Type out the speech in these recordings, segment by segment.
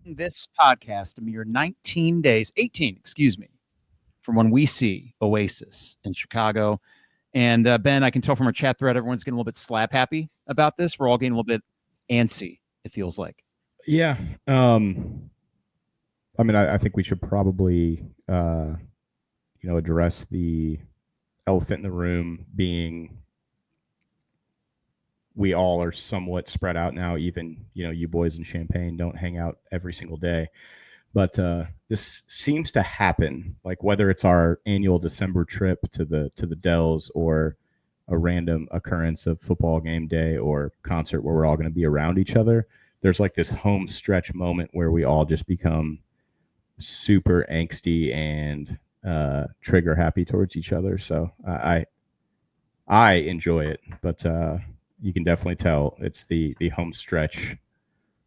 This podcast a mere 19 days, 18, excuse me, from when we see Oasis in Chicago. And Ben, I can tell from our chat thread, everyone's getting a little bit slap happy about this. We're all getting a little bit antsy, it feels like. Yeah. I mean, I think we should probably, address the elephant in the room being we all are somewhat spread out now. Even, you boys in Champaign don't hang out every single day. But this seems to happen, like whether it's our annual December trip to the Dells or a random occurrence of football game day or concert where we're all going to be around each other. There's like this home stretch moment where we all just become super angsty and trigger happy towards each other. So I enjoy it, but you can definitely tell it's the home stretch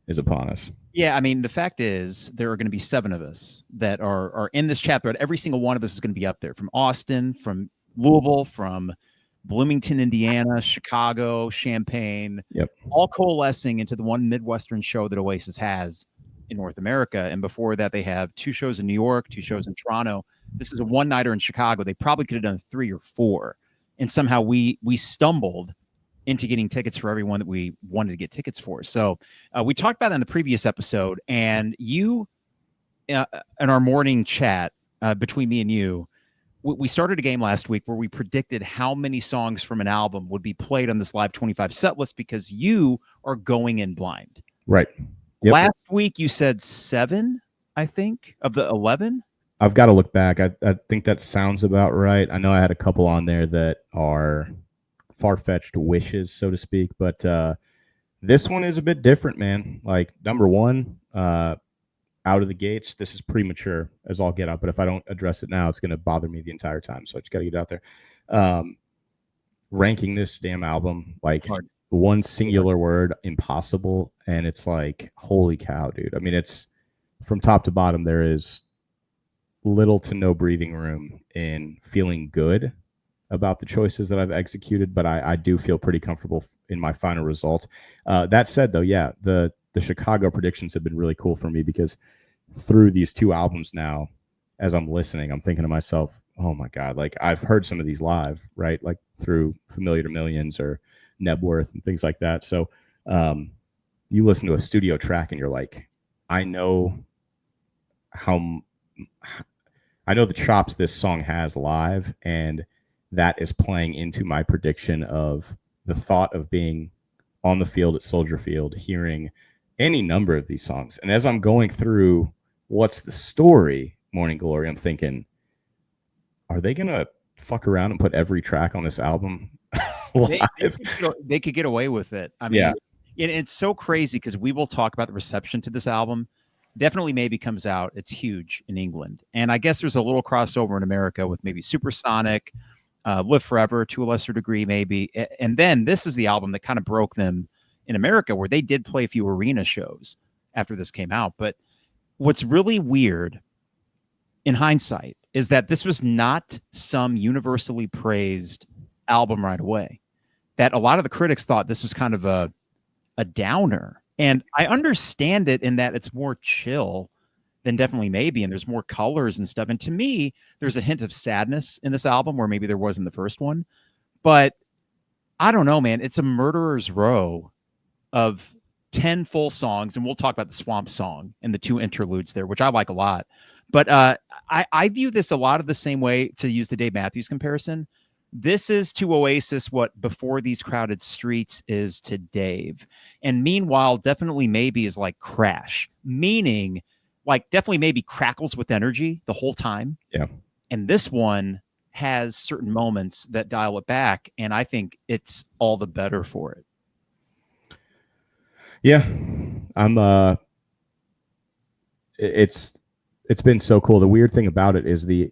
is upon us. Yeah, I mean, the fact is there are going to be 7 of us that are in this chat thread. Every single one of us is going to be up there, from Austin, from Louisville, from Bloomington, Indiana, Chicago, Champaign, Yep. all coalescing into the one Midwestern show that Oasis has in North America. And before that, they have 2 shows in New York, 2 shows in Toronto. This is a one-nighter in Chicago. They probably could have done 3 or 4. And somehow we stumbled into getting tickets for everyone that we wanted to get tickets for. So we talked about that in the previous episode, and you, in our morning chat between me and you, we started a game last week where we predicted how many songs from an album would be played on this Live 25 set list because you are going in blind. Right. Yep. Last week you said 7, I think, of the 11. I've got to look back. I think that sounds about right. I know I had a couple on there that are far-fetched wishes, so to speak, but this one is a bit different, man. Like, number one, out of the gates, this is premature as all get out, but if I don't address it now, it's going to bother me the entire time, so I just got to get it out there. Ranking this damn album, like, Hard. one singular word, impossible, and it's like, holy cow, dude. I mean, it's from top to bottom, there is little to no breathing room in feeling good about the choices that I've executed, but I do feel pretty comfortable in my final result. That said, though, yeah, the Chicago predictions have been really cool for me because through these 2 albums now, as I'm listening, I'm thinking to myself, oh my God, like I've heard some of these live, right? Like through Familiar to Millions or Nebworth and things like that. So you listen to a studio track and you're like, I know the chops this song has live, and that is playing into my prediction of the thought of being on the field at Soldier Field, hearing any number of these songs. And as I'm going through what's the story, Morning Glory, I'm thinking, are they going to fuck around and put every track on this album live? They could get away with it. I mean, yeah. It's so crazy because we will talk about the reception to this album. Definitely Maybe comes out. It's huge in England. And I guess there's a little crossover in America with maybe Supersonic, Live Forever to a lesser degree, maybe. And then this is the album that kind of broke them in America, where they did play a few arena shows after this came out. But what's really weird in hindsight is that this was not some universally praised album right away. That a lot of the critics thought this was kind of a downer. And I understand it in that it's more chill than Definitely Maybe, and there's more colors and stuff. And to me, there's a hint of sadness in this album where maybe there was in the first one. But I don't know, man. It's a murderer's row of 10 full songs, and we'll talk about the Swamp Song and the 2 interludes there, which I like a lot. But I view this a lot of the same way, to use the Dave Matthews comparison. This is to Oasis what Before These Crowded Streets is to Dave. And meanwhile, Definitely Maybe is like Crash, meaning like Definitely Maybe crackles with energy the whole time. Yeah. And this one has certain moments that dial it back, and I think it's all the better for it. Yeah. It's been so cool. The weird thing about it is the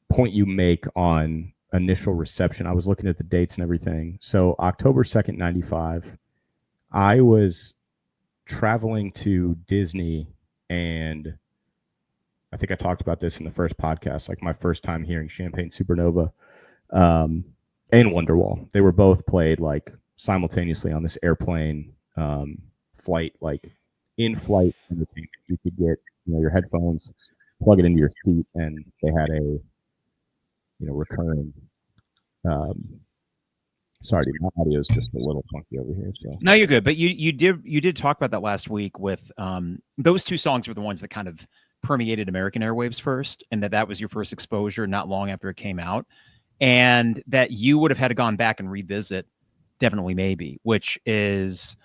point you make on initial reception. I was looking at the dates and everything. So October 2nd, 95, I was traveling to Disney, and I think I talked about this in the first podcast, like my first time hearing Champagne Supernova and Wonderwall. They were both played like simultaneously on this airplane flight, like in-flight entertainment. You could get, your headphones, plug it into your seat, and they had a, recurring. Sorry, dude, my audio is just a little funky over here. So no, you're good. But you did talk about that last week with those two songs were the ones that kind of permeated American airwaves first, and that was your first exposure not long after it came out, and that you would have had to gone back and revisit Definitely Maybe, which is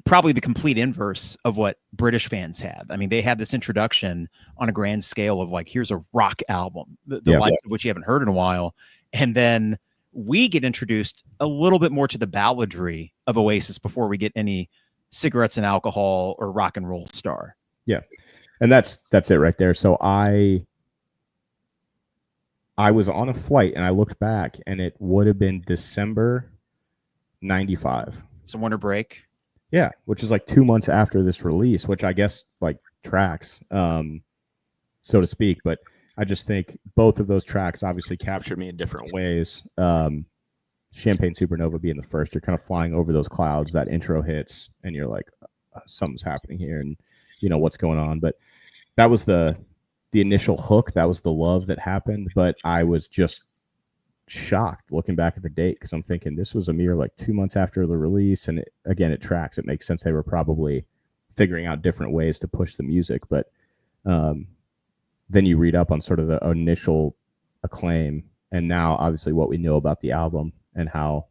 probably the complete inverse of what British fans had. I mean, they had this introduction on a grand scale of like, here's a rock album, the likes of which you haven't heard in a while. And then we get introduced a little bit more to the balladry of Oasis before we get any cigarettes and alcohol or rock and roll star. Yeah. And that's it right there. So I was on a flight and I looked back and it would have been December 95. So winter break. Yeah, which is like 2 months after this release, which I guess like tracks, so to speak. But I just think both of those tracks obviously captured me in different ways. Champagne Supernova being the first, you're kind of flying over those clouds, that intro hits, and you're like, something's happening here, and what's going on. But that was the initial hook. That was the love that happened. But I was just shocked looking back at the date because I'm thinking this was a mere like 2 months after the release, and it tracks. It makes sense they were probably figuring out different ways to push the music, but then you read up on sort of the initial acclaim, and now obviously what we know about the album and how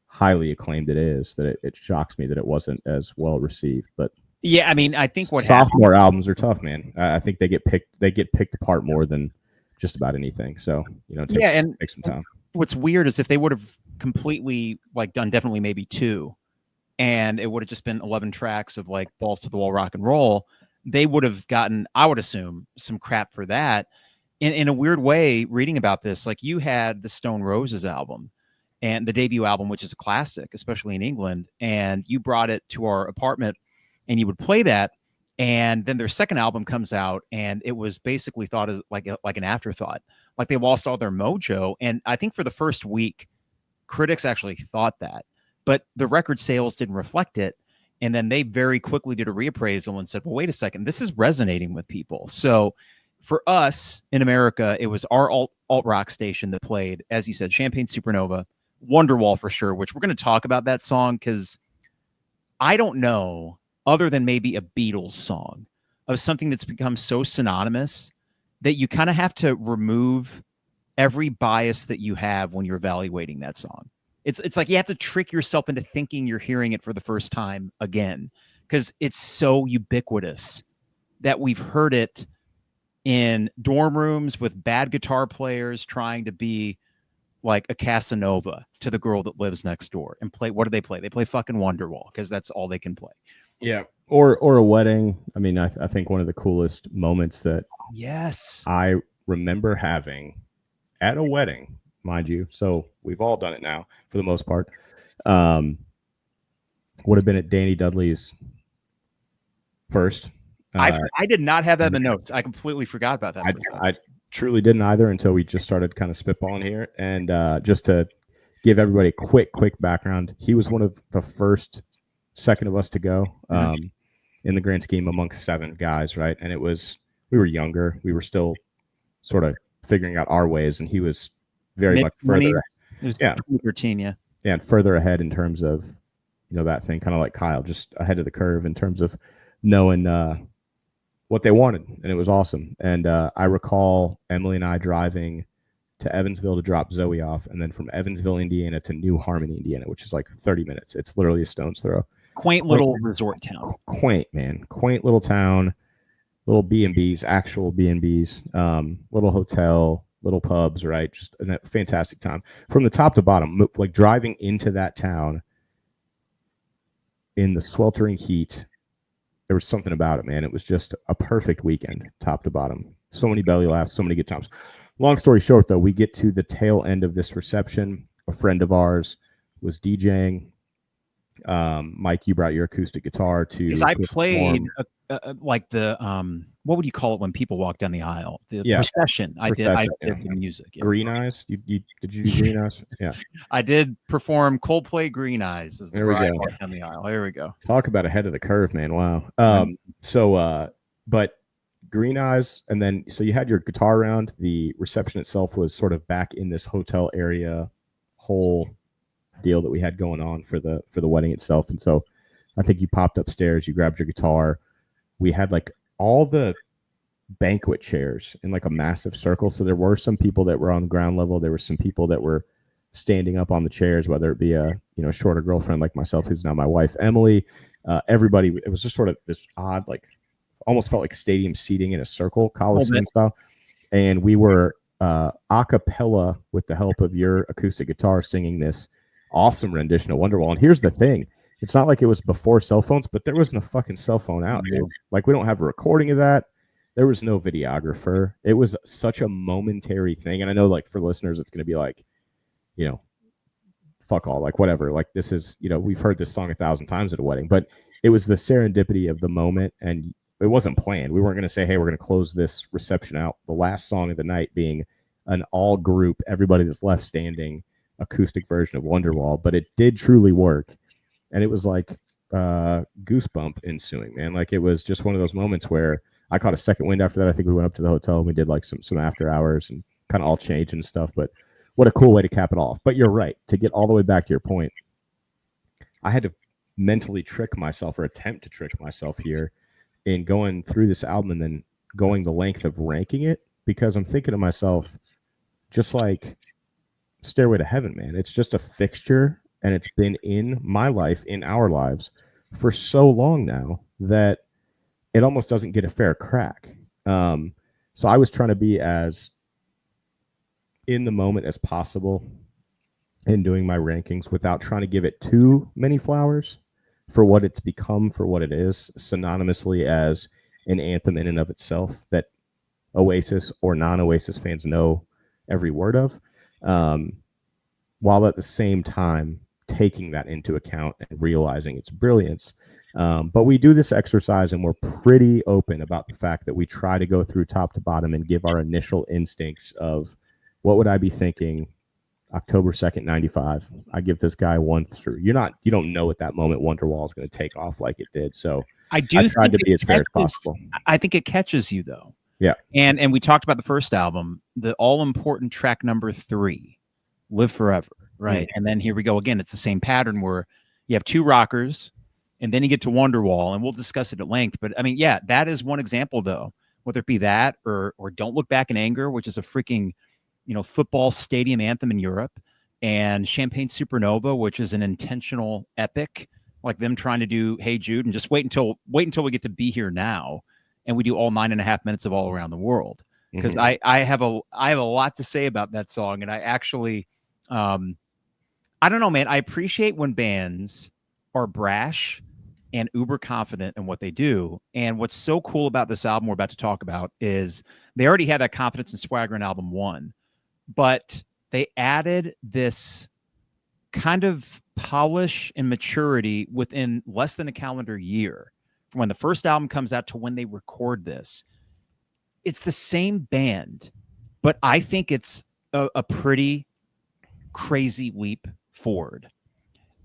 highly acclaimed it is, that it shocks me that it wasn't as well received. But yeah, I mean, I think what sophomore albums are tough, man. I think they get picked apart more than just about anything. So it takes some time. What's weird is if they would have completely like done Definitely Maybe 2, and it would have just been 11 tracks of like balls to the wall rock and roll, they would have gotten, I would assume, some crap for that. In a weird way, reading about this, like you had the Stone Roses album and the debut album, which is a classic, especially in England, and you brought it to our apartment and you would play that. And then their second album comes out, and it was basically thought of like an afterthought, like they lost all their mojo. And I think for the first week, critics actually thought that, but the record sales didn't reflect it. And then they very quickly did a reappraisal and said, well, wait a second, this is resonating with people. So for us in America, it was our alt rock station that played, as you said, Champagne Supernova, Wonderwall for sure, which we're going to talk about that song because I don't know, other than maybe a Beatles song, of something that's become so synonymous that you kind of have to remove every bias that you have when you're evaluating that song. It's like you have to trick yourself into thinking you're hearing it for the first time again, because it's so ubiquitous that we've heard it in dorm rooms with bad guitar players trying to be like a Casanova to the girl that lives next door and play. What do they play? They play fucking Wonderwall because that's all they can play. Yeah. Or a wedding. I mean, I think one of the coolest moments that I remember having at a wedding, mind you, so we've all done it now for the most part, would have been at Danny Dudley's first. I did not have that in the notes. I completely forgot about that. I truly didn't either until we just started kind of spitballing here. And just to give everybody a quick background, he was one of the second of us to go in the grand scheme amongst 7 guys, right? And we were younger. We were still sort of figuring out our ways, and he was very much further. It was 2013, yeah. Yeah, and further ahead in terms of, that thing, kind of like Kyle, just ahead of the curve in terms of knowing what they wanted, and it was awesome. And I recall Emily and I driving to Evansville to drop Zoe off, and then from Evansville, Indiana to New Harmony, Indiana, which is like 30 minutes. It's literally a stone's throw. Quaint little resort town. Quaint, man. Quaint little town, little B&Bs, actual B&Bs, little hotel, little pubs, right? Just a fantastic time. From the top to bottom, like driving into that town in the sweltering heat, there was something about it, man. It was just a perfect weekend, top to bottom. So many belly laughs, so many good times. Long story short, though, we get to the tail end of this reception. A friend of ours was DJing. Mike, you brought your acoustic guitar to. Because I played like the what would you call it when people walk down the aisle? The procession. I did the music. Yeah. Green Eyes. Did you do Green Eyes? Yeah. I did perform Coldplay Green Eyes as the bride walked down the aisle. There we go. Talk about ahead of the curve, man. Wow. But Green Eyes, and then so you had your guitar round. The reception itself was sort of back in this hotel area whole deal that we had going on for the wedding itself. And so I think you popped upstairs, you grabbed your guitar. We had like all the banquet chairs in like a massive circle. So there were some people that were on the ground level. There were some people that were standing up on the chairs, whether it be a shorter girlfriend like myself, who's now my wife, Emily. Everybody, it was just sort of this odd, like almost felt like stadium seating in a circle, Coliseum style. And we were a cappella with the help of your acoustic guitar singing this awesome rendition of Wonderwall. And here's the thing. It's not like it was before cell phones, but there wasn't a fucking cell phone out. Dude. Like, we don't have a recording of that. There was no videographer. It was such a momentary thing. And I know, like, for listeners, it's going to be like, fuck all, like, whatever. Like, this is, we've heard this song 1,000 times at a wedding, but it was the serendipity of the moment. And it wasn't planned. We weren't going to say, hey, we're going to close this reception out. The last song of the night being an all group, everybody that's left standing acoustic version of Wonderwall, but it did truly work. And it was like goosebump ensuing, man. Like, it was just one of those moments where I caught a second wind after that. I think we went up to the hotel and we did like some after hours and kind of all changed and stuff. But what a cool way to cap it off. But you're right. To get all the way back to your point, I had to mentally trick myself, or attempt to trick myself here, in going through this album and then going the length of ranking it, because I'm thinking to myself, just like Stairway to Heaven, man, it's just a fixture, and it's been in my life, in our lives, for so long now that it almost doesn't get a fair crack. So I was trying to be as in the moment as possible in doing my rankings without trying to give it too many flowers for what it's become, for what it is, synonymously as an anthem in and of itself that Oasis or non-Oasis fans know every word of, while at the same time taking that into account and realizing its brilliance. But we do this exercise and we're pretty open about the fact that we try to go through top to bottom and give our initial instincts of what would I be thinking October 2nd, 95. I give this guy 1 through. You don't know at that moment Wonderwall is going to take off like it did. So I tried to be as fair as possible. I think it catches you though. Yeah. And we talked about the first album, the all important track number 3, Live Forever. Right. Mm-hmm. And then here we go again. It's the same pattern where you have 2 rockers and then you get to Wonderwall, and we'll discuss it at length. But I mean, yeah, that is one example though, whether it be that or Don't Look Back in Anger, which is a freaking, football stadium anthem in Europe, and Champagne Supernova, which is an intentional epic, like them trying to do Hey Jude, and just wait until we get to Be Here Now, and we do all 9.5 minutes of All Around the World. Because I have a lot to say about that song, and I actually, I don't know, man. I appreciate when bands are brash and uber confident in what they do. And what's so cool about this album we're about to talk about is they already had that confidence and swagger in album 1. But they added this kind of polish and maturity within less than a calendar year from when the first album comes out to when they record this. It's the same band, but I think it's a pretty crazy leap forward.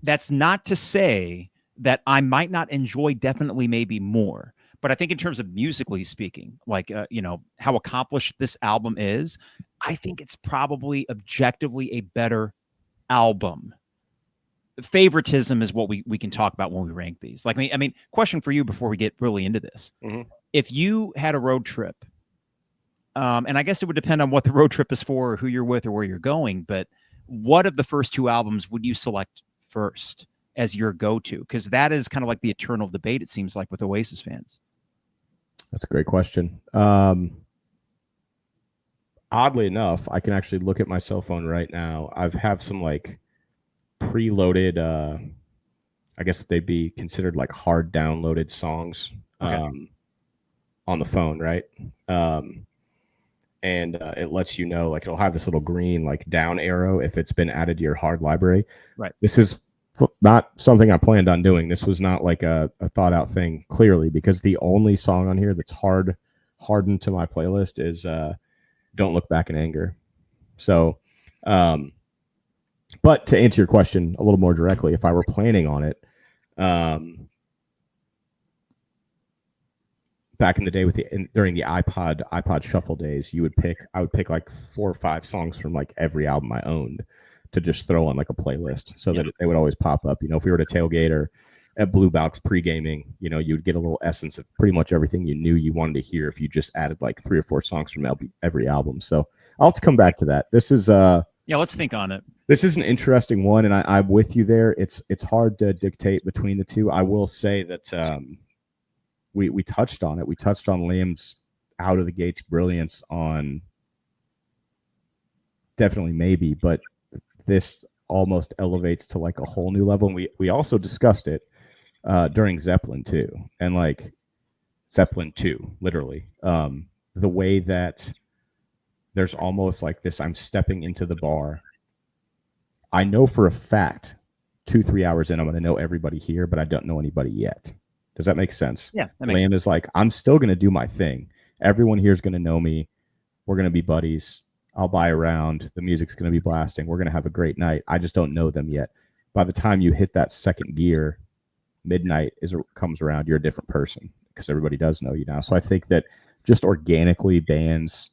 That's not to say that I might not enjoy definitely maybe more. But I think in terms of musically speaking, like, how accomplished this album is, I think it's probably objectively a better album. Favoritism is what we can talk about when we rank these. Like, I mean, question for you before we get really into this. Mm-hmm. If you had a road trip, and I guess it would depend on what the road trip is for, or who you're with, or where you're going, but what of the first 2 albums would you select first as your go-to? Because that is kind of like the eternal debate, it seems like, with Oasis fans. That's a great question. Oddly enough, I can actually look at my cell phone right now. I have some like preloaded, I guess they'd be considered like hard downloaded songs on the phone, right? And it lets you know, like, it'll have this little green like down arrow if it's been added to your hard library. Right. This is not something I planned on doing. This was not like a thought out thing, clearly, because the only song on here that's hardened to my playlist is Don't Look Back in Anger. So, but to answer your question a little more directly, if I were planning on it, back in the day during the iPod shuffle days, I would pick like 4 or 5 songs from like every album I owned to just throw on like a playlist so that they would always pop up. If we were at a tailgate or at Blue Box pre-gaming, you'd get a little essence of pretty much everything you knew you wanted to hear if you just added like 3 or 4 songs from every album. So I'll have to come back to that. This is let's think on it. This is an interesting one, and I'm with you there. It's hard to dictate between the two. I will say that we touched on it. We touched on Liam's out of the gates brilliance on definitely maybe, but this almost elevates to like a whole new level. And we also discussed it during Zeppelin 2, and like Zeppelin 2, literally. The way that there's almost like this, I'm stepping into the bar. I know for a fact 2-3 hours in, I'm going to know everybody here, but I don't know anybody yet. Does that make sense? Yeah. Liam is like, I'm still going to do my thing. Everyone here is going to know me. We're going to be buddies. I'll buy a round. The music's going to be blasting. We're going to have a great night. I just don't know them yet. By the time you hit that second gear, midnight comes around, you're a different person because everybody does know you now. So I think that just organically bands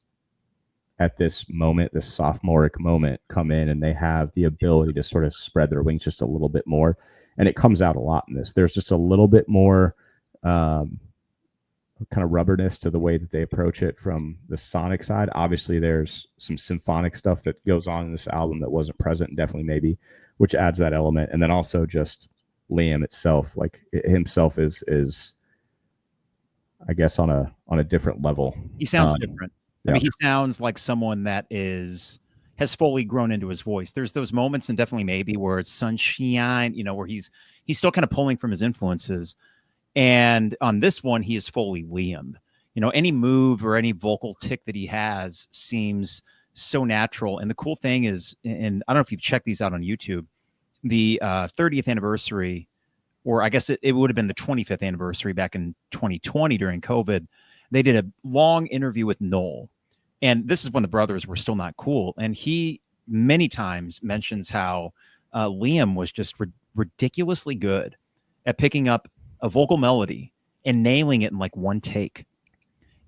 at this moment, this sophomoric moment, come in and they have the ability to sort of spread their wings just a little bit more. And it comes out a lot in this. There's just a little bit more kind of rubberness to the way that they approach it from the sonic side. Obviously, there's some symphonic stuff that goes on in this album that wasn't present, and definitely maybe, which adds that element. And then also just Liam itself, like himself is I guess on a different level. He sounds different. I mean, he sounds like someone that has fully grown into his voice. There's those moments, and definitely maybe, where it's sunshine, where he's still kind of pulling from his influences. And on this one, he is fully Liam. Any move or any vocal tick that he has seems so natural. And the cool thing is, and I don't know if you've checked these out on YouTube, the 30th anniversary, or I guess it would have been the 25th anniversary back in 2020 during COVID, they did a long interview with Noel. And this is when the brothers were still not cool. And he many times mentions how Liam was just ridiculously good at picking up a vocal melody and nailing it in like one take.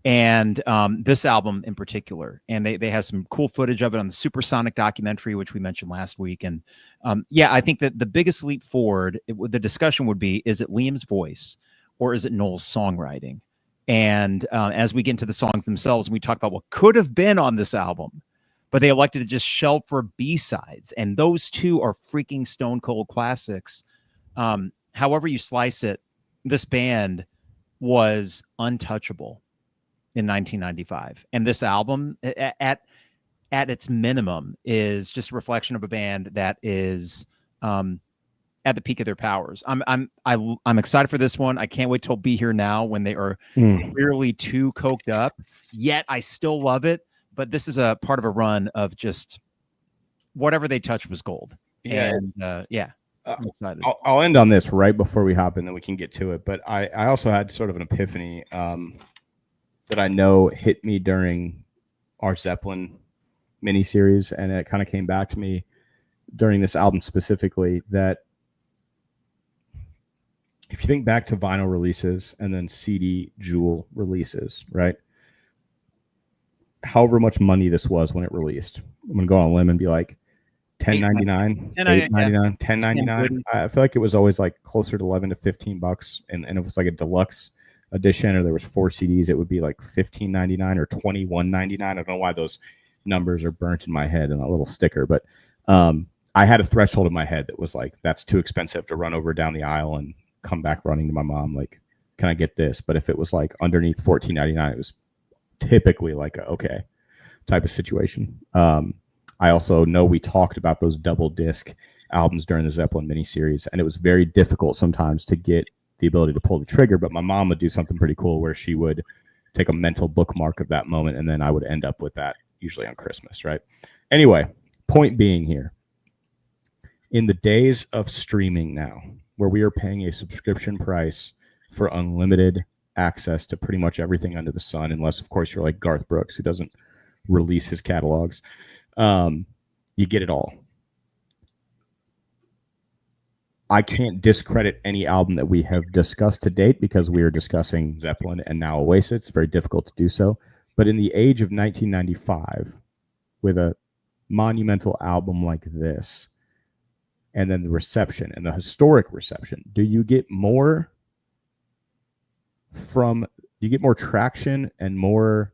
And this album in particular, and they have some cool footage of it on the Supersonic documentary, which we mentioned last week. And I think that the biggest leap forward, the discussion would be, is it Liam's voice or is it Noel's songwriting? And as we get into the songs themselves, we talk about what could have been on this album, but they elected to just shelve for B-sides. And those two are freaking stone cold classics. However you slice it, this band was untouchable in 1995. And this album, at its minimum, is just a reflection of a band that is at the peak of their powers. I'm excited for this one. I can't wait till Be Here Now, when they are clearly too coked up. Yet I still love it. But this is a part of a run of just whatever they touch was gold. Yeah. And I'm excited. I'll end on this right before we hop in, then we can get to it. But I also had sort of an epiphany that I know hit me during our Zeppelin miniseries, and it kind of came back to me during this album specifically, that if you think back to vinyl releases and then CD jewel releases, right? However much money this was when it released, I'm gonna go on a limb and be like $10.99, $8.99, $10.99. I feel like it was always like closer to $11 to $15, and it was like a deluxe edition, or there was 4 CDs. It would be like $15.99 or $21.99. I don't know why those numbers are burnt in my head in a little sticker, but I had a threshold in my head that was like, that's too expensive to run over down the aisle and come back running to my mom, like, can I get this? But if it was like underneath $14.99, it was typically like a okay type of situation. I also know we talked about those double disc albums during the Zeppelin miniseries, and it was very difficult sometimes to get the ability to pull the trigger, but my mom would do something pretty cool where she would take a mental bookmark of that moment, and then I would end up with that usually on Christmas, right? Anyway, point being here, in the days of streaming now, where we are paying a subscription price for unlimited access to pretty much everything under the sun, unless, of course, you're like Garth Brooks, who doesn't release his catalogs. You get it all. I can't discredit any album that we have discussed to date because we are discussing Zeppelin and now Oasis. It's very difficult to do so. But in the age of 1995, with a monumental album like this, and then the reception and the historic reception, do you get more traction and more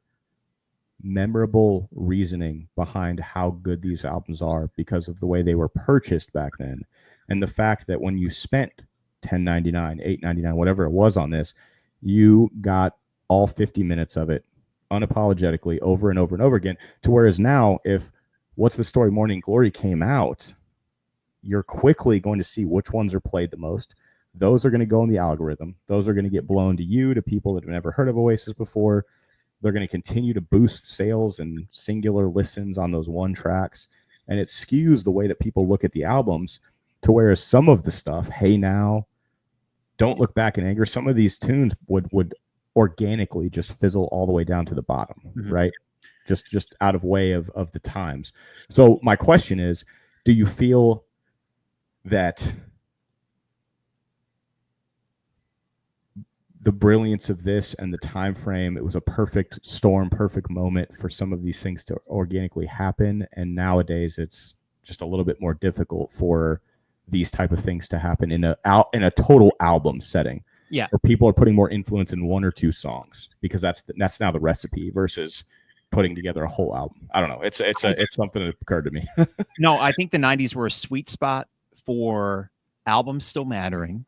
memorable reasoning behind how good these albums are because of the way they were purchased back then, and the fact that when you spent $10.99, $8.99, whatever it was on this, you got all 50 minutes of it unapologetically over and over and over again. To whereas now, if What's the Story Morning Glory came out, you're quickly going to see which ones are played the most. Those are going to go in the algorithm. Those are going to get blown to you, to people that have never heard of Oasis before. They're going to continue to boost sales and singular listens on those one tracks. And it skews the way that people look at the albums, to whereas some of the stuff, Hey Now, Don't Look Back in Anger, some of these tunes would organically just fizzle all the way down to the bottom, right? Just out of way of the times. So my question is, do you feel that the brilliance of this and the time frame, it was a perfect storm, perfect moment for some of these things to organically happen, and nowadays it's just a little bit more difficult for these type of things to happen in a total album setting? Yeah, where people are putting more influence in one or two songs because that's now the recipe versus putting together a whole album. I don't know. It's something that occurred to me. No, I think the 90s were a sweet spot for albums still mattering.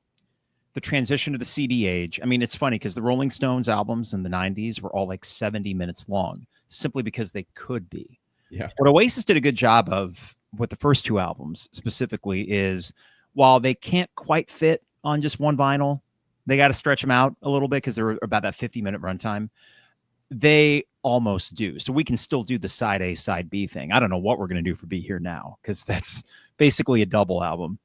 The transition to the CD age. I mean, it's funny because the Rolling Stones albums in the 90s were all like 70 minutes long, simply because they could be. Yeah. What Oasis did a good job of with the first two albums specifically is, while they can't quite fit on just one vinyl, they got to stretch them out a little bit because they're about that 50-minute runtime. They almost do. So we can still do the side A, side B thing. I don't know what we're going to do for Be Here Now, because that's basically a double album.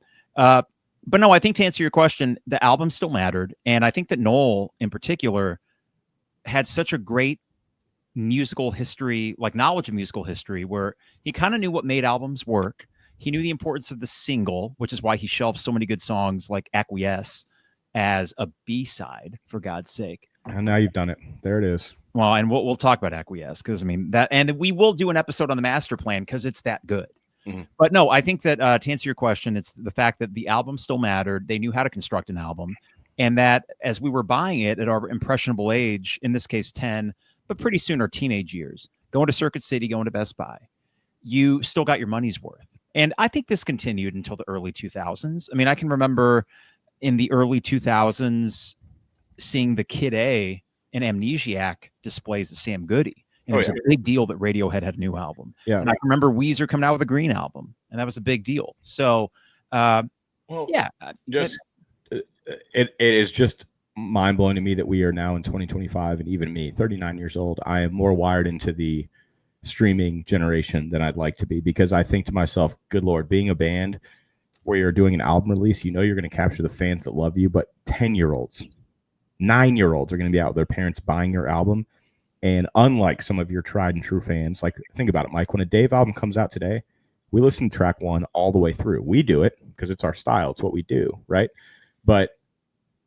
But no, I think to answer your question, the album still mattered. And I think that Noel in particular had such a great musical history, like knowledge of musical history, where he kind of knew what made albums work. He knew the importance of the single, which is why he shelved so many good songs like Acquiesce as a B-side, for God's sake. And now you've done it. There it is. Well, and we'll talk about Acquiesce, because I mean that, and we will do an episode on the master plan because it's that good. But no, I think that to answer your question, it's the fact that the album still mattered. They knew how to construct an album, and that as we were buying it at our impressionable age, in this case 10, but pretty soon our teenage years, going to Circuit City, going to Best Buy, you still got your money's worth. And I think this continued until the early 2000s. I mean, I can remember in the early 2000s seeing the Kid A and Amnesiac displays at Sam Goody. And it was a big deal that Radiohead had a new album. Yeah. And I remember Weezer coming out with a Green album, and that was a big deal. So, it is just mind blowing to me that we are now in 2025, and even me, 39 years old, I am more wired into the streaming generation than I'd like to be, because I think to myself, good Lord, being a band where you're doing an album release, you know you're going to capture the fans that love you, but 10-year-olds, 9-year-olds are going to be out with their parents buying your album. And unlike some of your tried and true fans, like, think about it, Mike, when a Dave album comes out today, we listen to track one all the way through. We do it because it's our style. It's what we do, right? But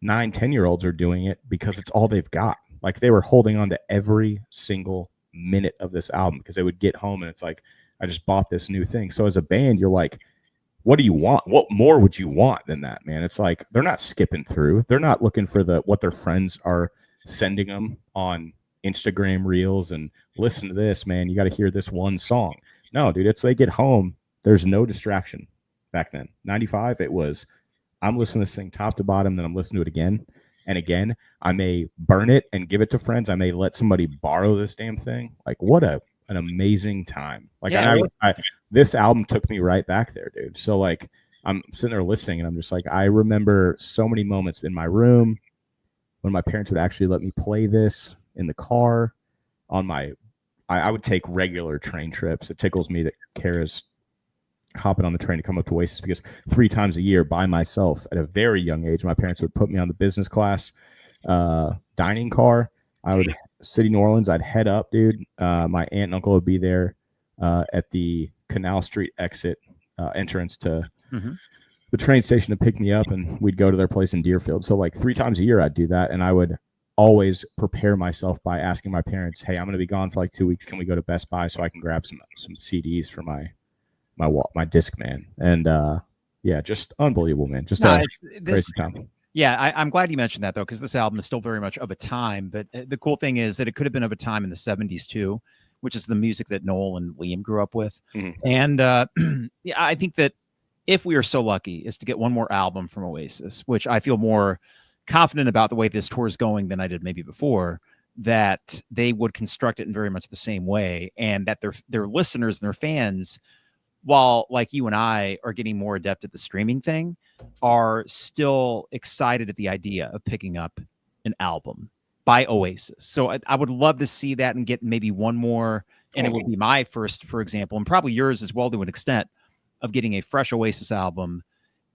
9-10-year-olds are doing it because it's all they've got. Like, they were holding on to every single minute of this album because they would get home and it's like, I just bought this new thing. So as a band, you're like, what do you want? What more would you want than that, man? It's like, they're not skipping through. They're not looking for what their friends are sending them on Instagram reels and listen to this, man. You got to hear this one song. No, dude, it's they get home. There's no distraction back then. 95, it was, I'm listening to this thing top to bottom, then I'm listening to it again and again. I may burn it and give it to friends. I may let somebody borrow this damn thing. Like, what an amazing time. Like, this album took me right back there, dude. So like, I'm sitting there listening and I'm just like, I remember so many moments in my room when my parents would actually let me play this in the car on I would take regular train trips. It tickles me that Kara's hopping on the train to come up to Oasis, because 3 times a year by myself at a very young age, my parents would put me on the business class dining car. I would city New Orleans. I'd head up, dude. My aunt and uncle would be there at the Canal Street exit entrance to the train station to pick me up, and we'd go to their place in Deerfield. So like 3 times a year I'd do that, and I would always prepare myself by asking my parents, hey, I'm going to be gone for like 2 weeks. Can we go to Best Buy so I can grab some CDs for my Discman? And yeah, just unbelievable, man. Just crazy time. Yeah, I'm glad you mentioned that, though, because this album is still very much of a time. But the cool thing is that it could have been of a time in the 70s, too, which is the music that Noel and Liam grew up with. And yeah, I think that if we are so lucky is to get one more album from Oasis, which I feel more confident about the way this tour is going than I did maybe before, that they would construct it in very much the same way, and that their listeners and their fans, while like you and I are getting more adept at the streaming thing, are still excited at the idea of picking up an album by Oasis. So I would love to see that and get maybe one more, and it would be my first, for example, and probably yours as well to an extent, of getting a fresh Oasis album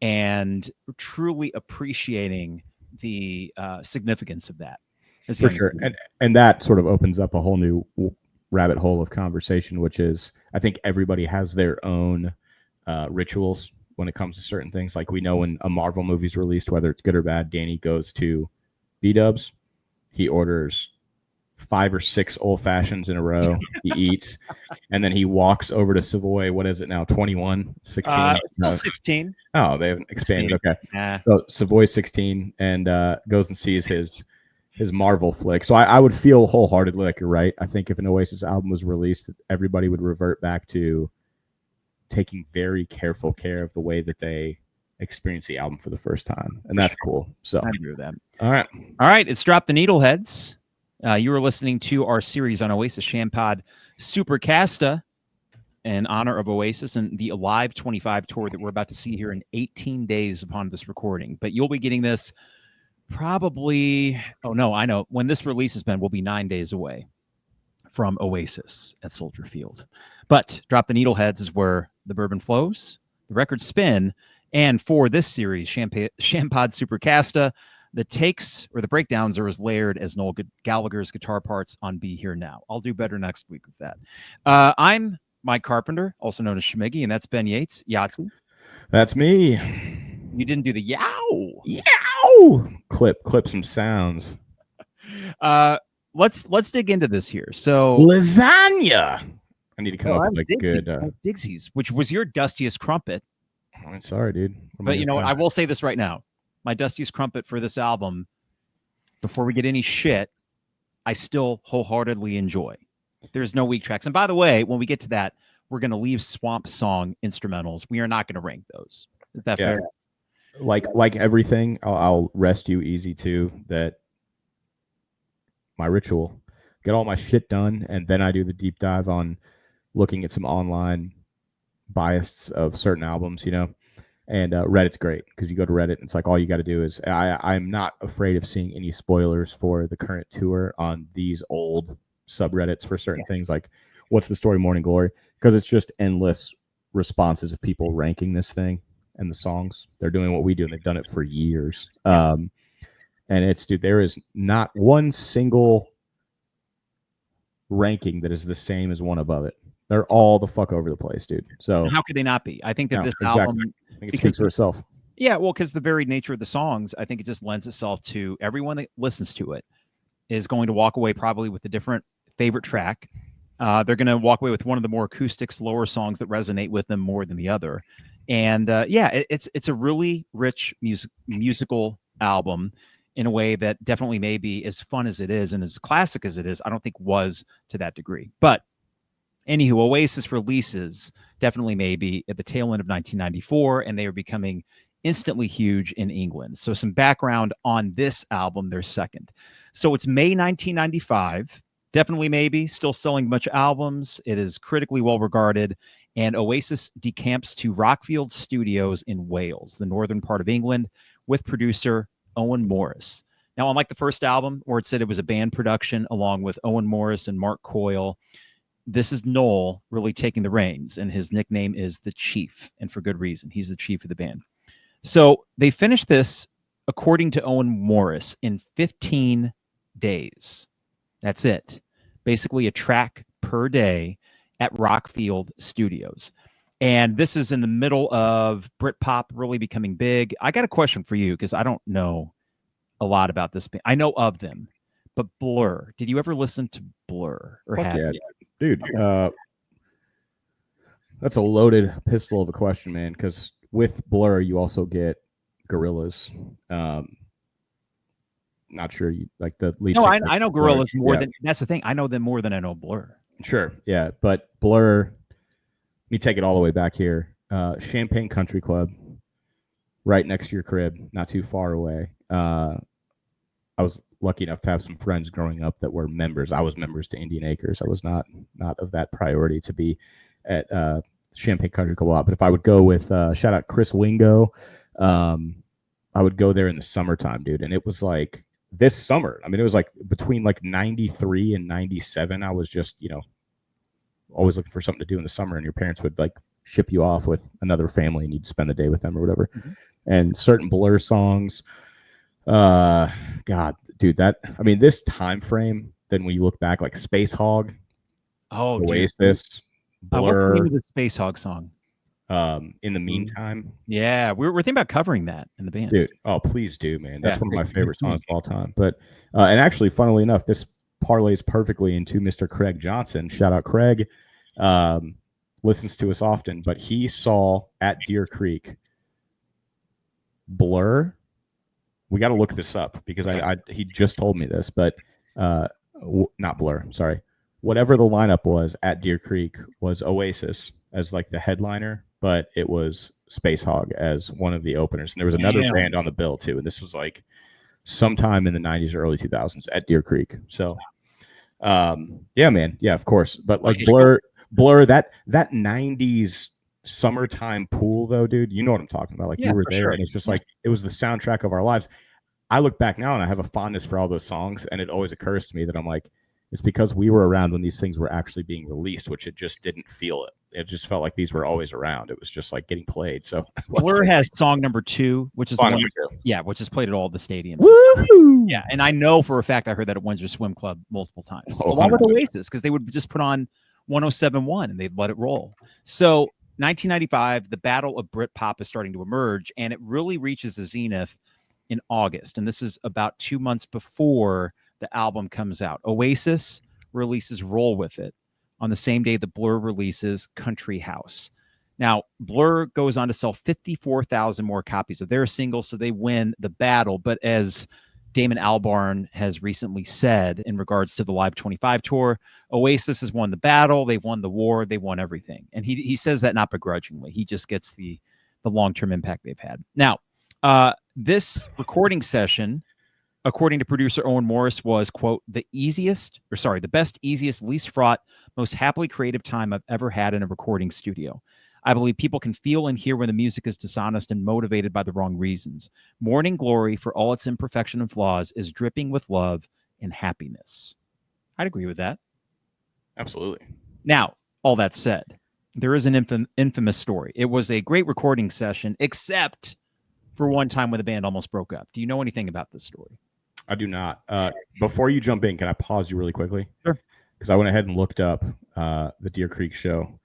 and truly appreciating the significance of that. For sure. And that sort of opens up a whole new rabbit hole of conversation, which is, I think everybody has their own rituals when it comes to certain things. Like we know when a Marvel movie's released, whether it's good or bad, Danny goes to B-Dubs. He orders 5 or 6 old fashions in a row. He eats, and then he walks over to Savoy. What is it now? 21, 16? Still 16. Oh, they haven't expanded. 16. Okay. Yeah. So Savoy 16, and goes and sees his Marvel flick. So I would feel wholeheartedly like you're right. I think if an Oasis album was released, everybody would revert back to taking very careful care of the way that they experience the album for the first time. And that's cool. So I agree with that. All right. It's Drop the Needle Heads. You were listening to our series on Oasis champod Supercasta in honor of Oasis and the Alive 25 tour that we're about to see here in 18 days upon this recording. But you'll be getting this probably, oh no, I know. When this releases, Ben, we'll be 9 days away from Oasis at Soldier Field. But Drop the Needle Heads is where the bourbon flows, the records spin, and for this series, champod Supercasta, the takes or the breakdowns are as layered as Noel Gallagher's guitar parts on Be Here Now. I'll do better next week with that. I'm Mike Carpenter, also known as Schmiggy, and that's Ben Yates. Yahtzee. That's me. You didn't do the yow. Yow. Clip some sounds. Let's dig into this here. So lasagna. I need to come up with like good Digsies, which was your Dustiest Crumpet. I'm sorry, dude. But you know what? I will say this right now. My Dustiest Crumpet for this album, before we get any shit, I still wholeheartedly enjoy. There's no weak tracks. And by the way, when we get to that, we're going to leave Swamp Song instrumentals. We are not going to rank those. Is that fair? Like everything, I'll rest you easy too that my ritual, get all my shit done, and then I do the deep dive on looking at some online biases of certain albums, you know. And Reddit's great because you go to Reddit and it's like all you got to do is I'm not afraid of seeing any spoilers for the current tour on these old subreddits for certain things, like what's the story Morning Glory, because it's just endless responses of people ranking this thing and the songs. They're doing what we do and they've done it for years. And it's, dude, there is not one single ranking that is the same as one above it. They're all the fuck over the place, dude. So how could they not be? I think that this album, I think it speaks for itself. Yeah, well, because the very nature of the songs, I think it just lends itself to everyone that listens to it is going to walk away probably with a different favorite track. They're going to walk away with one of the more acoustic, slower songs that resonate with them more than the other. And it's a really rich musical album in a way that definitely maybe as fun as it is and as classic as it is, I don't think was to that degree. But anywho, Oasis releases definitely maybe at the tail end of 1994, and they are becoming instantly huge in England. So some background on this album, their second. So it's May 1995, definitely maybe, still selling a bunch of albums. It is critically well regarded, and Oasis decamps to Rockfield Studios in Wales, the northern part of England, with producer Owen Morris. Now, unlike the first album, where it said it was a band production along with Owen Morris and Mark Coyle, this is Noel really taking the reins, and his nickname is the Chief, and for good reason. He's the chief of the band. So they finished this, according to Owen Morris, in 15 days. That's it. Basically a track per day at Rockfield Studios. And this is in the middle of Britpop really becoming big. I got a question for you because I don't know a lot about this band. I know of them, but Blur. Did you ever listen to Blur? Or Fuck have yeah, you? dude. That's a loaded pistol of a question, man. Because with Blur, you also get Gorillaz. Not sure you like the lead. No, I know Gorillaz more than that's the thing. I know them more than I know Blur. Sure, yeah, but Blur. Let me take it all the way back here. Champaign Country Club, right next to your crib, not too far away. I was lucky enough to have some friends growing up that were members. I was members to Indian Acres. I was not of that priority to be at Champaign Country Club a lot. But if I would go with shout out Chris Wingo, I would go there in the summertime, dude. And it was like this summer. I mean, it was like between like 93 and 97. I was just, always looking for something to do in the summer, and your parents would like ship you off with another family and you'd spend the day with them or whatever. Mm-hmm. And certain Blur songs, God, dude, this time frame, then when you look back, like Space Hog, Oasis, Blur. What's the name of the Space Hog song? In the Meantime. Yeah, we're thinking about covering that in the band. Dude, oh, please do, man. That's one of my favorite songs of all time. But, and actually, funnily enough, this parlays perfectly into Mr. Craig Johnson. Shout out Craig. Listens to us often, but he saw at Deer Creek Blur. We got to look this up because he just told me this, but not Blur. Sorry, whatever the lineup was at Deer Creek was Oasis as like the headliner, but it was Space Hog as one of the openers, and there was another band on the bill too. And this was like sometime in the 90s or early 2000s at Deer Creek. So, yeah, man, yeah, of course, but like Blur, that 90s summertime pool though, dude, you know what I'm talking about. Like you were there, sure. And it's just like it was the soundtrack of our lives. I look back now and I have a fondness for all those songs, and it always occurs to me that I'm like, it's because we were around when these things were actually being released, which it just didn't feel it. It just felt like these were always around. It was just like getting played. So Blur has song number 2, which is which is played at all the stadiums. Woo-hoo! Yeah, and I know for a fact I heard that at Windsor Swim Club multiple times, along with Oasis, because they would just put on 107.1 and they'd let it roll. So 1995, the battle of Britpop is starting to emerge, and it really reaches a zenith in August. And this is about 2 months before the album comes out. Oasis releases Roll With It on the same day the Blur releases Country House. Now, Blur goes on to sell 54,000 more copies of their single, so they win the battle. But as Damon Albarn has recently said in regards to the Live 25 tour, Oasis has won the battle, they've won the war, they won everything. And he says that not begrudgingly. He just gets the long-term impact they've had. Now, this recording session, according to producer Owen Morris, was, quote, the best, easiest, least fraught, most happily creative time I've ever had in a recording studio. I believe people can feel and hear when the music is dishonest and motivated by the wrong reasons. Morning Glory, for all its imperfection and flaws, is dripping with love and happiness. I'd agree with that. Absolutely. Now, all that said, there is an infamous story. It was a great recording session, except for one time when the band almost broke up. Do you know anything about this story? I do not. Before you jump in, can I pause you really quickly? Sure. Because I went ahead and looked up the Deer Creek show.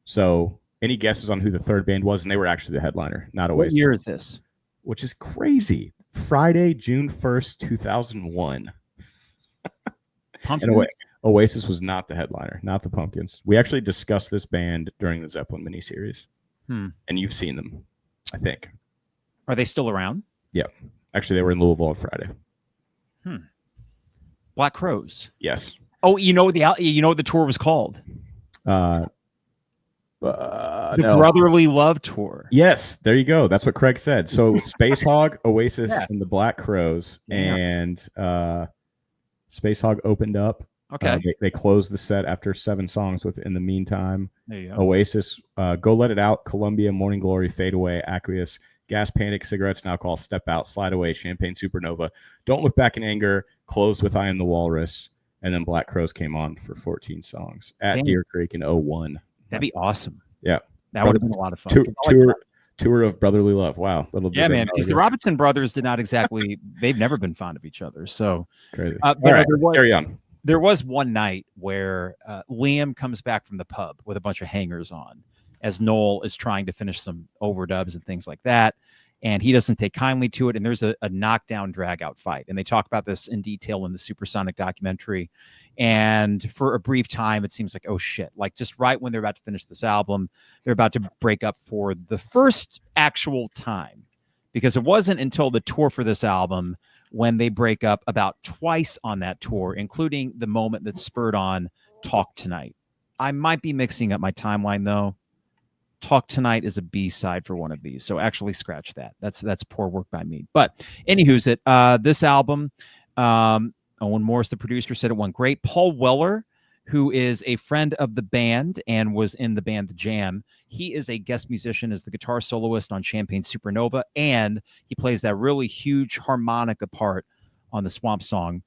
So any guesses on who the third band was? And they were actually the headliner, not Oasis. What year is this? Which is crazy. Friday, June 1st, 2001. And Oasis was not the headliner, not the Pumpkins. We actually discussed this band during the Zeppelin miniseries. And you've seen them, I think. Are they still around? Yeah. Actually, they were in Louisville on Friday. Black Crowes. Yes. Oh, you know what the tour was called? The Brotherly Love Tour. Yes, there you go. That's what Craig said. So it was Space Hog, Oasis, and the Black Crowes. Yeah. And Space Hog opened up. Okay. They closed the set after 7 songs with In the Meantime. There you go. Oasis, Go Let It Out, Columbia, Morning Glory, Fade Away, Aqueous, Gas Panic, Cigarettes Now Call, Step Out, Slide Away, Champagne Supernova, Don't Look Back in Anger, closed with I Am the Walrus, and then Black Crows came on for 14 songs at Damn. Deer Creek in 01. That'd be awesome. Yeah. That would have been a lot of fun. Tour of brotherly love. Wow. Yeah, man. Because the Robinson brothers did not exactly, they've never been fond of each other. So crazy. But right, carry on. There was one night where Liam comes back from the pub with a bunch of hangers on as Noel is trying to finish some overdubs and things like that. And he doesn't take kindly to it. And there's a knockdown, drag out fight. And they talk about this in detail in the Supersonic documentary. And for a brief time, it seems like, oh, shit. Like just right when they're about to finish this album, they're about to break up for the first actual time. Because it wasn't until the tour for this album when they break up about twice on that tour, including the moment that spurred on Talk Tonight. I might be mixing up my timeline, though. Talk Tonight is a B-side for one of these, so actually scratch that. That's poor work by me. But anywho's it, this album, Owen Morris, the producer, said it went great. Paul Weller, who is a friend of the band and was in the band The Jam, he is a guest musician as the guitar soloist on Champagne Supernova, and he plays that really huge harmonica part on the Swamp Song.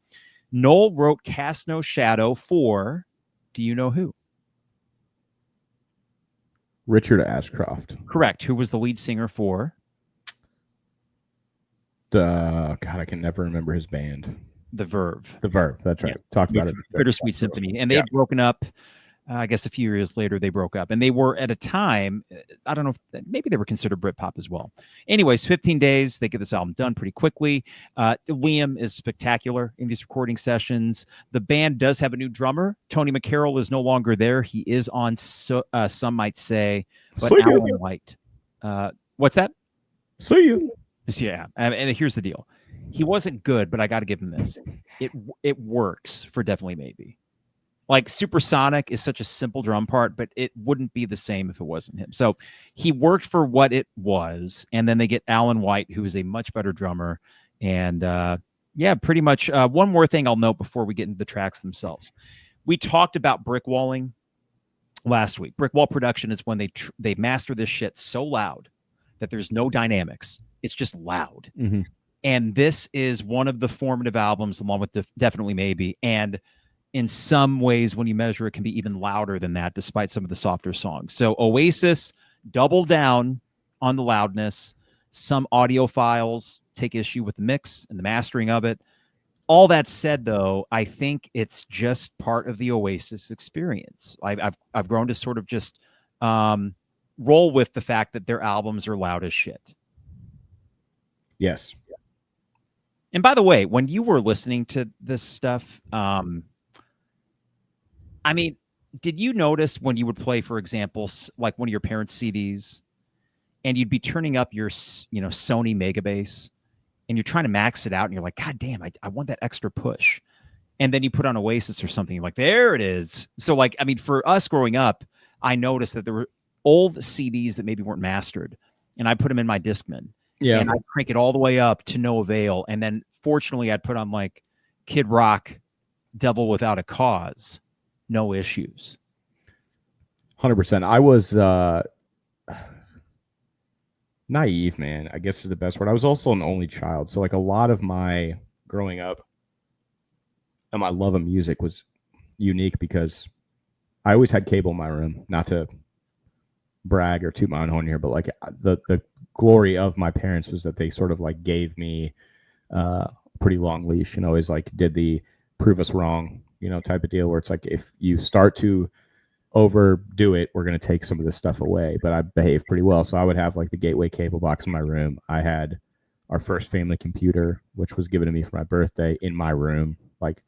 Noel wrote Cast No Shadow for, do you know who? Richard Ashcroft. Correct. Who was the lead singer for? God, I can never remember his band. The Verve. The Verve. That's right. Yeah. Talked about it. Bittersweet Symphony. And they had broken up. I guess a few years later they broke up. And they were at a time, I don't know, maybe they were considered Britpop as well. Anyways, 15 days. They get this album done pretty quickly. Liam is spectacular in these recording sessions. The band does have a new drummer. Tony McCarroll is no longer there. He is on, some might say, but Alan White. What's that? Yeah. And here's the deal. He wasn't good, but I got to give him this. It works for Definitely Maybe. Like Supersonic is such a simple drum part, but it wouldn't be the same if it wasn't him. So he worked for what it was. And then they get Alan White, who is a much better drummer. And yeah, pretty much one more thing I'll note before we get into the tracks themselves. We talked about brick walling last week. Brick wall production is when they master this shit so loud that there's no dynamics. It's just loud. Mm-hmm. And this is one of the formative albums along with Definitely Maybe. And in some ways, when you measure it, can be even louder than that, despite some of the softer songs. So Oasis double down on the loudness. Some audiophiles take issue with the mix and the mastering of it. All that said, though, I think it's just part of the Oasis experience. I've grown to sort of just roll with the fact that their albums are loud as shit. Yes. And by the way, when you were listening to this stuff, I mean, did you notice when you would play, for example, like one of your parents' CDs, and you'd be turning up your, Sony Megabass, and you're trying to max it out, and you're like, God damn, I want that extra push. And then you put on Oasis or something, you're like, there it is. So, like, I mean, for us growing up, I noticed that there were old CDs that maybe weren't mastered, and I put them in my Discman. Yeah. And I'd crank it all the way up to no avail. And then, fortunately, I'd put on, like, Kid Rock, Devil Without a Cause. No issues. 100%. I was naive, man, I guess is the best word. I was also an only child. So like a lot of my growing up and my love of music was unique because I always had cable in my room. Not to brag or toot my own horn here, but like the glory of my parents was that they sort of like gave me a pretty long leash and always like did the prove us wrong, type of deal where it's like, if you start to overdo it, we're going to take some of this stuff away. But I behaved pretty well. So I would have like the Gateway cable box in my room. I had our first family computer, which was given to me for my birthday, in my room, like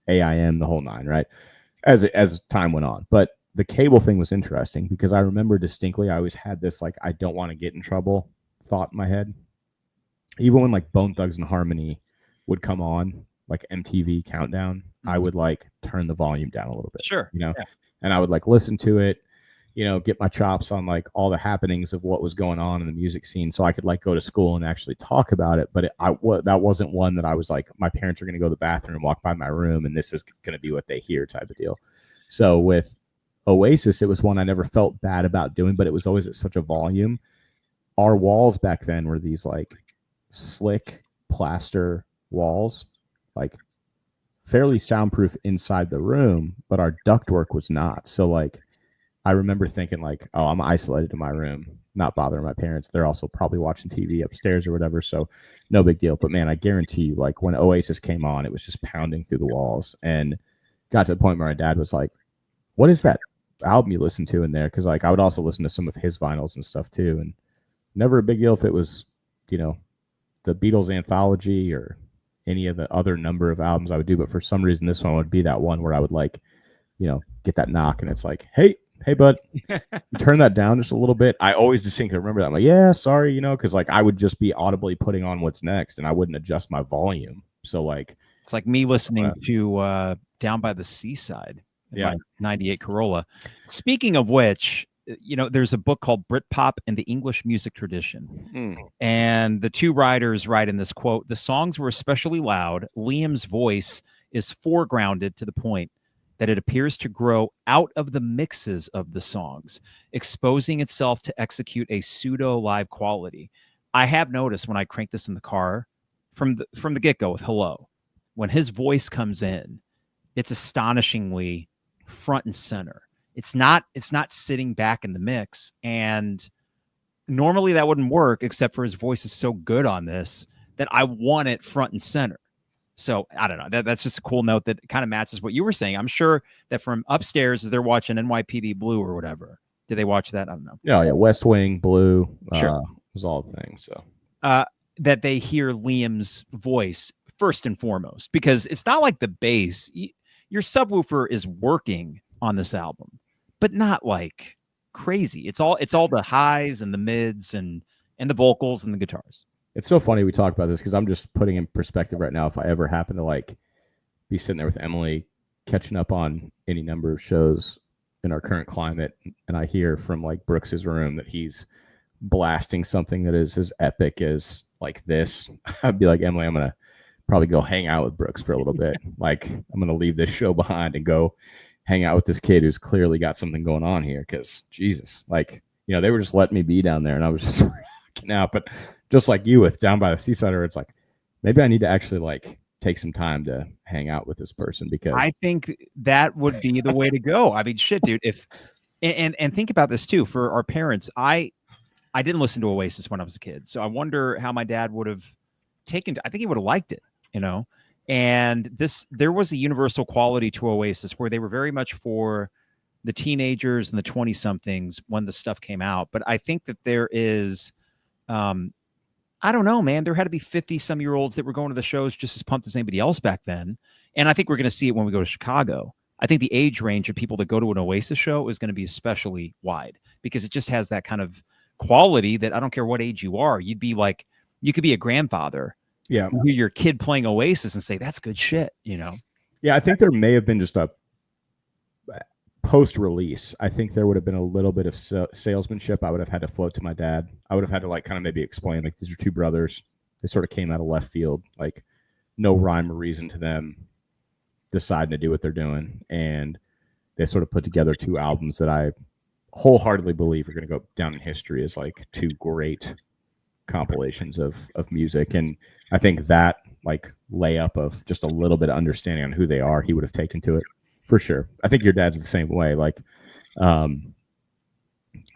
AIM, the whole nine, right? As time went on. But the cable thing was interesting because I remember distinctly, I always had this, like, I don't want to get in trouble thought in my head. Even when like Bone Thugs and Harmony would come on, like MTV Countdown, I would like turn the volume down a little bit. Sure. Yeah. And I would like listen to it, get my chops on like all the happenings of what was going on in the music scene, so I could like go to school and actually talk about it. But that wasn't one that I was like, my parents are going to go to the bathroom, walk by my room, and this is going to be what they hear type of deal. So with Oasis, it was one I never felt bad about doing, but it was always at such a volume. Our walls back then were these like slick plaster walls, like fairly soundproof inside the room, but our ductwork was not. So like, I remember thinking like, oh, I'm isolated in my room, not bothering my parents. They're also probably watching TV upstairs or whatever, so no big deal. But man, I guarantee you, like when Oasis came on, it was just pounding through the walls, and got to the point where my dad was like, "What is that album you listen to in there?" Because like I would also listen to some of his vinyls and stuff too, and never a big deal if it was, you know, the Beatles anthology or any of the other number of albums I would do. But for some reason, this one would be that one where I would like, you know, get that knock and it's like, hey, bud, you turn that down just a little bit. I always distinctly remember that. I'm like, yeah, sorry, you know, because like I would just be audibly putting on what's next and I wouldn't adjust my volume. So like, it's like me listening to Down by the Seaside, yeah, 98 Corolla. Speaking of which, you know, there's a book called Britpop and the English Music Tradition. And the two writers write in this quote, the songs were especially loud. Liam's voice is foregrounded to the point that it appears to grow out of the mixes of the songs, exposing itself to execute a pseudo live quality. I have noticed when I crank this in the car from the get-go with Hello, when his voice comes in, it's astonishingly front and center. It's not sitting back in the mix. And normally that wouldn't work, except for his voice is so good on this that I want it front and center. So I don't know. That's just a cool note that kind of matches what you were saying. I'm sure that from upstairs, as they're watching NYPD Blue or whatever, did they watch that? I don't know. Yeah, West Wing, Blue, sure, was all the things. So that they hear Liam's voice first and foremost, because it's not like the bass. Your subwoofer is working on this album, but not like crazy. It's all the highs and the mids and the vocals and the guitars. It's so funny we talk about this because I'm just putting in perspective right now. If I ever happen to like be sitting there with Emily catching up on any number of shows in our current climate, and I hear from like Brooks's room that he's blasting something that is as epic as like this, I'd be like, Emily, I'm gonna probably go hang out with Brooks for a little bit. Like I'm gonna leave this show behind and go hang out with this kid who's clearly got something going on here. Because Jesus, like, you know, they were just letting me be down there, and I was just rocking out. But just like you with Down by the Seaside, it's like maybe I need to actually like take some time to hang out with this person, because I think that would be the way to go. I mean, shit, dude. If and think about this too for our parents. I didn't listen to Oasis when I was a kid, so I wonder how my dad would have taken. I think he would have liked it, you know. And there was a universal quality to Oasis where they were very much for the teenagers and the 20-somethings when the stuff came out. But I think that there is, I don't know, man. There had to be 50-some-year-olds that were going to the shows just as pumped as anybody else back then. And I think we're going to see it when we go to Chicago. I think the age range of people that go to an Oasis show is going to be especially wide, because it just has that kind of quality that I don't care what age you are. You'd be like, you could be a grandfather. Yeah. Hear your kid playing Oasis and say, that's good shit, you know? Yeah, I think there may have been just a post-release. I think there would have been a little bit of salesmanship I would have had to float to my dad. I would have had to like kind of maybe explain, like, these are two brothers. They sort of came out of left field, like no rhyme or reason to them deciding to do what they're doing. And they sort of put together two albums that I wholeheartedly believe are going to go down in history as like two great compilations of music. And I think that like layup of just a little bit of understanding on who they are, he would have taken to it for sure. I think your dad's the same way. Like, I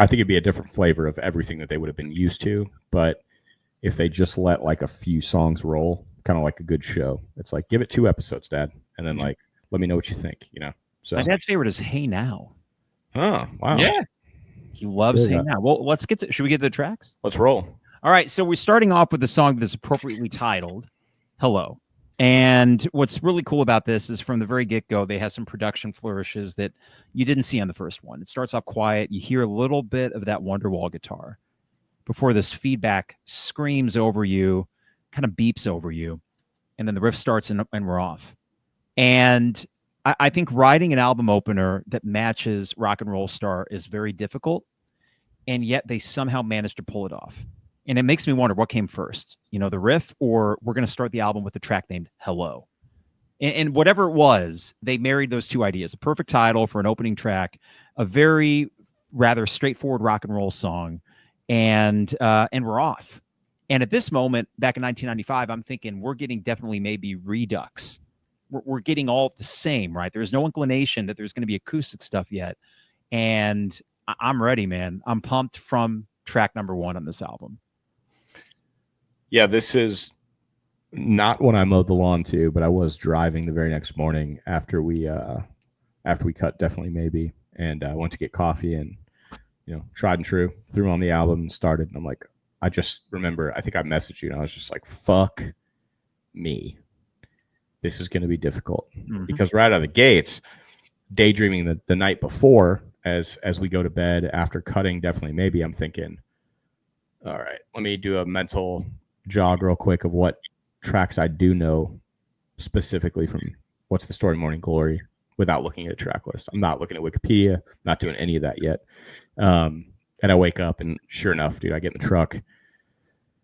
think it'd be a different flavor of everything that they would have been used to. But if they just let like a few songs roll, kind of like a good show, it's like, give it 2 episodes, Dad, and then like, let me know what you think, you know? So my dad's favorite is Hey Now. Oh, wow. Yeah. He loves Hey Now. Well, should we get to the tracks? Let's roll. All right. So we're starting off with a song that is appropriately titled Hello. And what's really cool about this is from the very get-go, they have some production flourishes that you didn't see on the first one. It starts off quiet. You hear a little bit of that Wonderwall guitar before this feedback screams over you, kind of beeps over you. And then the riff starts and we're off. And I think writing an album opener that matches Rock and Roll Star is very difficult. And yet they somehow managed to pull it off. And it makes me wonder what came first, you know, the riff, or we're going to start the album with a track named Hello. And whatever it was, they married those two ideas, a perfect title for an opening track, a very rather straightforward rock and roll song, and we're off. And at this moment, back in 1995, I'm thinking we're getting definitely maybe Redux we're getting all the same, right? There's no inclination that there's going to be acoustic stuff yet. And I'm ready, man. I'm pumped from track number 1 on this album. Yeah, this is not when I mowed the lawn to, but I was driving the very next morning after we cut Definitely Maybe, and I went to get coffee, and tried and true, threw on the album and started. And I'm like, I just remember, I think I messaged you, and I was just like, fuck me. This is going to be difficult. Because right out of the gates, daydreaming the night before, as we go to bed after cutting Definitely Maybe, I'm thinking, all right, let me do a mental jog real quick of what tracks I do know specifically from What's the Story, Morning Glory, without looking at a track list. I'm not looking at Wikipedia, not doing any of that yet. And I wake up, and sure enough, dude, I get in the truck,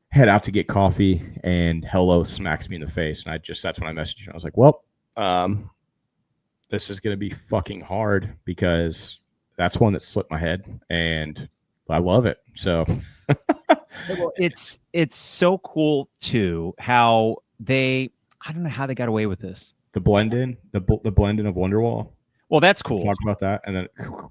head out to get coffee, and Hello smacks me in the face. And that's when I messaged you. I was like, well, this is going to be fucking hard, because that's one that slipped my head, and I love it. So well, it's so cool too how I don't know how they got away with this. The blend in of Wonderwall. Well, that's cool. Talk about that, and then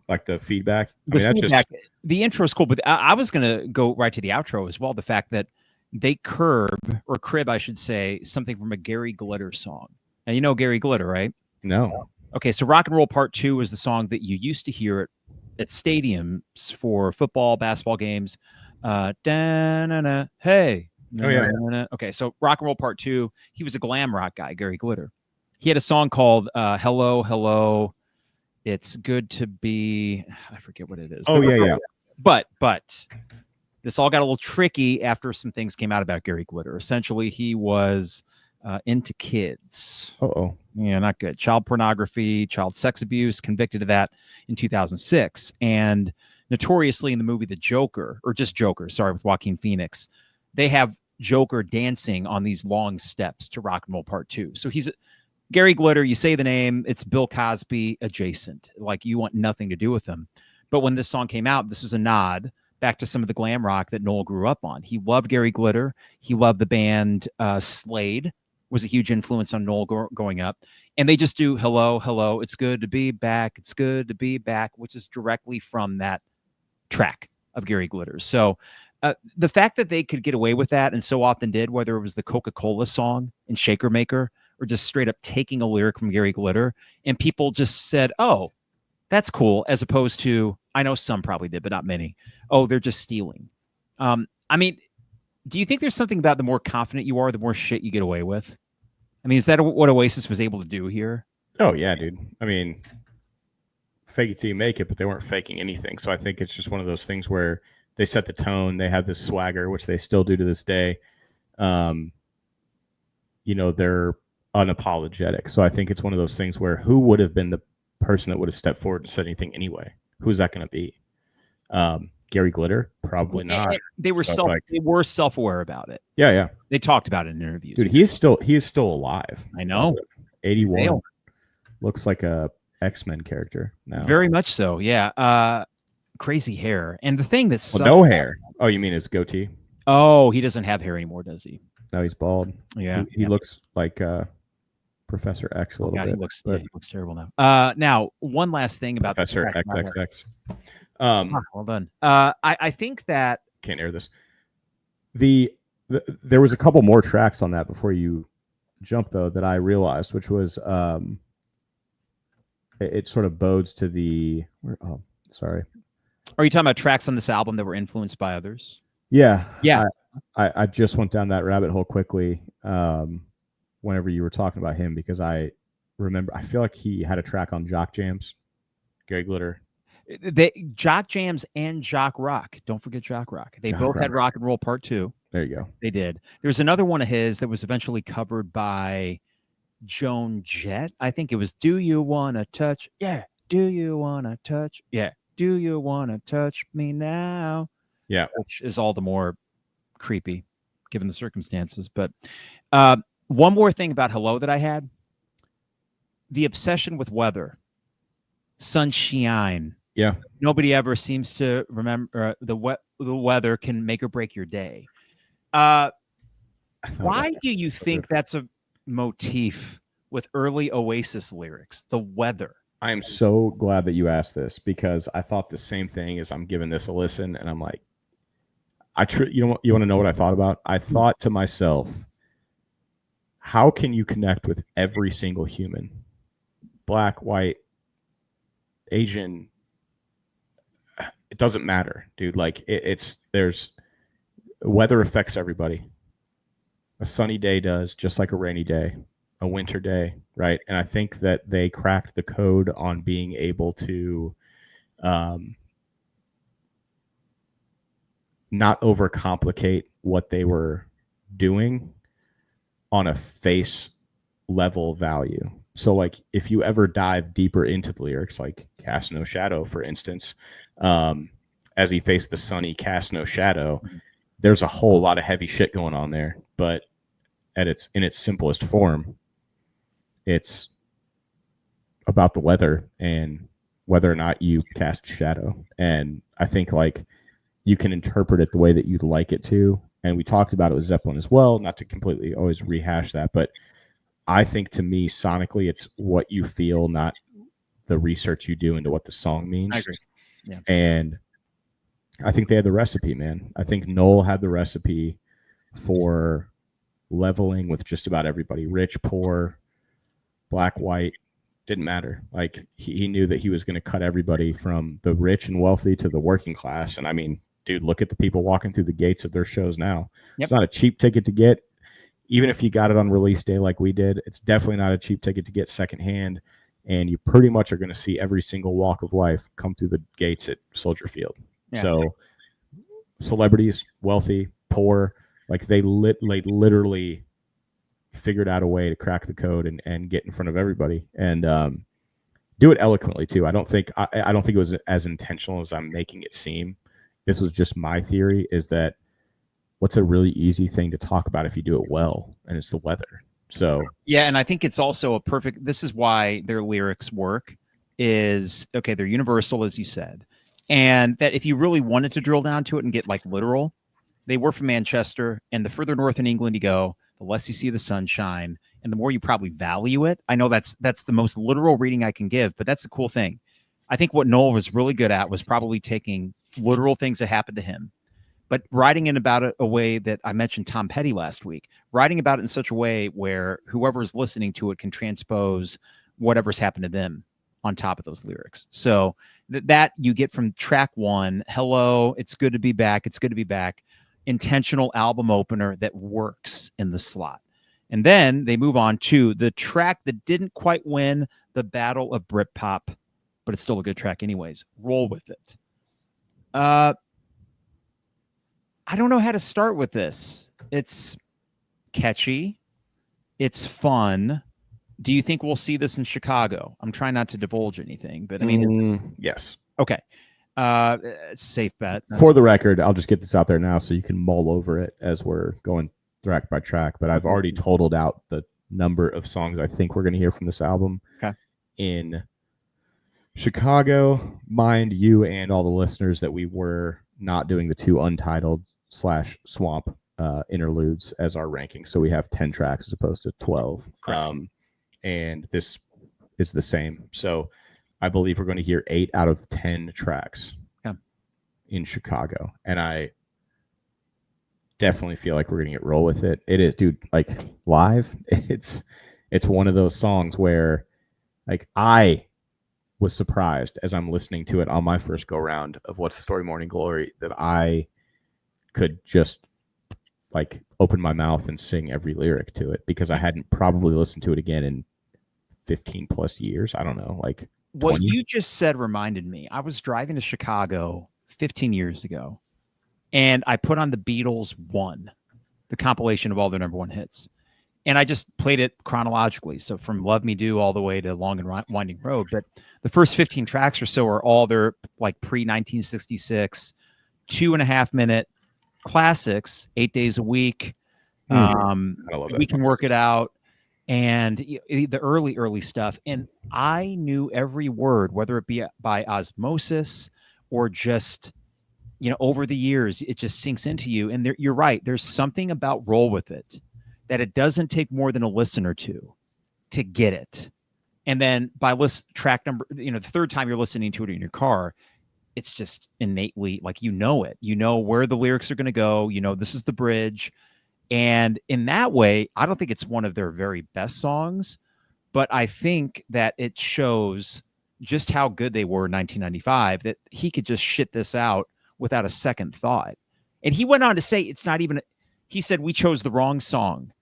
like the feedback. The intro is cool, but I was gonna go right to the outro as well. The fact that they crib, I should say, something from a Gary Glitter song. And you know Gary Glitter, right? No. Okay, so Rock and Roll Part 2 is the song that you used to hear at stadiums for football, basketball games. Hey. Oh, yeah. Okay, so Rock and Roll Part 2, he was a glam rock guy, Gary Glitter. He had a song called Hello, Hello, It's Good to Be... I forget what it is. Oh, yeah. But this all got a little tricky after some things came out about Gary Glitter. Essentially, he was into kids. Uh-oh. Yeah, not good. Child pornography, child sex abuse, convicted of that in 2006. And notoriously in the movie The Joker, or just Joker, sorry, with Joaquin Phoenix, they have Joker dancing on these long steps to Rock and Roll Part 2. So he's Gary Glitter, you say the name, it's Bill Cosby adjacent. Like, you want nothing to do with him. But when this song came out, this was a nod back to some of the glam rock that Noel grew up on. He loved Gary Glitter. He loved the band Slade, was a huge influence on Noel growing up. And they just do Hello, Hello, It's Good to Be Back, It's Good to Be Back, which is directly from that track of Gary Glitter's. So the fact that they could get away with that, and so often did, whether it was the Coca-Cola song in Shaker Maker, or just straight up taking a lyric from Gary Glitter, and people just said, oh, that's cool, as opposed to, I know some probably did, but not many, oh, they're just stealing. I mean, do you think there's something about the more confident you are, the more shit you get away with? I mean, is that what Oasis was able to do here? Oh, yeah, dude. I mean, fake it till you make it, but they weren't faking anything. So I think it's just one of those things where they set the tone. They had this swagger, which they still do to this day. They're unapologetic. So I think it's one of those things where who would have been the person that would have stepped forward and said anything anyway? Who's that going to be? Gary Glitter? Probably not. They were self-aware about it. Yeah. They talked about it in interviews. Dude, he is still alive. I know. 81. Looks like a X-Men character now. Very much so. Yeah. Crazy hair. And the thing that sucks, no hair. Oh, you mean his goatee? Oh, he doesn't have hair anymore, does he? No, he's bald. Yeah. He looks like Professor X a little bit. He looks terrible now. Now, one last thing about Professor XXX. Well done. I think that can't air this. There was a couple more tracks on that before you jump, though, that I realized, which was it sort of bodes to the. Sorry. Are you talking about tracks on this album that were influenced by others? Yeah. Yeah. I just went down that rabbit hole quickly whenever you were talking about him, because I remember, I feel like he had a track on Jock Jams, Gary Glitter. Jock Jams and Jock Rock. Don't forget Jock Rock. They both had Rock and Roll Part 2. There you go. They did. There's another one of his that was eventually covered by Joan Jett. I think it was Do You Wanna Touch? Yeah. Do you wanna touch? Yeah. Do you wanna touch me now? Yeah. Which is all the more creepy given the circumstances. But one more thing about Hello that I had. The obsession with weather. Sunshine. Yeah. Nobody ever seems to remember the weather can make or break your day. Why do you think that's a motif with early Oasis lyrics, The Weather. I am so glad that you asked this, because I thought the same thing as I'm giving this a listen, and I'm like, you want to know what I thought about? I thought to myself, how can you connect with every single human, black, white, Asian? It doesn't matter, dude. Like there's weather affects everybody. A sunny day does, just like a rainy day, a winter day, right? And I think that they cracked the code on being able to not overcomplicate what they were doing on a face level value. So, like, if you ever dive deeper into the lyrics, like "Cast no shadow," for instance, as he faced the sun, he cast no shadow. There's a whole lot of heavy shit going on there, but in its simplest form, it's about the weather and whether or not you cast shadow. And I think, like, you can interpret it the way that you'd like it to. And we talked about it with Zeppelin as well, not to completely always rehash that, but I think, to me, sonically, it's what you feel, not the research you do into what the song means. I agree. Yeah. And I think they had the recipe, man. I think Noel had the recipe for leveling with just about everybody. Rich, poor, black, white, didn't matter. Like, he knew that he was going to cut everybody from the rich and wealthy to the working class. And I mean, dude, look at the people walking through the gates of their shows now. Yep. It's not a cheap ticket to get. Even if you got it on release day like we did, it's definitely not a cheap ticket to get secondhand. And you pretty much are going to see every single walk of life come through the gates at Soldier Field. Yeah, so celebrities, wealthy, poor, like they literally figured out a way to crack the code and get in front of everybody and do it eloquently too. I don't think it was as intentional as I'm making it seem. This was just my theory, is that what's a really easy thing to talk about if you do it well, and it's the weather. So yeah, and I think it's also this is why their lyrics work, is okay, they're universal, as you said, and that if you really wanted to drill down to it and get like literal, they were from Manchester, and the further north in England you go, the less you see the sunshine, and the more you probably value it. I know that's the most literal reading I can give, but that's the cool thing. I think what Noel was really good at was probably taking literal things that happened to him, but writing in about it a way that I mentioned Tom Petty last week, writing about it in such a way where whoever's listening to it can transpose whatever's happened to them on top of those lyrics. So that you get from track one, hello, it's good to be back. It's good to be back. Intentional album opener that works in the slot. And then they move on to the track that didn't quite win the battle of Britpop, but it's still a good track anyways. Roll with it. I don't know how to start with this. It's catchy. It's fun. Do you think we'll see this in Chicago? I'm trying not to divulge anything, but I mean, yes. Okay. Safe bet. For the record, I'll just get this out there now so you can mull over it as we're going track by track, but I've already totaled out the number of songs I think we're going to hear from this album. Okay. In Chicago, mind you and all the listeners that we were not doing the 2 untitled / swamp interludes as our ranking. So we have 10 tracks as opposed to 12. And this is the same. So I believe we're going to hear 8 out of 10 tracks in Chicago. And I definitely feel like we're going to get roll with it. It is, dude, like live, it's one of those songs where, like, I was surprised as I'm listening to it on my first go round of What's the Story Morning Glory that I could just like open my mouth and sing every lyric to it, because I hadn't probably listened to it again in 15 plus years. I don't know, like 20. What you just said reminded me. I was driving to Chicago 15 years ago, and I put on the Beatles 1, the compilation of all their number 1 hits. And I just played it chronologically. So from Love Me Do all the way to Long and Winding Road. But the first 15 tracks or so are all their like pre-1966, 2.5 minute classics, 8 days a week. We Can Work It Out. And the early stuff. And I knew every word, whether it be by osmosis or just, over the years, it just sinks into you. And you're right. There's something about Roll With It that it doesn't take more than a listen or two to get it. And then by track number, the third time you're listening to it in your car, it's just innately like, it, where the lyrics are going to go, this is the bridge. And in that way, I don't think it's one of their very best songs, but I think that it shows just how good they were in 1995, that he could just shit this out without a second thought. And he went on to say, he said, we chose the wrong song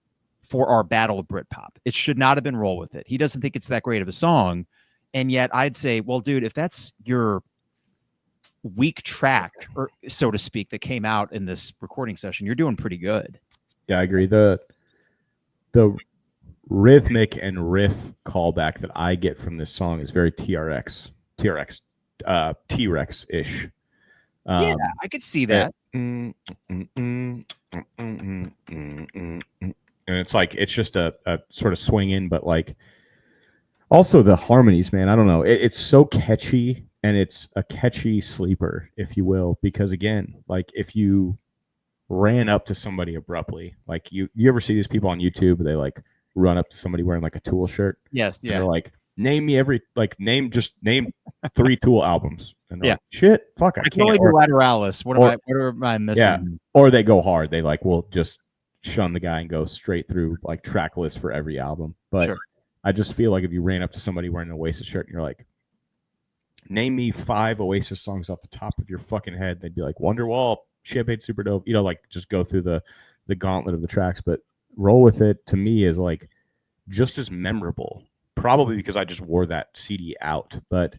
for our Battle of Britpop. It should not have been Roll With It. He doesn't think it's that great of a song. And yet I'd say, well, dude, if that's your weak track, or so to speak, that came out in this recording session, you're doing pretty good. Yeah, I agree. The rhythmic and riff callback that I get from this song is very T-Rex ish. Yeah, I could see that. And it's like, it's just a sort of swing in, but like also the harmonies, man. I don't know. It's so catchy, and it's a catchy sleeper, if you will, because again, like if you ran up to somebody abruptly, like you ever see these people on YouTube, they like run up to somebody wearing like a Tool shirt? Yes, yeah. They're like, name 3 Tool albums. And they're like, shit, fuck, I can only do Lateralis. What am I missing? Yeah. Or they go hard. They like will just shun the guy and go straight through like track lists for every album. But sure. I just feel like if you ran up to somebody wearing an Oasis shirt and you're like, name me 5 Oasis songs off the top of your fucking head, they'd be like Wonderwall, Champagne, Supernova, like just go through the gauntlet of the tracks. But Roll With It to me is like just as memorable, probably because I just wore that CD out. But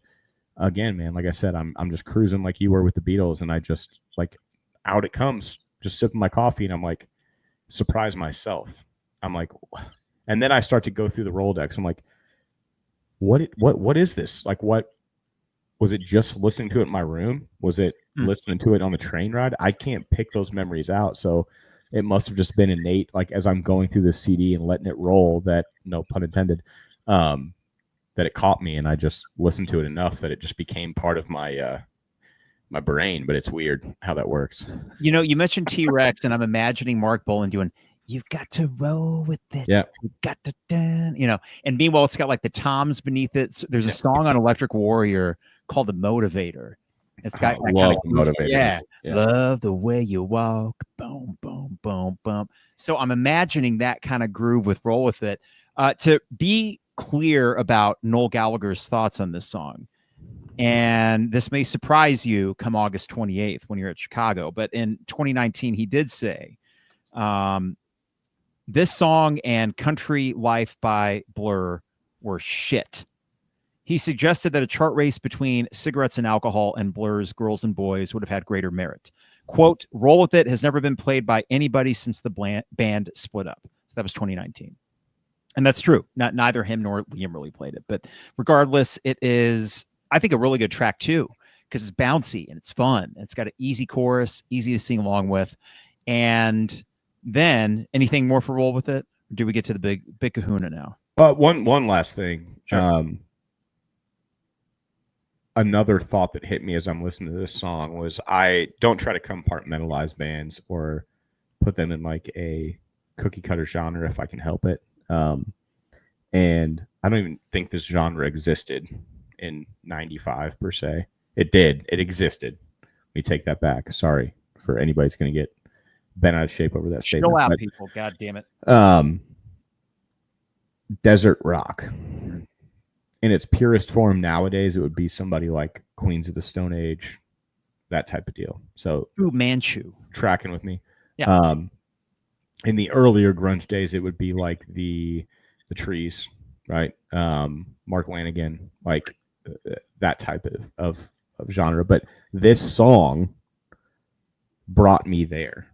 again, man, like I said, I'm just cruising like you were with the Beatles, and I just like, out it comes, just sipping my coffee, and I'm like, surprise myself. I'm like, and then I start to go through the Rolodex. I'm like, what is this? Like, what was it? Just listening to it in my room? Was it listening to it on the train ride? I can't pick those memories out. So it must have just been innate, like as I'm going through the CD and letting it roll, that, no pun intended, that it caught me, and I just listened to it enough that it just became part of my my brain. But it's weird how that works. You mentioned T-Rex, and I'm imagining Mark Bolan doing, "You've got to roll with it." Yeah. You've got to, and meanwhile, it's got like the toms beneath it. So there's a song on Electric Warrior called "The Motivator." It's got love the Motivator. Yeah. Love the way you walk. Boom, boom, boom, boom. So I'm imagining that kind of groove with Roll With It. To be clear about Noel Gallagher's thoughts on this song, and this may surprise you come August 28th when you're at Chicago, but in 2019 he did say, this song and Country Life by Blur were shit. He suggested that a chart race between Cigarettes and Alcohol and Blur's Girls and Boys would have had greater merit. Quote, Roll With It has never been played by anybody since the band split up. So that was 2019. And that's true. Neither him nor Liam really played it. But regardless, it is, I think, a really good track too, because it's bouncy and it's fun. It's got an easy chorus, easy to sing along with. And then anything more for Roll With It? Or do we get to the big kahuna now? One last thing. Sure. Another thought that hit me as I'm listening to this song was, I don't try to compartmentalize bands or put them in like a cookie cutter genre if I can help it. And I don't even think this genre existed in 95 per se. It did. It existed. Let me take that back. Sorry for anybody that's going to get bent out of shape over that statement. Chill out, people. God damn it. Desert rock. In its purest form nowadays, it would be somebody like Queens of the Stone Age, that type of deal. So, Fu Manchu. Tracking with me. Yeah. In the earlier grunge days, it would be like the Trees, right? Mark Lanigan, like that type of genre. But this song brought me there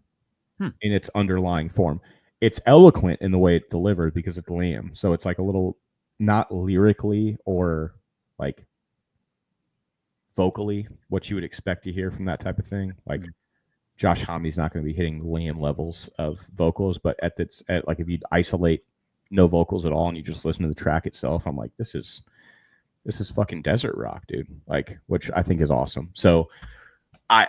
in its underlying form. It's eloquent in the way it delivered because it's Liam. So it's like a little, not lyrically or like vocally what you would expect to hear from that type of thing. Like Josh Homme's not going to be hitting Liam levels of vocals, but at like if you isolate no vocals at all and you just listen to the track itself, I'm like, this is fucking desert rock, dude. Like, which I think is awesome. So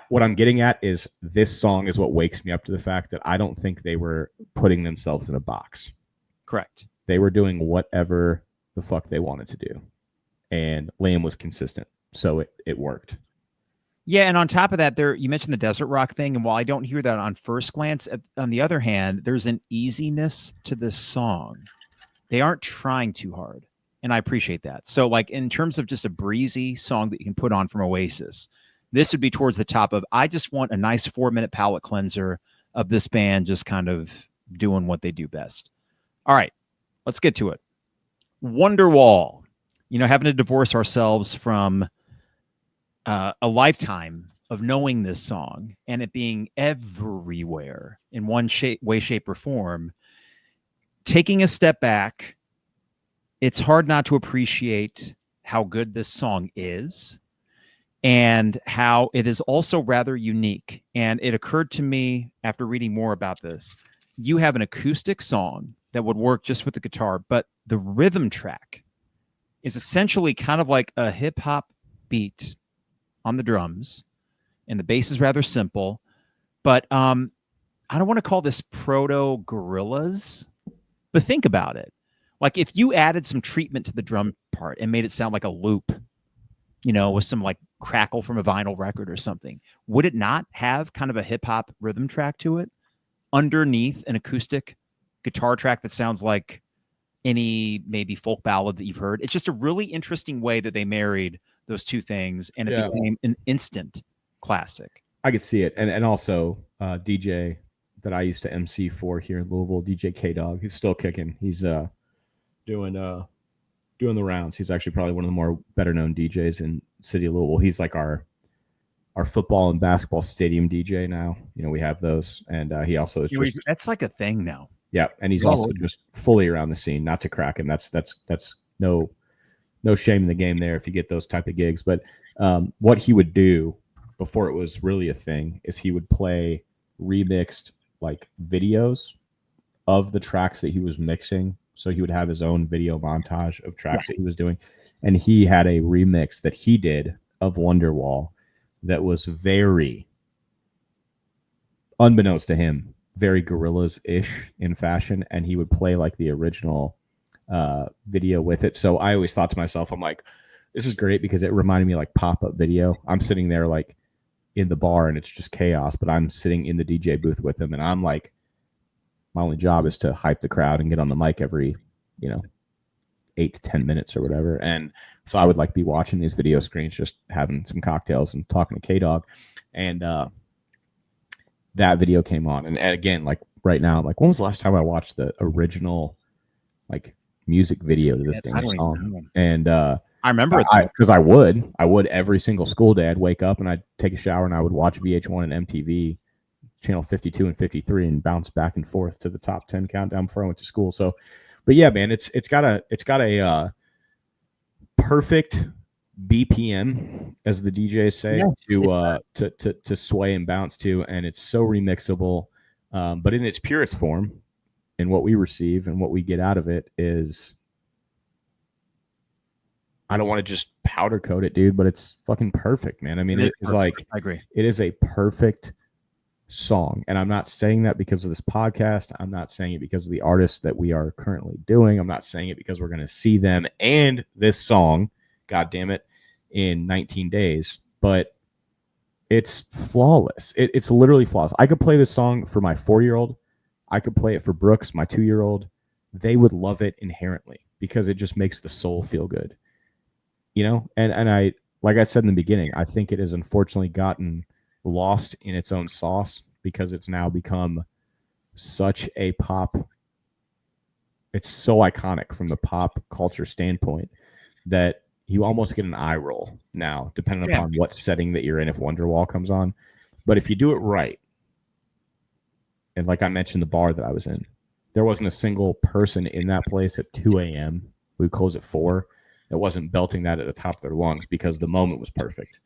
what I'm getting at is this song is what wakes me up to the fact that I don't think they were putting themselves in a box. Correct. They were doing whatever the fuck they wanted to do. And Liam was consistent. So it worked. Yeah, and on top of that, you mentioned the desert rock thing, and while I don't hear that on first glance, on the other hand, there's an easiness to this song. They aren't trying too hard, and I appreciate that. So, like in terms of just a breezy song that you can put on from Oasis, this would be towards the top of. I just want a nice 4-minute palate cleanser of this band just kind of doing what they do best. All right, let's get to it. Wonderwall. Having to divorce ourselves from a lifetime of knowing this song and it being everywhere in one way, shape, or form, taking a step back, it's hard not to appreciate how good this song is and how it is also rather unique. And it occurred to me after reading more about this, you have an acoustic song that would work just with the guitar, but the rhythm track is essentially kind of like a hip hop beat on the drums, and the bass is rather simple, but I don't want to call this proto gorillas, but think about it. Like if you added some treatment to the drum part and made it sound like a loop, with some like crackle from a vinyl record or something, would it not have kind of a hip hop rhythm track to it underneath an acoustic guitar track that sounds like any maybe folk ballad that you've heard? It's just a really interesting way that they married those two things, and it became an instant classic. I could see it. And also DJ that I used to MC for here in Louisville, DJ K-Dog, who's still kicking. He's doing the rounds. He's actually probably one of the more better known DJs in city of Louisville. He's like our football and basketball stadium DJ now. We have those. And he also is just... That's like a thing now. Yeah, and he's also just fully around the scene, not to crack him. That's no shame in the game there if you get those type of gigs. But what he would do before it was really a thing is he would play remixed like videos of the tracks that he was mixing. So he would have his own video montage of tracks that he was doing. And he had a remix that he did of Wonderwall that was very, unbeknownst to him, very Gorillaz-ish in fashion. And he would play like the original video with it. So I always thought to myself, I'm like, this is great because it reminded me of like pop-up video. I'm sitting there like in the bar and it's just chaos, but I'm sitting in the DJ booth with him and I'm like, my only job is to hype the crowd and get on the mic every, 8 to 10 minutes or whatever. And so I would like be watching these video screens, just having some cocktails and talking to K-Dog. And that video came on. And again, like right now, like when was the last time I watched the original like music video to this damn song? And I remember it because I would every single school day. I'd wake up and I'd take a shower and I would watch VH1 and MTV channel 52 and 53 and bounce back and forth to the top 10 countdown before I went to school. So, but yeah, man, it's got a perfect BPM, as the DJs say, to sway and bounce to, and it's so remixable. But in its purest form, and what we receive and what we get out of it is, I don't want to just powder coat it, dude, but it's fucking perfect, man. I mean, it's like, I agree. It is a perfect song. And I'm not saying that because of this podcast. I'm not saying it because of the artists that we are currently doing. I'm not saying it because we're going to see them and this song, God damn it, in 19 days. But it's flawless. It's literally flawless. I could play this song for my 4-year-old. I could play it for Brooks, my 2-year-old. They would love it inherently because it just makes the soul feel good. And I, like I said in the beginning, I think it has unfortunately gotten lost in its own sauce because it's now become such a pop. It's so iconic from the pop culture standpoint that you almost get an eye roll now, depending upon what setting that you're in if Wonderwall comes on. But if you do it right, and like I mentioned, the bar that I was in, there wasn't a single person in that place at 2 a.m. We would close at 4. That wasn't belting that at the top of their lungs because the moment was perfect.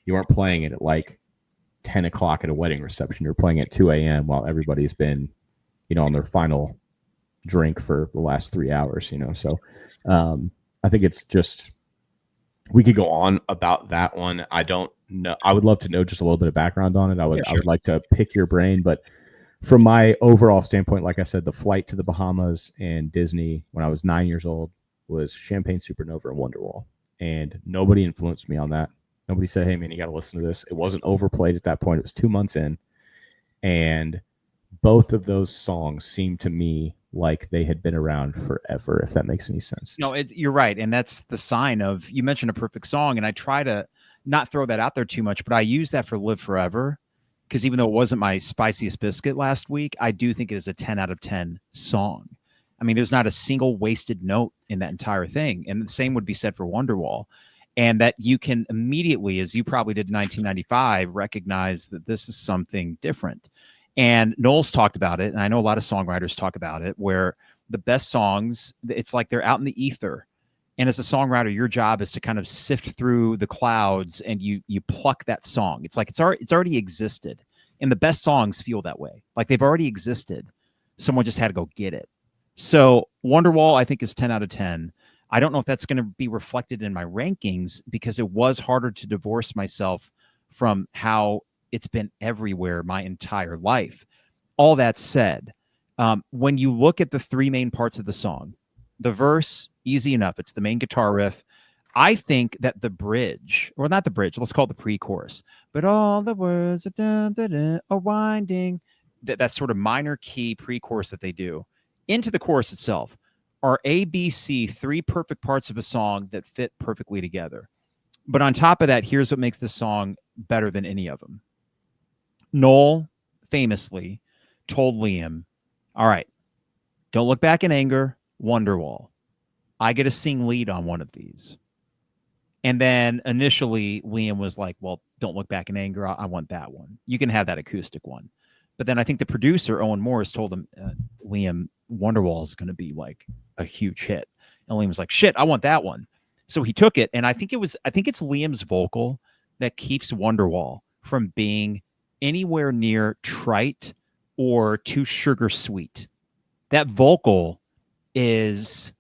You weren't playing it at like 10 o'clock at a wedding reception. You're playing at 2 a.m. while everybody's been, on their final drink for the last 3 hours, So I think it's just, we could go on about that one. I don't know. I would love to know just a little bit of background on it. I would like to pick your brain, but from my overall standpoint, like I said, the flight to the Bahamas and Disney when I was 9 years old was Champagne Supernova and Wonderwall. And nobody influenced me on that. Nobody said, hey, man, you got to listen to this. It wasn't overplayed at that point. It was 2 months in. And both of those songs seemed to me like they had been around forever, if that makes any sense. No, you're right. And that's the sign of, you mentioned a perfect song, and I try to not throw that out there too much, but I use that for Live Forever, because even though it wasn't my spiciest biscuit last week, I do think it is a 10 out of 10 song. I mean, there's not a single wasted note in that entire thing. And the same would be said for Wonderwall. And that you can immediately, as you probably did in 1995, recognize that this is something different. And Noel's talked about it, and I know a lot of songwriters talk about it, where the best songs, it's like they're out in the ether. And as a songwriter, your job is to kind of sift through the clouds and you pluck that song. It's like it's already existed. And the best songs feel that way. Like they've already existed. Someone just had to go get it. So Wonderwall, I think, is 10 out of 10. I don't know if that's going to be reflected in my rankings because it was harder to divorce myself from how it's been everywhere my entire life. All that said, when you look at the three main parts of the song, the verse, easy enough. It's the main guitar riff. I think that the bridge, or not the bridge, let's call it the pre-chorus, but all the words are winding, that sort of minor key pre-chorus that they do into the chorus itself are A, B, C, three perfect parts of a song that fit perfectly together. But on top of that, here's what makes this song better than any of them. Noel famously told Liam, all right, don't look back in anger, Wonderwall. I get to sing lead on one of these. And then initially Liam was like, well, don't look back in anger. I want that one. You can have that acoustic one. But then I think the producer, Owen Morris, told him, Liam, Wonderwall is going to be like a huge hit. And Liam was like, shit, I want that one. So he took it. And I think it's Liam's vocal that keeps Wonderwall from being anywhere near trite or too sugar sweet. That vocal is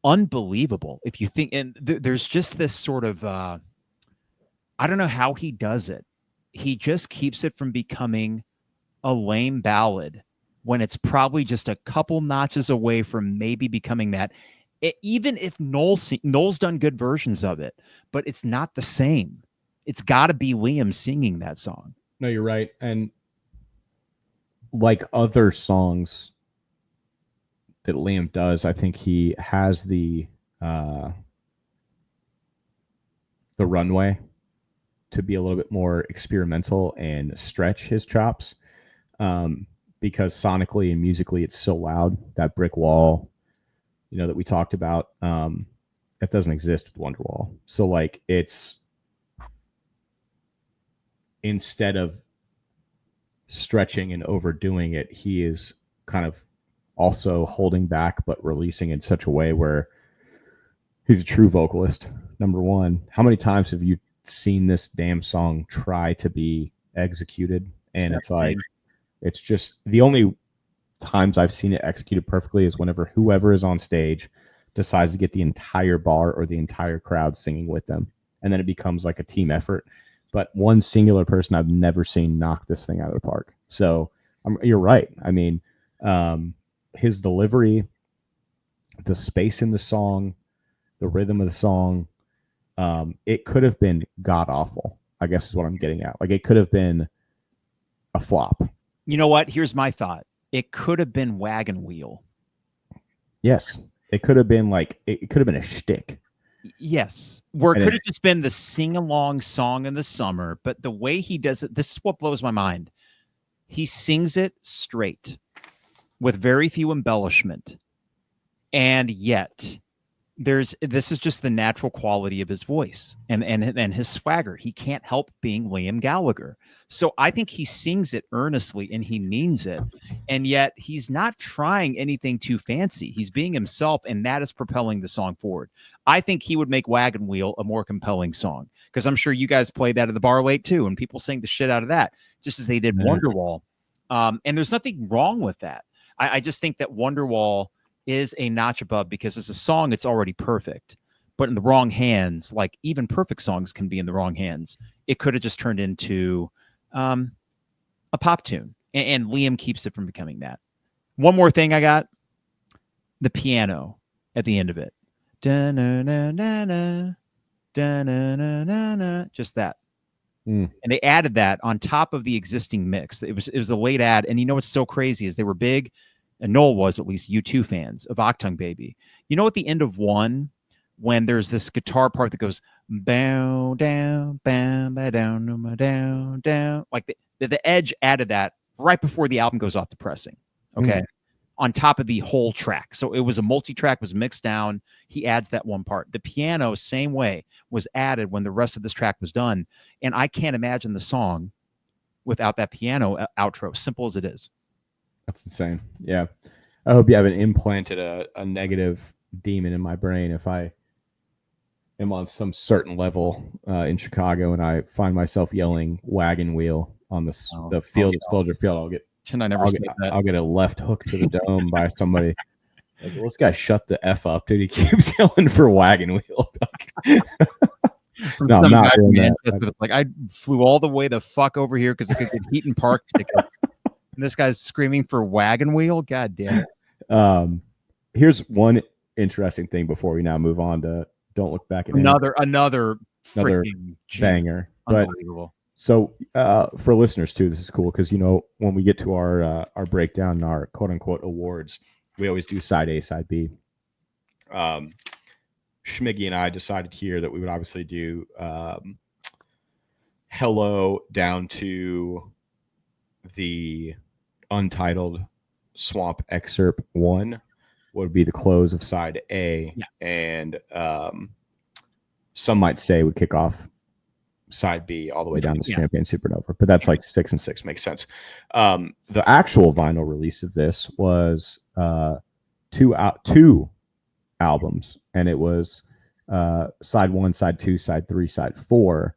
unbelievable. If you think, and there's just this sort of, I don't know how he does it. He just keeps it from becoming a lame ballad when it's probably just a couple notches away from maybe becoming that. Even if Noel's done good versions of it, but it's not the same. It's got to be Liam singing that song. No, you're right. And like other songs that Liam does, I think he has the runway to be a little bit more experimental and stretch his chops, because sonically and musically it's so loud. That brick wall, that we talked about, that doesn't exist with Wonderwall. So like it's, instead of stretching and overdoing it, he is kind of also holding back but releasing in such a way where he's a true vocalist. Number one, how many times have you seen this damn song try to be executed? And it's like, it's just the only times I've seen it executed perfectly is whenever whoever is on stage decides to get the entire bar or the entire crowd singing with them. And then it becomes like a team effort. But one singular person I've never seen knock this thing out of the park. So you're right. I mean, his delivery, the space in the song, the rhythm of the song, it could have been god awful, I guess is what I'm getting at. Like it could have been a flop. You know what? Here's my thought. It could have been Wagon Wheel. Yes. It could have been like, it could have been a shtick. Yes. Where it could have just been the sing-along song in the summer, but the way he does it, this is what blows my mind. He sings it straight with very few embellishment. And yet this is just the natural quality of his voice and his swagger. He can't help being Liam Gallagher. So I think he sings it earnestly and he means it. And yet he's not trying anything too fancy. He's being himself, and that is propelling the song forward. I think he would make Wagon Wheel a more compelling song, because I'm sure you guys played that at the bar late too, and people sang the shit out of that, just as they did Wonderwall. And there's nothing wrong with that. I just think that Wonderwall is a notch above, because as a song, it's already perfect. But in the wrong hands, like even perfect songs can be in the wrong hands, it could have just turned into a pop tune. and Liam keeps it from becoming that. One more thing I got, the piano at the end of it. Da-na-na-na-na, da-na-na-na-na, just that. And they added that on top of the existing mix. It was a late add. And you know what's so crazy is they were big, and Noel was at least, U2 fans of Octung Baby. You know at the end of one, when there's this guitar part that goes bow down, bam, ba down, down, down. Like the Edge added that right before the album goes off the pressing. Okay. On top of the whole track. So it was a multi-track, was mixed down. He adds that one part. The piano, same way, was added when the rest of this track was done. And I can't imagine the song without that piano outro, simple as it is. That's insane. Yeah. I hope you haven't implanted a negative demon in my brain if I am on some certain level in Chicago and I find myself yelling wagon wheel on the field of Soldier Field. I'll get a left hook to the dome by somebody. Like, well, this guy shut the F up, dude. He keeps yelling for wagon wheel. No, I'm not doing that. Like, I flew all the way the fuck over here because I could get Heaton Park tickets. And this guy's screaming for wagon wheel. God damn it. Here's one interesting thing before we now move on to Don't Look Back at another banger. Unbelievable. So for listeners too, this is cool because when we get to our breakdown and our quote unquote awards, we always do side A, side B. Schmiggy and I decided here that we would obviously do Hello down to the untitled Swamp Excerpt 1 would be the close of side A, and some might say would kick off side B all the way down to Champagne Supernova, but that's like 6 and 6 makes sense. The actual vinyl release of this was two albums, and it was side 1, side 2, side 3, side 4.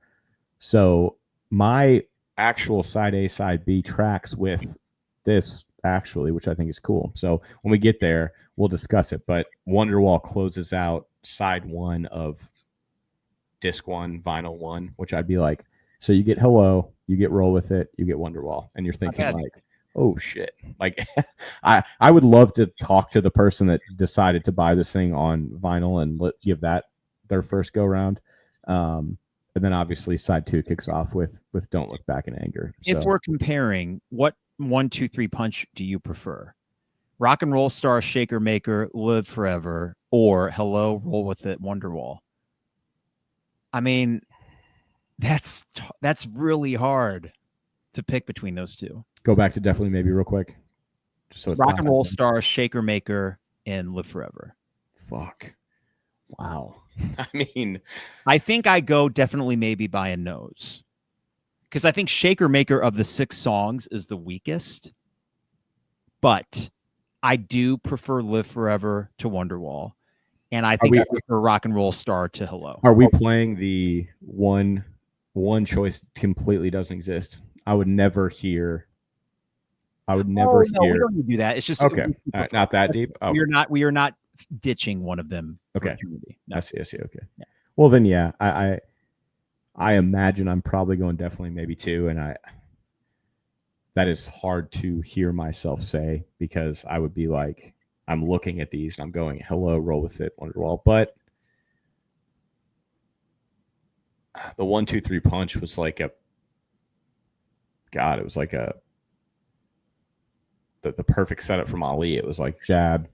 So my actual side A, side B tracks with this actually, which I think is cool. So when we get there, we'll discuss it. But Wonderwall closes out side 1 of disc 1, vinyl 1, which I'd be like, so you get Hello, you get Roll With It, you get Wonderwall, and you're thinking like, oh shit. Like I would love to talk to the person that decided to buy this thing on vinyl and give that their first go round. And then obviously side 2 kicks off with Don't Look Back in Anger. If we're comparing, what 1, 2, 3 punch do you prefer? Rock and Roll Star, Shaker Maker, Live Forever, or Hello, Roll With It, Wonderwall? I mean, that's really hard to pick between those two. Go back to Definitely Maybe real quick. Just so it's Rock and Roll Star, Shaker Maker, and Live Forever. Fuck. Wow. I mean, I think I go Definitely Maybe by a nose. Because I think Shaker Maker of the 6 songs is the weakest. But I do prefer Live Forever to Wonderwall. And I think I prefer Rock and Roll Star to Hello. Are we playing the one choice completely doesn't exist? I would never hear. No, we don't need to do that. It's just okay. Right, not that deep. Oh. We are not ditching one of them. Okay. No. I see. Okay. Yeah. Well, then, yeah, I imagine I'm probably going Definitely Maybe 2, and that is hard to hear myself say because I would be like, I'm looking at these and I'm going, Hello, Roll With It, Wonderwall. But the 1, 2, 3 punch was like it was like the perfect setup from Ali. It was like jab,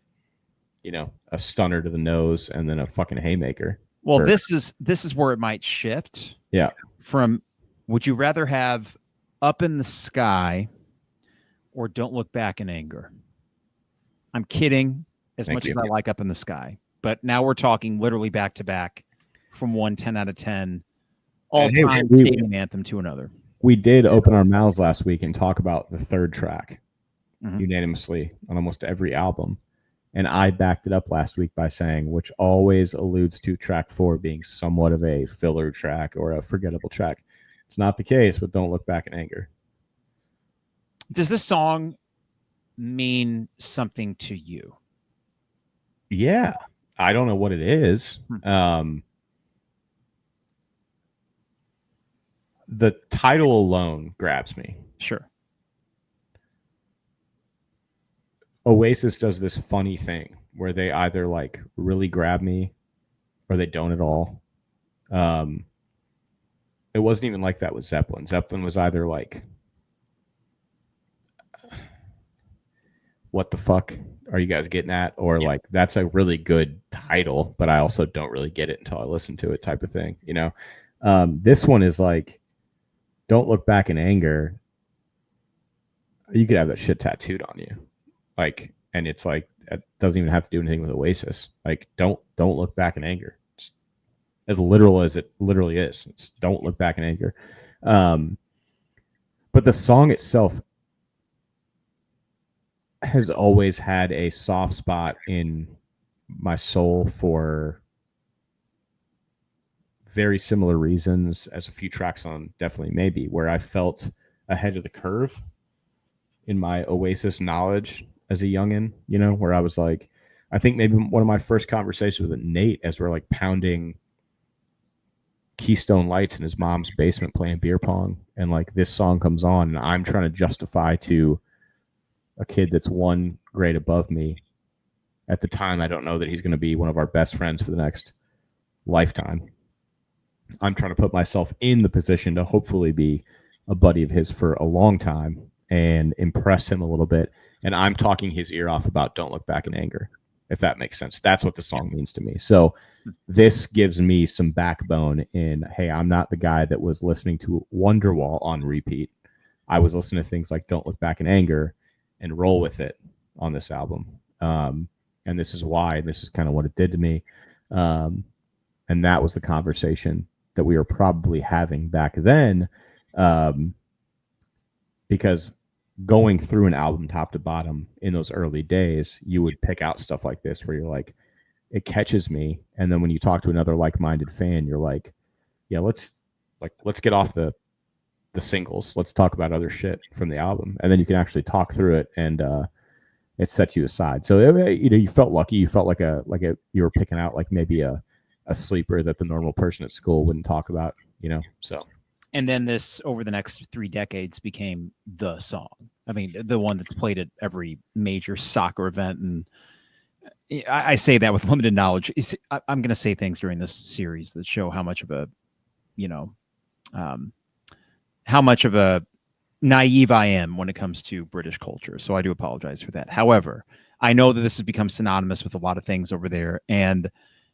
a stunner to the nose, and then a fucking haymaker. Well, this is where it might shift. Yeah. From would you rather have Up in the Sky or Don't Look Back in Anger? I'm kidding as much as I like Up in the Sky. But now we're talking literally back to back from one 10 out of 10 all-time stadium anthem to another. We did open our mouths last week and talk about the third track unanimously on almost every album. And I backed it up last week by saying, which always alludes to track 4 being somewhat of a filler track or a forgettable track. It's not the case with Don't Look Back in Anger. Does this song mean something to you? Yeah. I don't know what it is. The title alone grabs me. Sure. Oasis does this funny thing where they either like really grab me or they don't at all. It wasn't even like that with Zeppelin. Zeppelin was either like, what the fuck are you guys getting at? Or like, that's a really good title, but I also don't really get it until I listen to it, type of thing, you know? This one is like, don't look back in anger. You could have that shit tattooed on you. Like, and it's like, it doesn't even have to do anything with Oasis. Like, don't look back in anger. It's as literal as it literally is. It's don't look back in anger. But the song itself has always had a soft spot in my soul for very similar reasons as a few tracks on Definitely Maybe, where I felt ahead of the curve in my Oasis knowledge as a youngin', you know, where I was like, I think maybe one of my first conversations with Nate as we're like pounding Keystone Lights in his mom's basement playing beer pong, and like this song comes on and I'm trying to justify to a kid that's one grade above me at the time. I don't know that he's going to be one of our best friends for the next lifetime. I'm trying to put myself in the position to hopefully be a buddy of his for a long time and impress him a little bit. And I'm talking his ear off about Don't Look Back in Anger, if that makes sense. That's what the song means to me. So this gives me some backbone in, hey, I'm not the guy that was listening to Wonderwall on repeat. I was listening to things like Don't Look Back in Anger and roll with it on this album. And this is why, and this is kind of what it did to me. And that was the conversation that we were probably having back then. Because going through an album top to bottom in those early days, you would pick out stuff like this where you're like, it catches me. And then when you talk to another like-minded fan, you're like, yeah, let's get off the singles. Let's talk about other shit from the album. And then you can actually talk through it, and it sets you aside. So, you know, you felt lucky. You felt like you were picking out like maybe a sleeper that the normal person at school wouldn't talk about, you know? So. And then this, over the next 3 decades, became the song. I mean, the one that's played at every major soccer event. And I say that with limited knowledge. I'm going to say things during this series that show how much of a, you know, how much of a naive I am when it comes to British culture. So I do apologize for that. However, I know that this has become synonymous with a lot of things over there. And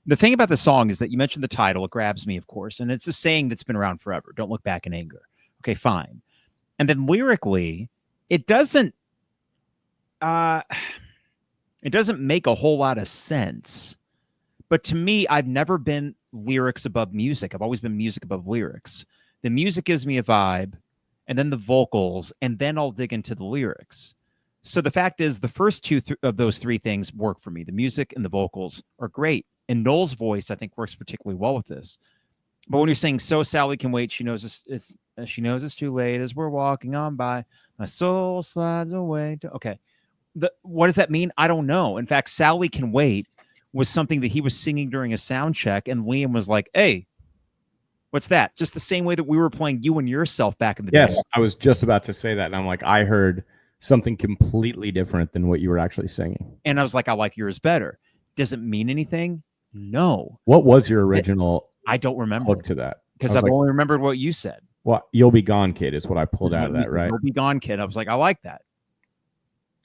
the thing about the song is that you mentioned the title. It grabs me, of course. And it's a saying that's been around forever. Don't look back in anger. Okay, fine. And then lyrically, it doesn't make a whole lot of sense. But to me, I've never been lyrics above music. I've always been music above lyrics. The music gives me a vibe, and then the vocals, and then I'll dig into the lyrics. So the fact is, the first two of those three things work for me. The music and the vocals are great. And Noel's voice, I think, works particularly well with this. But when you're saying, so Sally can wait, she knows she knows it's too late as we're walking on by. My soul slides away. Okay. What does that mean? I don't know. In fact, Sally Can Wait was something that he was singing during a sound check, and Liam was like, hey, what's that? Just the same way that we were playing You and Yourself back in the day. Yes, I was just about to say that, and I'm like, I heard something completely different than what you were actually singing. And I was like, I like yours better. Does it mean anything? No. What was your original? I don't remember. Hook to that, because I've only remembered what you said. Well, You'll Be Gone, Kid is what I pulled out of that, right? You'll Be Gone, Kid. I was like, I like that.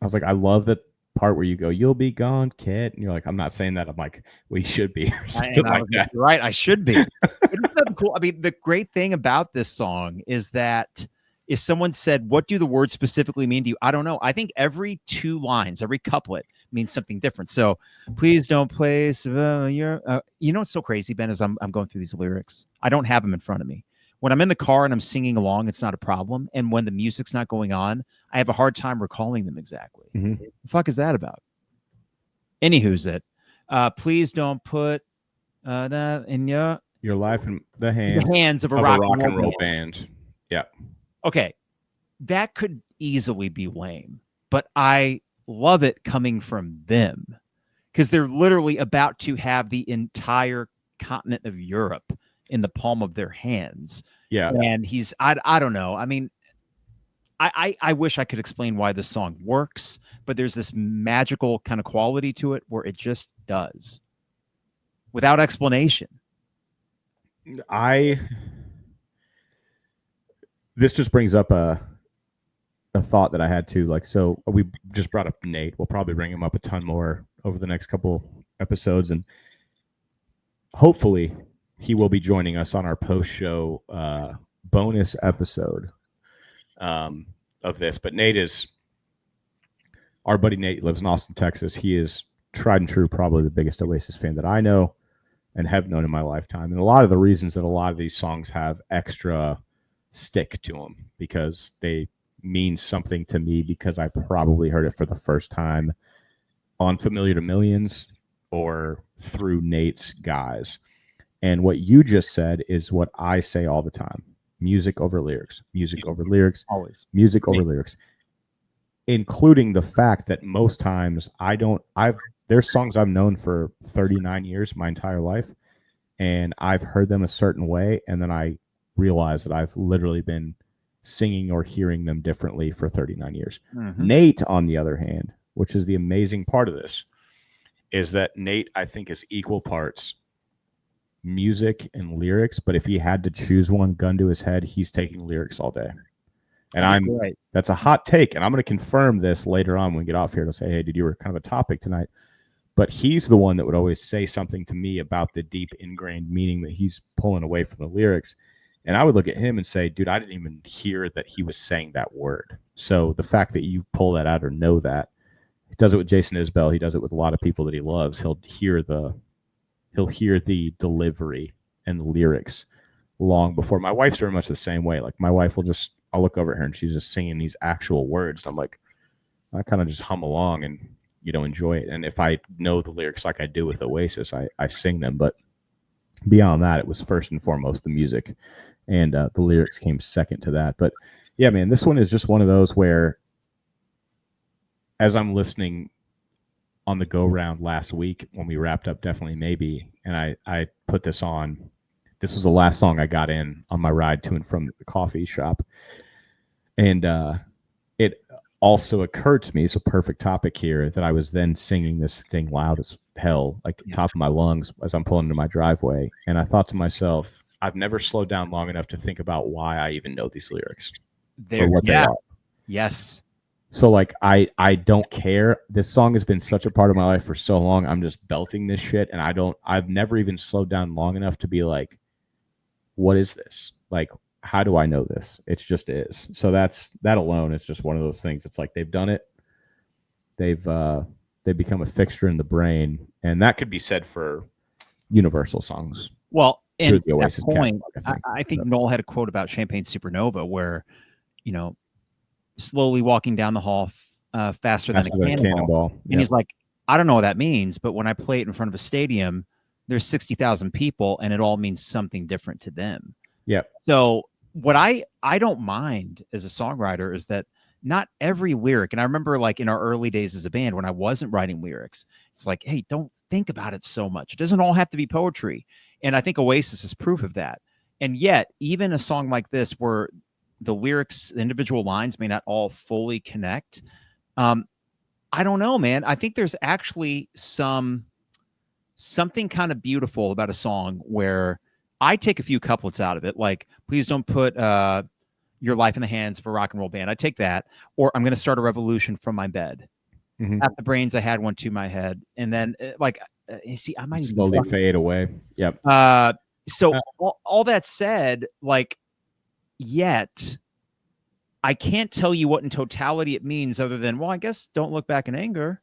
I was like, I love that part where you go, you'll be gone, kid. And you're like, I'm not saying that. I'm like, well, you should be. Or something like that. Right, I should be. It's cool. I mean, the great thing about this song is that if someone said, what do the words specifically mean to you? I don't know. I think every 2 lines, every couplet means something different. So please don't place your, you know, what's so crazy, Ben, is I'm going through these lyrics. I don't have them in front of me. When I'm in the car and I'm singing along, it's not a problem. And when the music's not going on, I have a hard time recalling them exactly. Mm-hmm. The fuck is that about? Anywho's it. Please don't put that in your life in the hands of a rock and roll band. Yeah. Okay. That could easily be lame, but I love it coming from them because they're literally about to have the entire continent of Europe in the palm of their hands. Yeah. And he's, I don't know. I mean, I wish I could explain why this song works, but there's this magical kind of quality to it where it just does without explanation. This just brings up a thought that I had too. Like, so we just brought up Nate. We'll probably bring him up a ton more over the next couple episodes, and hopefully he will be joining us on our post-show bonus episode of this. But Nate is our buddy. Nate lives in Austin, Texas. He is tried and true, probably the biggest Oasis fan that I know and have known in my lifetime. And a lot of the reasons that a lot of these songs have extra stick to them because they mean something to me because I probably heard it for the first time on Familiar to Millions or through Nate's guys. And what you just said is what I say all the time. Music over lyrics, music over lyrics, always music over lyrics, including the fact that most times there's songs I've known for 39 years, my entire life, and I've heard them a certain way, and then I realize that I've literally been singing or hearing them differently for 39 years. Mm-hmm. Nate, on the other hand, which is the amazing part of this, is that Nate, I think, is equal parts music and lyrics, but if he had to choose one, gun to his head, he's taking lyrics all day. And that's a hot take, and I'm going to confirm this later on when we get off here to say, hey, dude, you were kind of a topic tonight. But he's the one that would always say something to me about the deep ingrained meaning that he's pulling away from the lyrics. And I would look at him and say, dude, I didn't even hear that he was saying that word. So the fact that you pull that out or know that, he does it with Jason Isbell. He does it with a lot of people that he loves. He'll hear the delivery and the lyrics long before. My wife's very much the same way. Like my wife will I'll look over at her and she's just singing these actual words. And I'm like, I kind of just hum along and, enjoy it. And if I know the lyrics like I do with Oasis, I sing them. But beyond that, it was first and foremost the music. And the lyrics came second to that. But yeah, man, this one is just one of those where as I'm listening on the go round last week when we wrapped up Definitely Maybe, and I put this on. This was the last song I got in on my ride to and from the coffee shop. And it also occurred to me, it's a perfect topic here, that I was then singing this thing loud as hell, like the top of my lungs as I'm pulling into my driveway. And I thought to myself, I've never slowed down long enough to think about why I even know these lyrics or what they are. Yes. So like, I don't care. This song has been such a part of my life for so long. I'm just belting this shit. And I've never even slowed down long enough to be like, what is this? Like, how do I know this? It just is. So that alone is just one of those things. It's like they've done it. They've become a fixture in the brain. And that could be said for universal songs. Well, and the Oasis point, I think Noel had a quote about Champagne Supernova where, slowly walking down the hall faster than a cannonball. And he's like, I don't know what that means, but when I play it in front of a stadium, there's 60,000 people and it all means something different to them. Yeah. So what I don't mind as a songwriter is that not every lyric, and I remember like in our early days as a band when I wasn't writing lyrics, it's like, hey, don't think about it so much. It doesn't all have to be poetry. And I think Oasis is proof of that. And yet, even a song like this where the lyrics, the individual lines may not all fully connect, I don't know, man. I think there's actually something kind of beautiful about a song where I take a few couplets out of it, like, please don't put your life in the hands of a rock and roll band. I take that. Or I'm going to start a revolution from my bed. Mm-hmm. At the brains, I had one to my head. And then, see, I might slowly fade away. Yep. So all that said, like, yet I can't tell you what in totality it means other than, well, I guess don't look back in anger.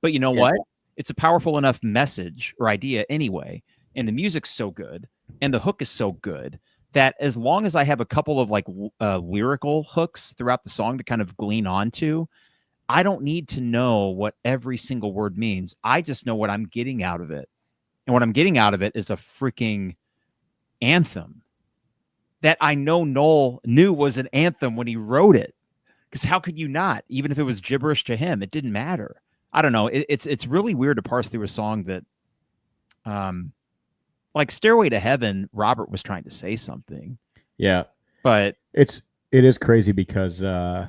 But you know what? It's a powerful enough message or idea anyway. And the music's so good and the hook is so good that as long as I have a couple of like lyrical hooks throughout the song to kind of glean onto, I don't need to know what every single word means. I just know what I'm getting out of it. And what I'm getting out of it is a freaking anthem that I know Noel knew was an anthem when he wrote it. Because how could you not? Even if it was gibberish to him, it didn't matter. I don't know. It's really weird to parse through a song that, like Stairway to Heaven, Robert was trying to say something. Yeah. But it's It is crazy because I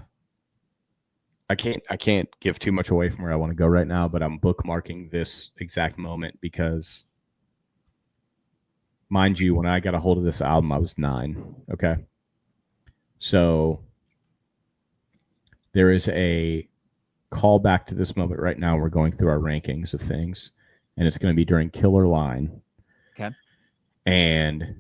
can't give too much away from where I want to go right now, but I'm bookmarking this exact moment because, mind you, when I got a hold of this album, I was 9. Okay. So there is a callback to this moment right now. We're going through our rankings of things, and it's going to be during Killer Line. Okay. And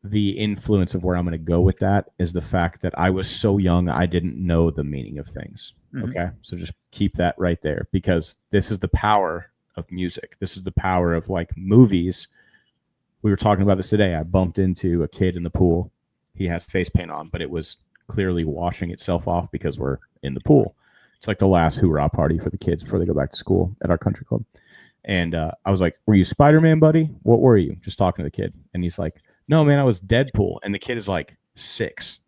the influence of where I'm going to go with that is the fact that I was so young, I didn't know the meaning of things. Mm-hmm. Okay. So just keep that right there, because this is the power of music. This is the power of like movies. We were talking about this today. I bumped into a kid in the pool. He has face paint on, but it was clearly washing itself off because we're in the pool. It's like the last hoorah party for the kids before they go back to school at our country club. And I was like, "Were you Spider-Man, buddy? What were you?" Just talking to the kid. And he's like, "No, man, I was Deadpool." And the kid is like 6.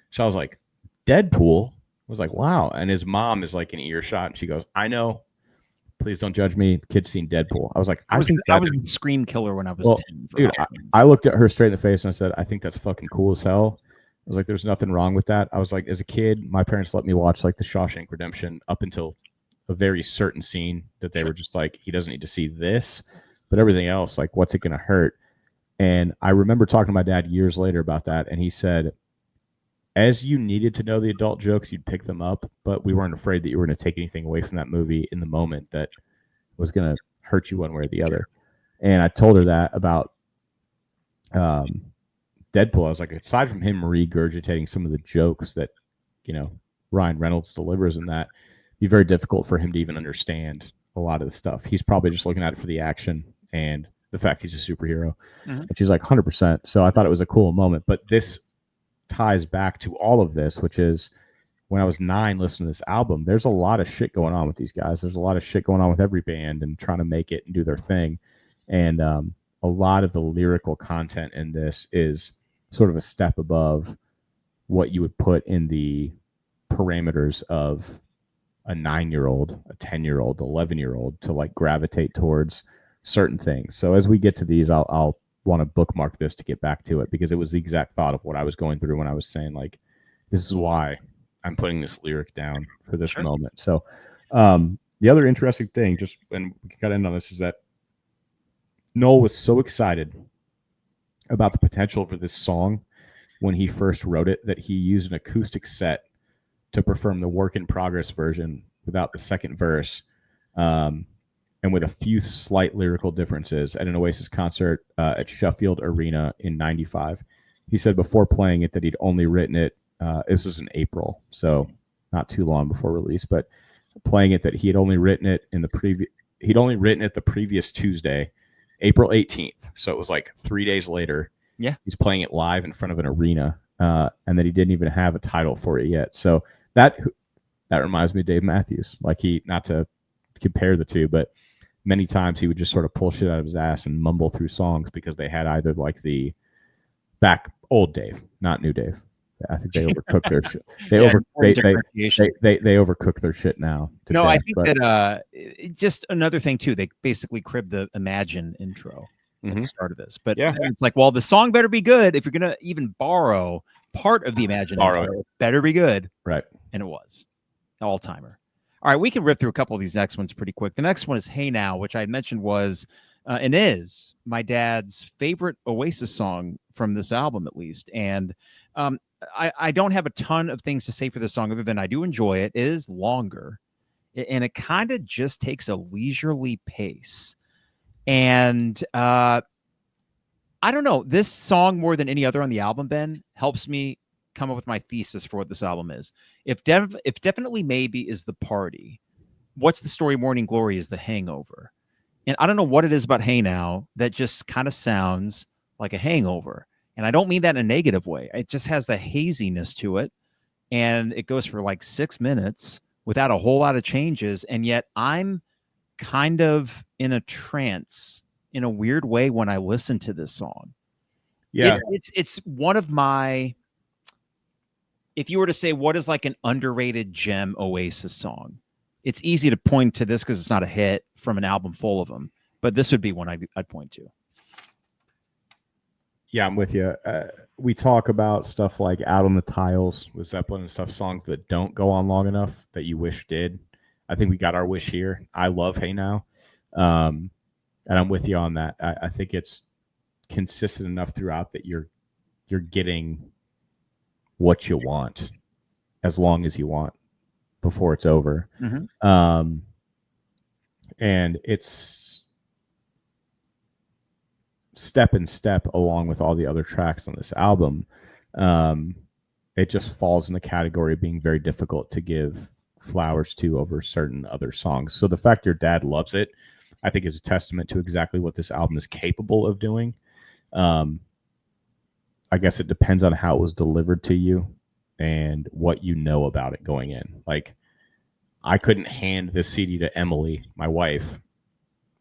So I was like, "Deadpool?" I was like, "Wow." And his mom is like in earshot, and she goes, "I know. Please don't judge me. The kid's seen Deadpool." I was like, I was a Scream killer when I was 10. Dude, I looked at her straight in the face and I said, "I think that's fucking cool as hell." I was like, "There's nothing wrong with that." I was like, as a kid, my parents let me watch like the Shawshank Redemption up until a very certain scene that they were just like, he doesn't need to see this, but everything else, like, what's it going to hurt? And I remember talking to my dad years later about that, and he said, as you needed to know the adult jokes, you'd pick them up, but we weren't afraid that you were going to take anything away from that movie in the moment that was going to hurt you one way or the other. And I told her that about Deadpool. I was like, aside from him regurgitating some of the jokes that, you know, Ryan Reynolds delivers in that, it'd be very difficult for him to even understand a lot of the stuff. He's probably just looking at it for the action and the fact he's a superhero. Mm-hmm. And she's like, 100%. So I thought it was a cool moment. But this ties back to all of this, which is when I was 9 listening to this album, there's a lot of shit going on with these guys. There's a lot of shit going on with every band and trying to make it and do their thing. And a lot of the lyrical content in this is sort of a step above what you would put in the parameters of a 9-year-old, a 10-year-old, 11-year-old to like gravitate towards certain things. So as we get to these, I'll want to bookmark this to get back to it, because it was the exact thought of what I was going through when I was saying, like, this is why I'm putting this lyric down for this moment. So the other interesting thing, just, and we got to end on this, is that Noel was so excited about the potential for this song when he first wrote it that he used an acoustic set to perform the work in progress version without the second verse, and with a few slight lyrical differences at an Oasis concert at Sheffield Arena in '95. He said before playing it that he'd only written it, this was in April, so not too long before release, but playing it that he had only written it the previous Tuesday, April 18th. So it was like 3 days later. Yeah. He's playing it live in front of an arena, and that he didn't even have a title for it yet. So that reminds me of Dave Matthews. Like, he, not to compare the two, but many times he would just sort of pull shit out of his ass and mumble through songs because they had either like the old Dave, not new Dave. I think they overcooked their shit. They overcook their shit now. No, I think that just another thing too. They basically cribbed the Imagine intro at the start of this, but it's like, well, the song better be good if you're gonna even borrow part of the Imagine intro. It better be good, right? And it was all timer. All right, we can rip through a couple of these next ones pretty quick. The next one is "Hey Now," which I had mentioned was and is my dad's favorite Oasis song from this album, at least, and I don't have a ton of things to say for this song other than I do enjoy it. It is longer, and it kind of just takes a leisurely pace. And I don't know, this song more than any other on the album, Ben, helps me come up with my thesis for what this album is. If Definitely Maybe is the party, What's the Story, Morning Glory is the hangover. And I don't know what it is about Hey Now that just kind of sounds like a hangover. And I don't mean that in a negative way. It just has the haziness to it. And it goes for like 6 minutes without a whole lot of changes. And yet I'm kind of in a trance in a weird way when I listen to this song. Yeah. It's one of my, if you were to say what is like an underrated gem Oasis song, it's easy to point to this because it's not a hit from an album full of them. But this would be one I'd point to. Yeah, I'm with you. We talk about stuff like Out on the Tiles with Zeppelin and stuff, songs that don't go on long enough that you wish did. I think we got our wish here. I love Hey Now. And I'm with you on that. I think it's consistent enough throughout that you're getting what you want as long as you want before it's over. Mm-hmm. And it's step in step along with all the other tracks on this album. It just falls in the category of being very difficult to give flowers to over certain other songs. So the fact your dad loves it, I think, is a testament to exactly what this album is capable of doing. I guess it depends on how it was delivered to you and what you know about it going in. Like, I couldn't hand this CD to Emily, my wife,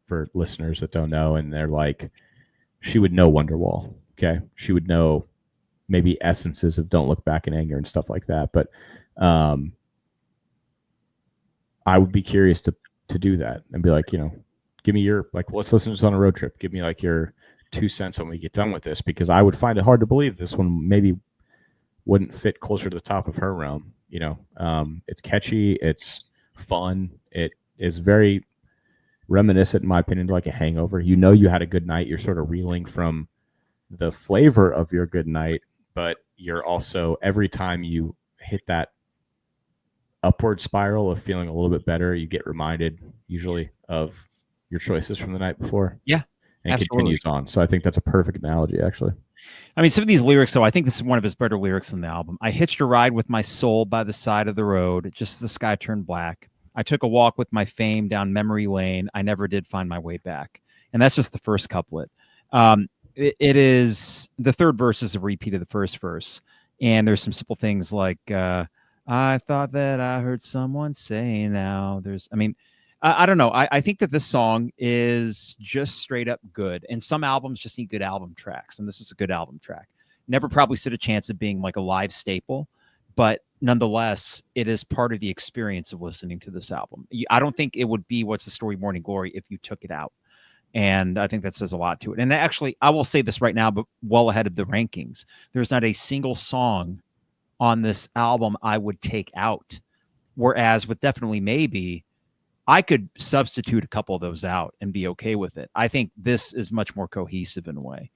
for listeners that don't know, and they're like, she would know Wonderwall. Okay, she would know maybe essences of Don't Look Back in Anger and stuff like that. But I would be curious to do that and be like, give me your, like, let's listen to this on a road trip. Give me like your 2 cents when we get done with this, because I would find it hard to believe this one maybe wouldn't fit closer to the top of her realm. It's catchy, it's fun, it is very reminiscent, in my opinion, like a hangover. You had a good night, you're sort of reeling from the flavor of your good night, but you're also, every time you hit that upward spiral of feeling a little bit better, you get reminded usually of your choices from the night before. Yeah, and absolutely. continues on. So I think that's a perfect analogy, actually. I mean, some of these lyrics, though, I think this is one of his better lyrics in the album. I hitched a ride with my soul by the side of the road, just as the sky turned black. I took a walk with my fame down memory lane. I never did find my way back. And that's just the first couplet. It is, the third verse is a repeat of the first verse. And there's some simple things like, I thought that I heard someone say now. I don't know. I think that this song is just straight up good. And some albums just need good album tracks. And this is a good album track. Never probably stood a chance of being like a live staple, but nonetheless, it is part of the experience of listening to this album. I don't think it would be What's the Story, Morning Glory if you took it out. And I think that says a lot to it. And actually, I will say this right now, but well ahead of the rankings, there's not a single song on this album I would take out. Whereas with Definitely Maybe, I could substitute a couple of those out and be okay with it. I think this is much more cohesive in a way.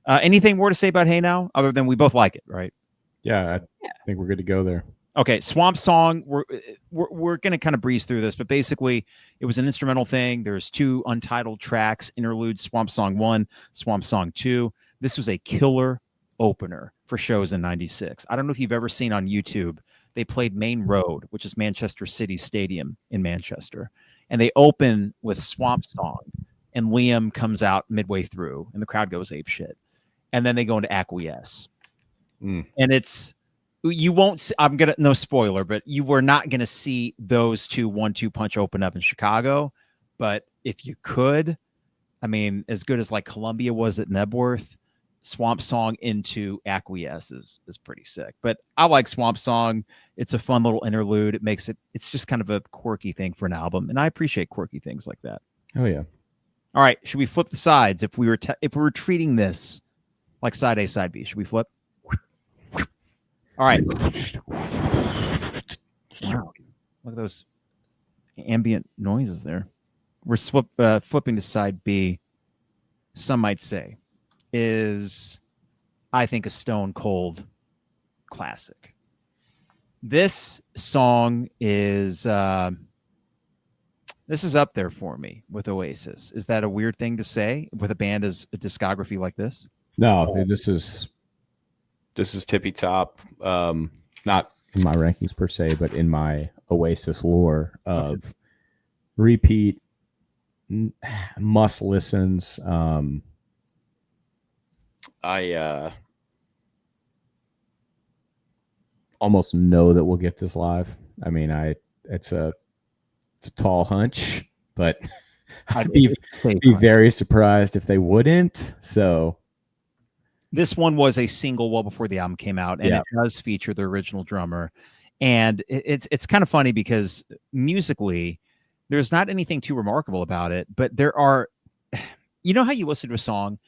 Anything more to say about Hey Now, other than we both like it, right? Yeah, I think we're good to go there. Okay, Swamp Song, we're going to kind of breeze through this, but basically it was an instrumental thing. There's 2 untitled tracks, interlude, Swamp Song 1, Swamp Song 2. This was a killer opener for shows in 96. I don't know if you've ever seen on YouTube, they played Main Road, which is Manchester City Stadium in Manchester. And they open with Swamp Song, and Liam comes out midway through, and the crowd goes ape shit. And then they go into Acquiesce. And it's, you won't see, no spoiler, but you were not going to see those 2 1-2 punch open up in Chicago. But if you could, I mean, as good as like Columbia was at Nebworth, Swamp Song into Acquiesce is pretty sick. But I like Swamp Song. It's a fun little interlude. It's just kind of a quirky thing for an album. And I appreciate quirky things like that. Oh yeah. All right. Should we flip the sides? If we were treating this like side A, side B, should we flip? All right. Wow. Look at those ambient noises there. We're flipping to side B. Some might say is, I think, a stone cold classic. This song is this is up there for me with Oasis. Is that a weird thing to say with a band as a discography like this? No, dude, this is tippy top. Not in my rankings per se, but in my Oasis lore of repeat must listens. I almost know that we'll get this live. I mean, it's a tall hunch, but I'd be very surprised if they wouldn't. So this one was a single well before the album came out, and it does feature the original drummer. And it's kind of funny because musically, there's not anything too remarkable about it, but there are, you know how you listen to a song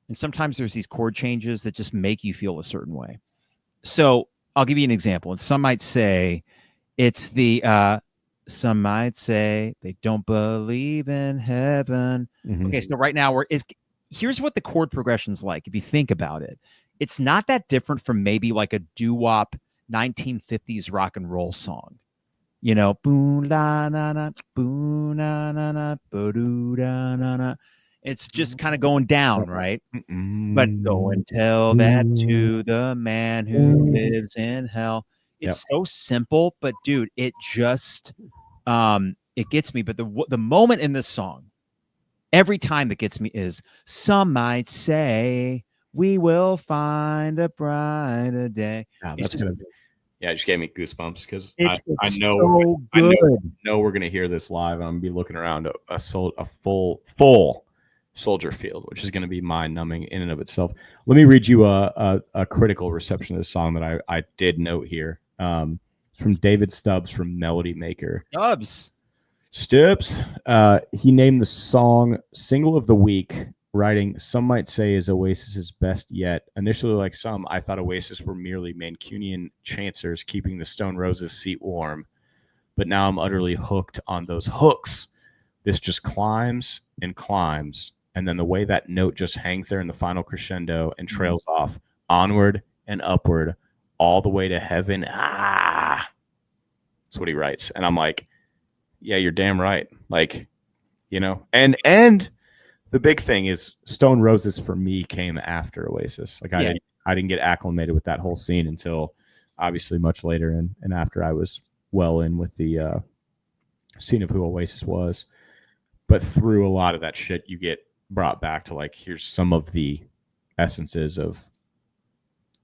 And sometimes there's these chord changes that just make you feel a certain way. So I'll give you an example. And some might say it's some might say they don't believe in heaven. Mhm. Okay, so right now here's what the chord progression's like. If you think about it, it's not that different from maybe like a doo-wop 1950s rock and roll song. You know, boo la na na, boo na na na, boo da na na. It's just kind of going down, right? But go and tell that to the man who lives in hell. It's so simple, but dude, it just it gets me. But the moment in this song, every time that gets me is some might say we will find a brighter day. Yeah, It's that's just gonna be. Yeah, it just gave me goosebumps because it's I so good. know we're gonna hear this live. I'm gonna be looking around a full soldier field, which is gonna be mind numbing in and of itself. Let me read you a critical reception of this song that I did note here. It's from David Stubbs from Melody Maker. Stubbs. He named the song Single of the Week, writing, "Some might say is Oasis's best yet. Initially, like some, I thought Oasis were merely Mancunian chancers keeping the Stone Roses seat warm. But now I'm utterly hooked on those hooks. This just climbs and climbs. And then the way that note just hangs there in the final crescendo and trails off onward and upward all the way to heaven. That's what he writes." And I'm like, yeah, you're damn right. Like, you know, and the big thing is Stone Roses for me came after Oasis. Like I didn't get acclimated with that whole scene until obviously much later and after I was well in with the scene of who Oasis was. But through a lot of that shit, you get brought back to like, here's some of the essences of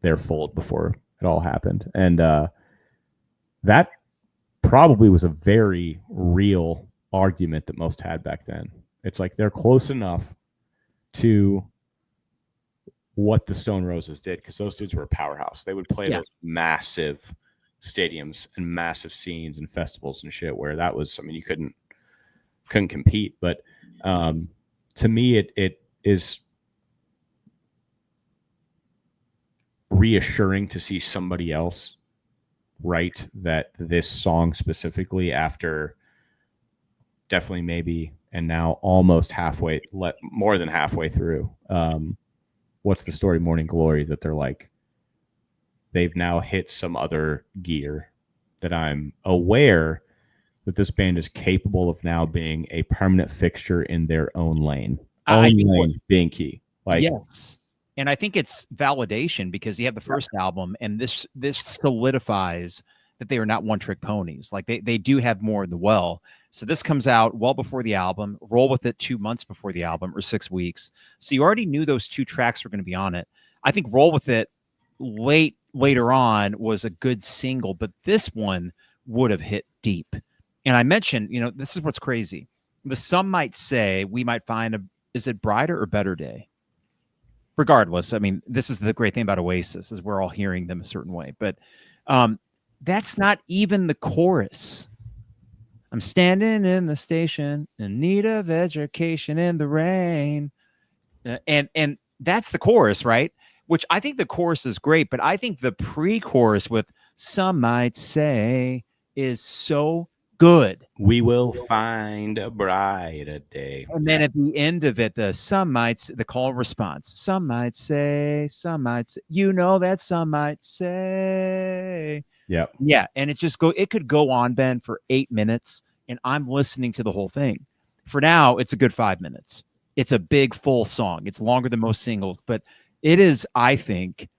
their fold before it all happened. And that probably was a very real argument that most had back then. It's like they're close enough to what the Stone Roses did because those dudes were a powerhouse. They would play those massive stadiums and massive scenes and festivals and shit where that was, I mean, you couldn't compete. But to me, it is reassuring to see somebody else write that this song specifically after definitely maybe and now almost more than halfway through What's the Story, Morning Glory, that they're like they've now hit some other gear that I'm aware that this band is capable of now being a permanent fixture in their own lane. Being key. Like, yes. And I think it's validation because you have the first album and this solidifies that they are not one-trick ponies. Like they do have more in the well. So this comes out well before the album, roll with it 2 months before the album or 6 weeks. So you already knew those 2 tracks were going to be on it. I think roll with it later on was a good single, but this one would have hit deep. And I mentioned, you know, this is what's crazy. Some might say we might find is it brighter or better day? Regardless, I mean, this is the great thing about Oasis is we're all hearing them a certain way, but that's not even the chorus. I'm standing in the station in need of education in the rain, and that's the chorus, right? Which I think the chorus is great, but I think the pre-chorus with some might say is so good. We will find a brighter day. And then at the end of it, the call and response. Some might say, you know that some might say. Yeah. Yeah. And it could go on, Ben, for 8 minutes, and I'm listening to the whole thing. For now, it's a good 5 minutes. It's a big full song. It's longer than most singles, but it is, I think,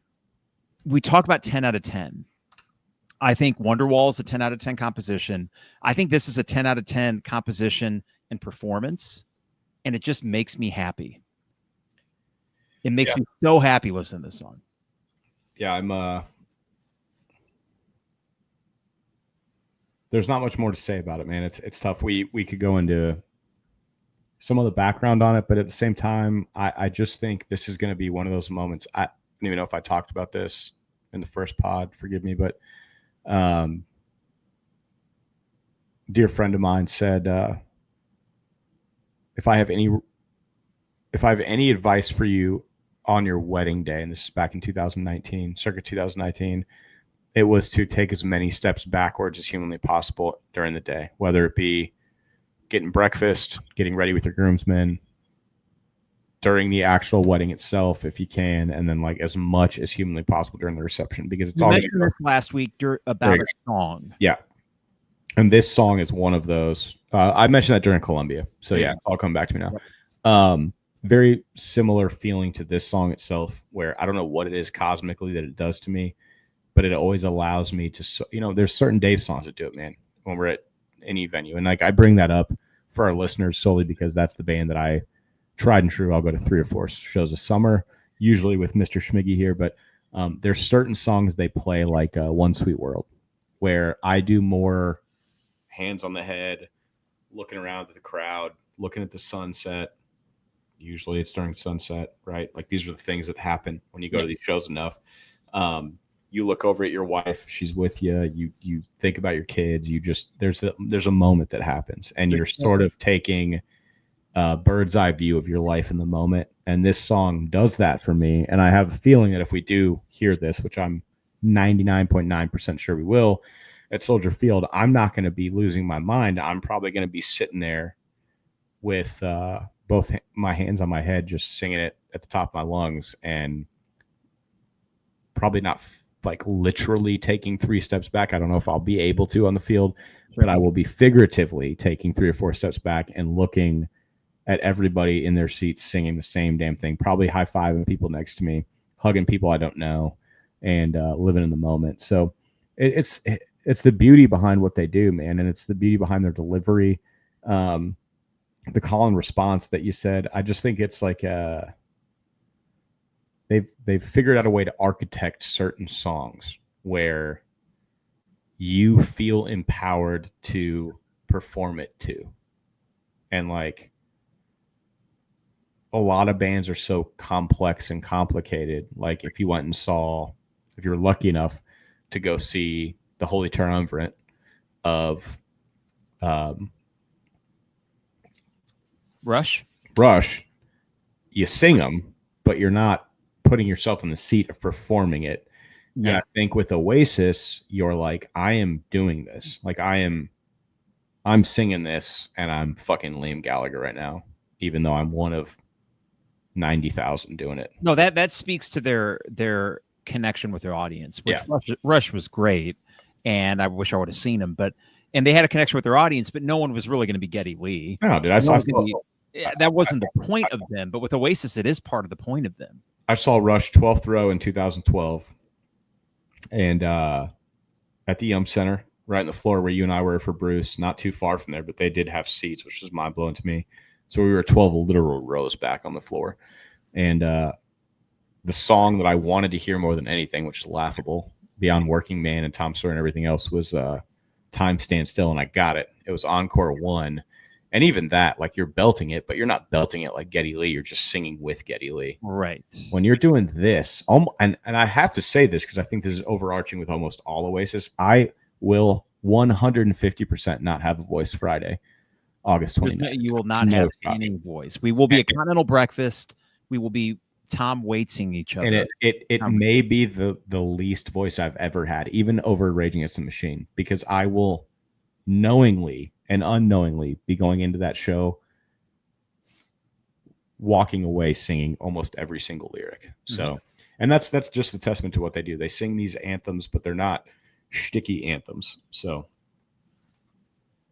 we talk about 10 out of 10. I think Wonderwall is a 10 out of 10 composition. I think this is a 10 out of 10 composition and performance, and it just makes me happy. It makes me so happy listening to this song. Yeah, I'm there's not much more to say about it, man. It's tough. We could go into some of the background on it, but at the same time, I just think this is going to be one of those moments. I don't even know if I talked about this in the first pod, forgive me, but dear friend of mine said, if I have any advice for you on your wedding day, and this is back in 2019, circa 2019, it was to take as many steps backwards as humanly possible during the day, whether it be getting breakfast, getting ready with your groomsmen, during the actual wedding itself, if you can, and then like as much as humanly possible during the reception, because it's you all mentioned this last week about a song. Yeah. And this song is one of those. I mentioned that during Columbia. So yeah, I'll come back to me now. Very similar feeling to this song itself, where I don't know what it is cosmically that it does to me, but it always allows me to, there's certain Dave songs that do it, man, when we're at any venue. And like, I bring that up for our listeners solely because that's the band that I tried and true. I'll go to 3 or 4 shows a summer, usually with Mr. Schmiggy here, but there's certain songs they play, like One Sweet World, where I do more hands on the head, looking around at the crowd, looking at the sunset. Usually it's during sunset, right? Like, these are the things that happen when you go to these shows enough. You look over at your wife, she's with you. You think about your kids. You just, there's a moment that happens, and you're sort of taking a bird's eye view of your life in the moment. And this song does that for me. And I have a feeling that if we do hear this, which I'm 99.9% sure we will, at Soldier Field, I'm not going to be losing my mind. I'm probably going to be sitting there with both my hands on my head, just singing it at the top of my lungs, and probably not like literally taking 3 steps back. I don't know if I'll be able to on the field, but I will be figuratively taking 3 or 4 steps back and looking at everybody in their seats singing the same damn thing, probably high-fiving people next to me, hugging people I don't know, and living in the moment. So it's the beauty behind what they do, man, and it's the beauty behind their delivery. The call and response that you said, I just think it's like they've figured out a way to architect certain songs where you feel empowered to perform it too. And like, a lot of bands are so complex and complicated. Like, if you you're lucky enough to go see the Holy Triumvirate of Rush, you sing them, but you're not putting yourself in the seat of performing it. Yeah. And I think with Oasis, you're like, I am doing this. Like, I'm singing this, and I'm fucking Liam Gallagher right now, even though I'm one of 90,000 doing it. No, that speaks to their connection with their audience, which Rush was great, and I wish I would have seen them, and they had a connection with their audience, but no one was really going to be Geddy Lee. No, dude, that wasn't the point of them, but with Oasis, it is part of the point of them. I saw Rush 12th row in 2012, and at the Yum Center, right in the floor where you and I were for Bruce, not too far from there, but they did have seats, which was mind-blowing to me. So we were 12 literal rows back on the floor. And the song that I wanted to hear more than anything, which is laughable, beyond Working Man and Tom Sawyer and everything else, was Time Stand Still, and I got it. It was Encore 1. And even that, like, you're belting it, but you're not belting it like Geddy Lee. You're just singing with Geddy Lee. Right. When you're doing this, and I have to say this because I think this is overarching with almost all Oasis, I will 150% not have a voice Friday, August 29th. You will not have any voice. We will be a continental breakfast. We will be Tom Waitsing each other. And it may be the least voice I've ever had, even over Raging Against the Machine, because I will knowingly and unknowingly be going into that show walking away singing almost every single lyric. So, and that's just a testament to what they do. They sing these anthems, but they're not shticky anthems. So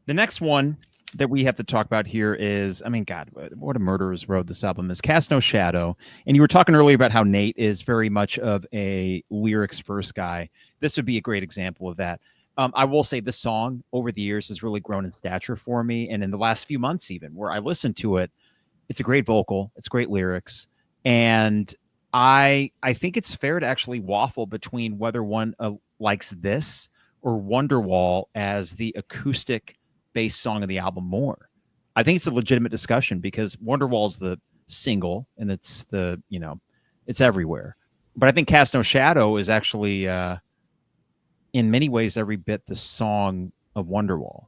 the next one that we have to talk about here is, I mean, God, what a murderer's road this album is. Cast No Shadow. And you were talking earlier about how Nate is very much of a lyrics first guy. This would be a great example of that. I will say this song over the years has really grown in stature for me. And in the last few months, even where I listened to it, it's a great vocal, it's great lyrics. And I think it's fair to actually waffle between whether one likes this or Wonderwall as the acoustic bass song of the album more. I think it's a legitimate discussion because Wonderwall is the single and it's it's everywhere. But I think Cast No Shadow is actually in many ways every bit the song of Wonderwall.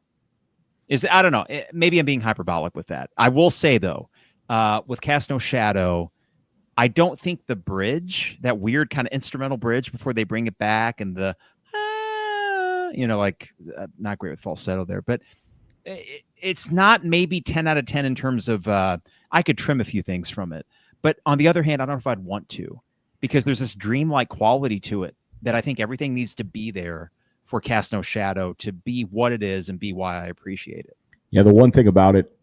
I don't know. Maybe I'm being hyperbolic with that. I will say though, with Cast No Shadow, I don't think the bridge, that weird kind of instrumental bridge before they bring it back, and the like not great with falsetto there, but it's not maybe 10 out of 10 in terms of I could trim a few things from it. But on the other hand, I don't know if I'd want to, because there's this dreamlike quality to it that I think everything needs to be there for Cast No Shadow to be what it is and be why I appreciate it. Yeah, the one thing about it,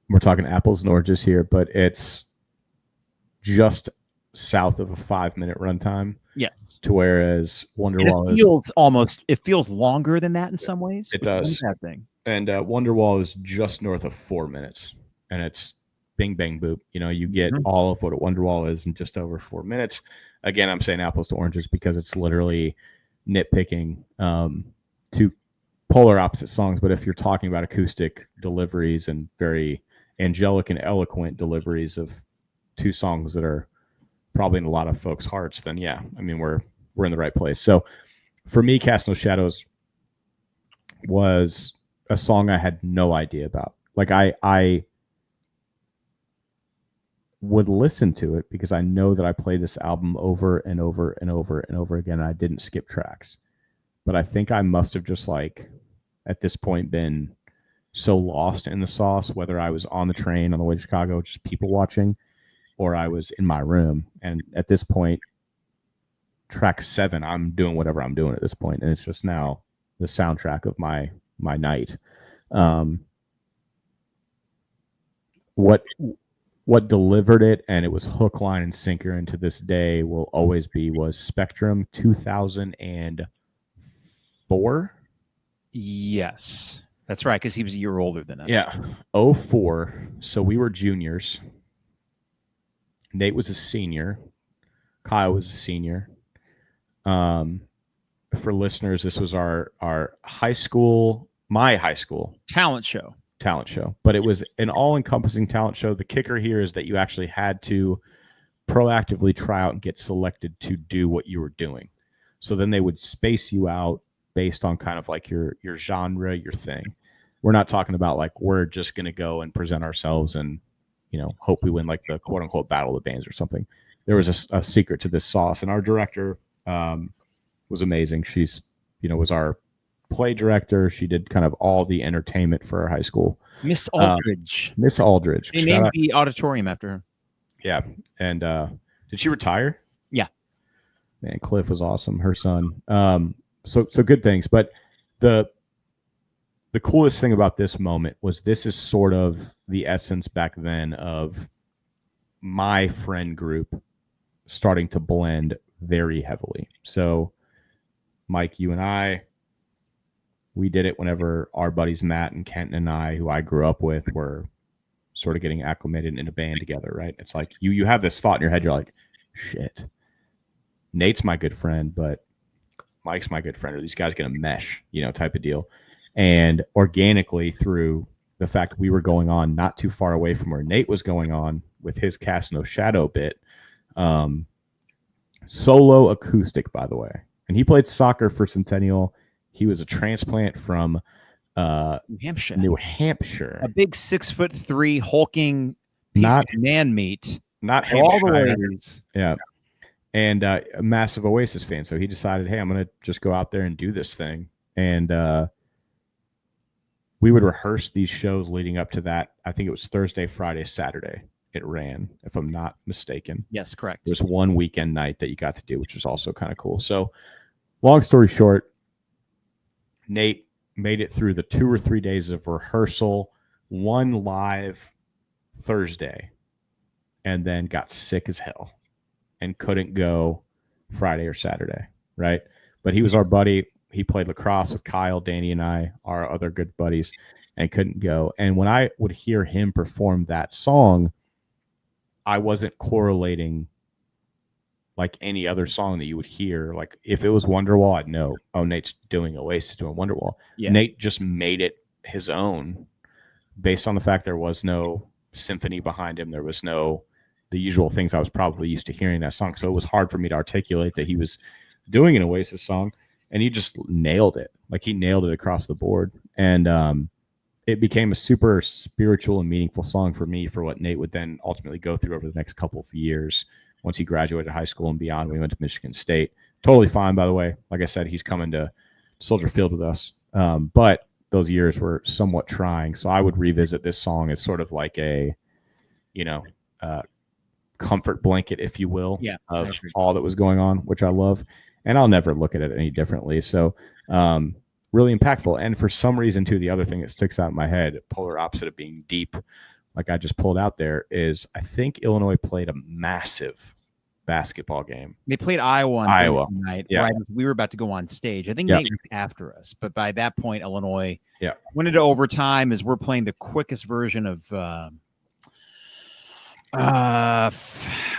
we're talking apples and oranges here, but it's just south of a 5-minute runtime. Yes. To whereas Wonderwall it feels longer than that in some ways. It does. That thing. And Wonderwall is just north of 4 minutes, and it's bing bang boop. You get all of what a Wonderwall is in just over 4 minutes. Again, I'm saying apples to oranges because it's literally nitpicking two polar opposite songs. But if you're talking about acoustic deliveries and very angelic and eloquent deliveries of two songs that are probably in a lot of folks' hearts, then yeah, I mean we're in the right place. So for me, Cast No Shadows was a song I had no idea about. Like I would listen to it because I know that I play this album over and over and over and over again. And I didn't skip tracks, but I think I must have just at this point been so lost in the sauce, whether I was on the train on the way to Chicago, just people watching, or I was in my room. And at this point, track 7, I'm doing whatever I'm doing at this point, and it's just now the soundtrack of my night. What delivered it, and it was hook, line, and sinker, and to this day will always be, was Spectrum 2004. Yes, that's right, because he was a year older than us. Yeah, 04. So we were juniors. Nate was a senior. Kyle was a senior. For listeners, this was our high school, my high school talent show, but it was an all-encompassing talent show. The kicker here is that you actually had to proactively try out and get selected to do what you were doing. So then they would space you out based on kind of like your genre, your thing. We're not talking about we're just going to go and present ourselves and hope we win the quote unquote battle of the bands or something. There was a secret to this sauce, and our director was amazing. She's was our play director. She did kind of all the entertainment for our high school. Miss Aldridge. Miss Aldridge. They named the auditorium after her. Yeah. And did she retire? Yeah. Man, Cliff was awesome. Her son. So good things. But the coolest thing about this moment was this is sort of the essence back then of my friend group starting to blend very heavily. So Mike, you and I, we did it whenever our buddies Matt and Kenton and I, who I grew up with, were sort of getting acclimated in a band together, right? It's like you have this thought in your head, you're like, shit, Nate's my good friend, but Mike's my good friend. Are these guys going to mesh, type of deal? And organically, through the fact we were going on not too far away from where Nate was going on with his Cast No Shadow bit, solo acoustic, by the way. And he played soccer for Centennial. He was a transplant from New Hampshire. A big 6'3" hulking piece of man meat. Not all the Hampshire. ways. Yeah. And a massive Oasis fan. So he decided, hey, I'm going to just go out there and do this thing. And we would rehearse these shows leading up to that. I think it was Thursday, Friday, Saturday. It ran, if I'm not mistaken. Yes, correct. There was one weekend night that you got to do, which was also kind of cool. So long story short, Nate made it through the 2 or 3 days of rehearsal, one live Thursday, and then got sick as hell and couldn't go Friday or Saturday, right? But he was our buddy. He played lacrosse with Kyle, Danny, and I, our other good buddies, and couldn't go. And when I would hear him perform that song, I wasn't correlating like any other song that you would hear. Like if it was Wonderwall, I'd know, oh, Nate's doing Oasis, doing Wonderwall. Yeah. Nate just made it his own based on the fact there was no symphony behind him. There was no the usual things I was probably used to hearing that song. So it was hard for me to articulate that he was doing an Oasis song, and he just nailed it. Like he nailed it across the board. And it became a super spiritual and meaningful song for me for what Nate would then ultimately go through over the next couple of years once he graduated high school and beyond. We went to Michigan State. Totally fine, by the way. Like I said, he's coming to Soldier Field with us. But those years were somewhat trying. So I would revisit this song as sort of like a, comfort blanket, if you will, of all that was going on, which I love. And I'll never look at it any differently. So really impactful. And for some reason, too, the other thing that sticks out in my head, polar opposite of being deep, like I just pulled out there, is I think Illinois played a massive basketball game. They played Iowa on night. Yeah. Right, we were about to go on stage. I think Nate was after us, but by that point, Illinois went into overtime as we're playing the quickest version of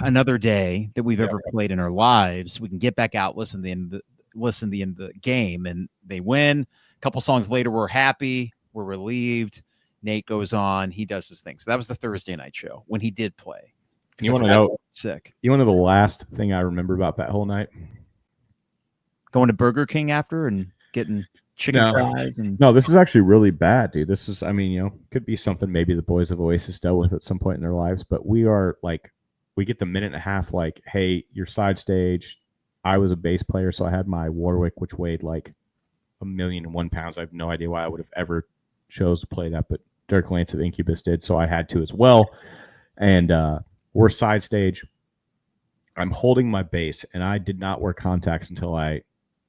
Another Day that we've ever played in our lives. We can get back out, listen to the end of the game, and they win. A couple songs later, we're happy, we're relieved. Nate goes on, he does his thing. So that was the Thursday night show when he did play. You want to know? Sick. You want to know the last thing I remember about that whole night? Going to Burger King after and getting chicken fries. No, this is actually really bad, dude. This is, could be something maybe the boys of Oasis dealt with at some point in their lives, but we are like, we get the minute and a half, like, hey, your side stage. I was a bass player, so I had my Warwick, which weighed like 1,000,001 pounds. I have no idea why I would have ever chose to play that, but Dirk Lance of Incubus did, so I had to as well. And we're side stage. I'm holding my bass, and I did not wear contacts until I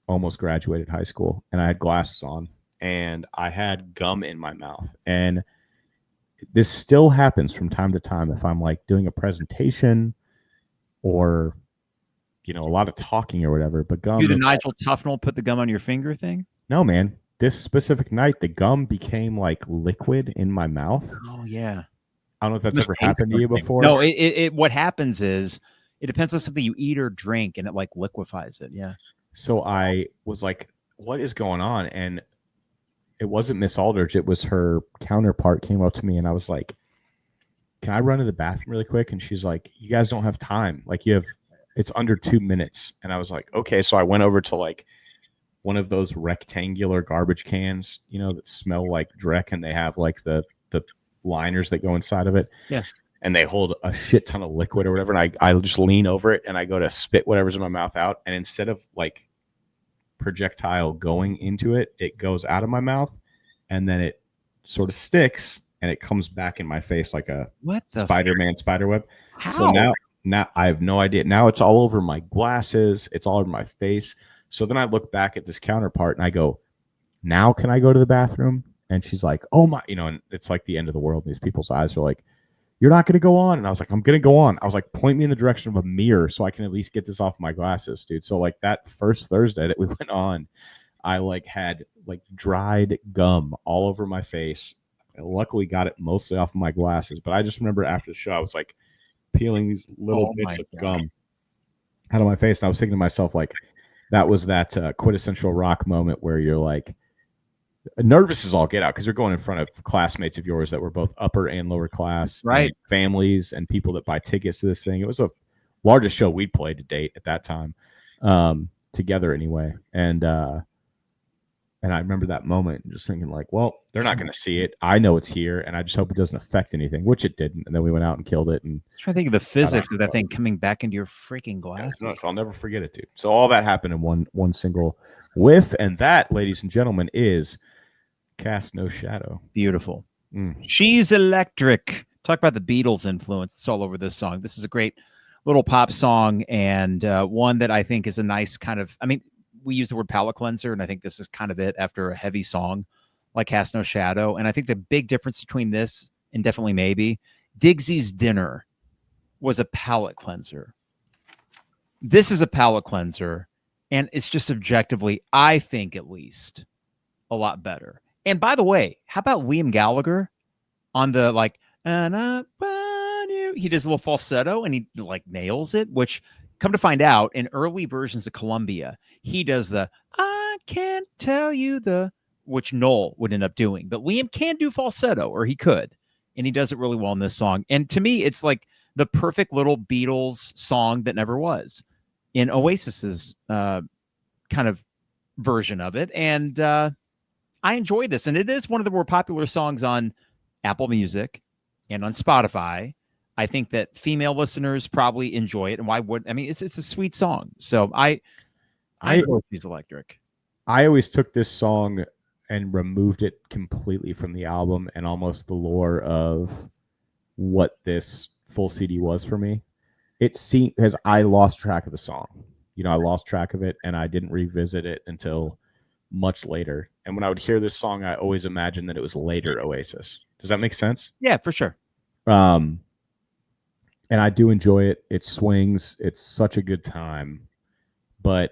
almost graduated high school, and I had glasses on, and I had gum in my mouth. And this still happens from time to time if I'm like doing a presentation or a lot of talking or whatever. But gum. Do the Nigel Tufnell put the gum on your finger thing? No, man. This specific night, the gum became like liquid in my mouth. Oh yeah. I don't know if that's ever happened to you before. No, it what happens is it depends on something you eat or drink, and it like liquefies it. Yeah. So I was like, what is going on? And it wasn't Miss Aldridge. It was her counterpart came up to me, and I was like, can I run to the bathroom really quick? And she's like, you guys don't have time. Like it's under 2 minutes. And I was like, okay. So I went over to like one of those rectangular garbage cans, that smell like dreck, and they have like the liners that go inside of it. Yeah. And they hold a shit ton of liquid or whatever. And I just lean over it and I go to spit whatever's in my mouth out. And instead of like projectile going into it, it goes out of my mouth, and then it sort of sticks and it comes back in my face like a Spider-Man spiderweb. How? So now I have no idea. Now it's all over my glasses. It's all over my face. So then I look back at this counterpart and I go, now can I go to the bathroom? And she's like, oh my, and it's like the end of the world. These people's eyes are like, you're not going to go on. And I was like, I'm going to go on. I was like, point me in the direction of a mirror so I can at least get this off my glasses, dude. So like that first Thursday that we went on, I like had like dried gum all over my face. I luckily got it mostly off of my glasses, but I just remember after the show, I was like peeling these little bits of gum out of my face. And I was thinking to myself, like, that was that quintessential rock moment where you're like, nervous as all get out because you're going in front of classmates of yours that were both upper and lower class, right? Families and people that buy tickets to this thing. It was the largest show we'd played to date at that time, together anyway. And I remember that moment just thinking like, well, they're not going to see it. I know it's here, and I just hope it doesn't affect anything, which it didn't. And then we went out and killed it. And I trying to think of the physics of that thing coming back into your freaking glasses. Yeah, I'll never forget it, dude. So all that happened in one single whiff, and that, ladies and gentlemen, is Cast No Shadow. Beautiful. She's Electric. Talk about the Beatles influence. It's all over this song. This is a great little pop song, and one that I think is a nice kind of, we use the word palate cleanser, and I think this is kind of it after a heavy song like Cast No Shadow. And I think the big difference between this and definitely maybe Digsy's Dinner was a palate cleanser. This is a palate cleanser, and it's just objectively, I think at least, a lot better. And by the way, how about Liam Gallagher on the like, he does a little falsetto and he like nails it, which come to find out in early versions of Columbia, he does the, I can't tell you which Noel would end up doing, but Liam can do falsetto, or he could. And he does it really well in this song. And to me, it's like the perfect little Beatles song that never was in Oasis's kind of version of it. And, I enjoy this, and it is one of the more popular songs on Apple Music and on Spotify. I think that female listeners probably enjoy it, and why would I mean? It's a sweet song, so I enjoy She's Electric. I always took this song and removed it completely from the album and almost the lore of what this full CD was for me. It seemed because I lost track of the song. You know, I lost track of it and I didn't revisit it until much later. And when I would hear this song, I always imagined that it was later Oasis. Does that make sense? Yeah, for sure. And I do enjoy it. It swings. It's such a good time, but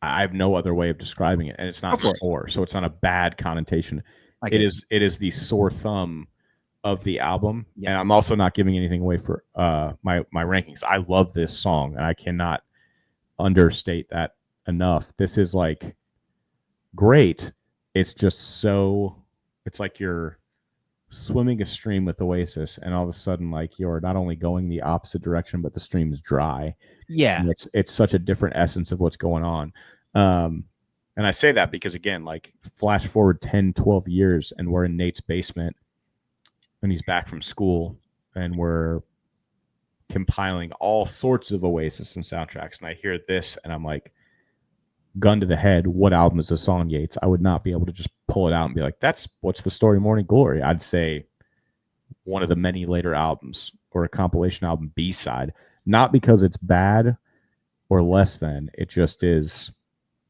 I have no other way of describing it, and it's not sore, so it's not a bad connotation. It is the sore thumb of the album, and I'm also not giving anything away for my rankings. I love this song, and I cannot understate that enough. This is like great. It's just so. It's like you're swimming a stream with Oasis, and all of a sudden, like you're not only going the opposite direction, but the stream is dry. Yeah, and it's such a different essence of what's going on. And I say that because, again, like flash forward 10, 12 years, and we're in Nate's basement, and he's back from school, and we're compiling all sorts of Oasis and soundtracks, and I hear this, and I'm like, gun to the head, what album is this on, Yates? I would not be able to just pull it out and be like, that's What's the Story, Morning Glory. I'd say one of the many later albums or a compilation album B-side, not because it's bad or less than, it just is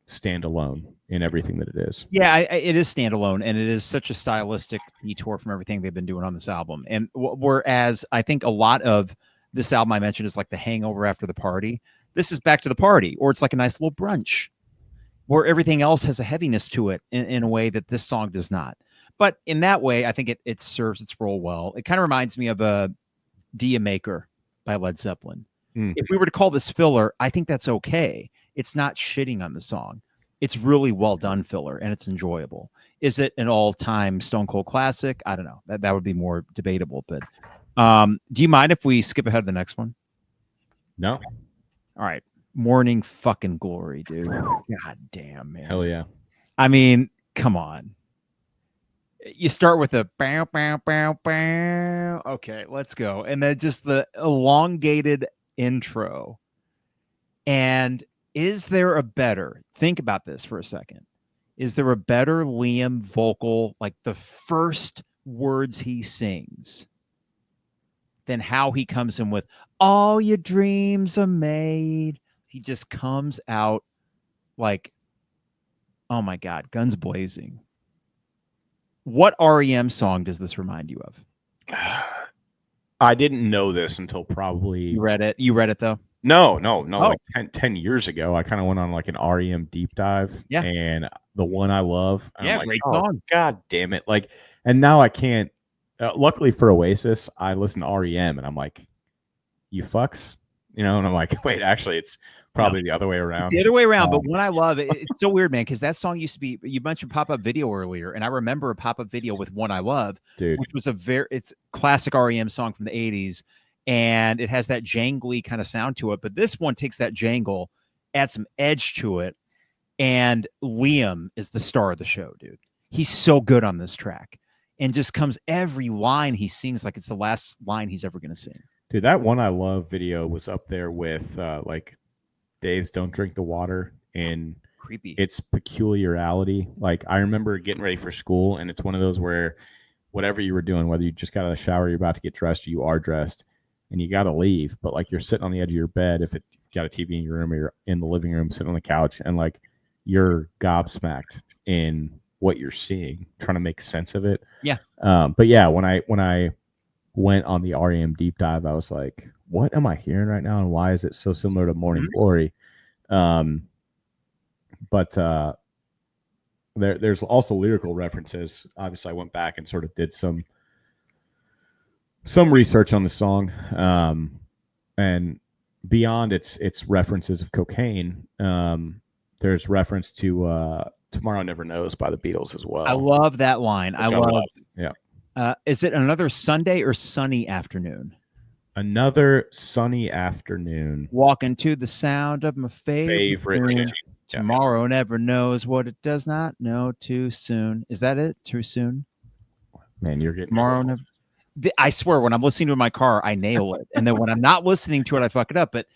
standalone in everything that it is. Yeah, it is standalone, and it is such a stylistic detour from everything they've been doing on this album. And whereas I think a lot of this album I mentioned is like the hangover after the party, this is back to the party, or it's like a nice little brunch, where everything else has a heaviness to it in a way that this song does not. But in that way, I think it serves its role well. It kind of reminds me of a Dia Maker by Led Zeppelin. If we were to call this filler, I think that's okay. It's not shitting on the song. It's really well done filler, and it's enjoyable. Is it an all-time Stone Cold classic? I don't know. That would be more debatable. But do you mind if we skip ahead to the next one? No. All right. Morning fucking Glory, dude. God damn, man. Hell yeah. I mean, come on. You start with a bow, bow, bow, bow. Okay, let's go. And then just the elongated intro. And is there a better, think about this for a second. Is there a better Liam vocal, like the first words he sings, than how he comes in with all your dreams are made? He just comes out like, oh my God, guns blazing. What REM song does this remind you of? I didn't know this until probably... You read it though? No. Like 10 years ago, I kind of went on like an REM deep dive. Yeah. And the one I love. Yeah, like, great song. God damn it. Like, and now I can't... luckily for Oasis, I listen to REM and I'm like, you fucks? You know, and I'm like, wait, actually, it's probably the other way around. The other way around, but what I love, it's so weird, man, because that song used to be, you mentioned pop-up video earlier, and I remember a pop-up video with One I Love, dude, which was it's classic REM song from the 80s, and it has that jangly kind of sound to it, but this one takes that jangle, adds some edge to it, and Liam is the star of the show, dude. He's so good on this track, and just comes every line he sings like it's the last line he's ever going to sing. Dude, that One I Love video was up there with like Dave's Don't Drink the Water in creepy its peculiarity. Like, I remember getting ready for school, and it's one of those where whatever you were doing, whether you just got out of the shower, you're about to get dressed, or you are dressed, and you got to leave, but like you're sitting on the edge of your bed, if it's got a TV in your room, or you're in the living room sitting on the couch, and like you're gobsmacked in what you're seeing, trying to make sense of it. Yeah. But yeah, when I went on the REM deep dive, I was like, what am I hearing right now, and why is it so similar to Morning Glory? But there's also lyrical references. Obviously, I went back and sort of did some research on the song, and beyond its references of cocaine, there's reference to Tomorrow Never Knows by the Beatles as well. I love that line. I love yeah. Is it Another Sunday or Sunny Afternoon? Another sunny afternoon. Walking to the sound of my favorite tune. tune. Tomorrow never knows what it does not know too soon. Is that it? Too soon? Man, you're getting tomorrow never. I swear, when I'm listening to it in my car, I nail it, and then when I'm not listening to it, I fuck it up. But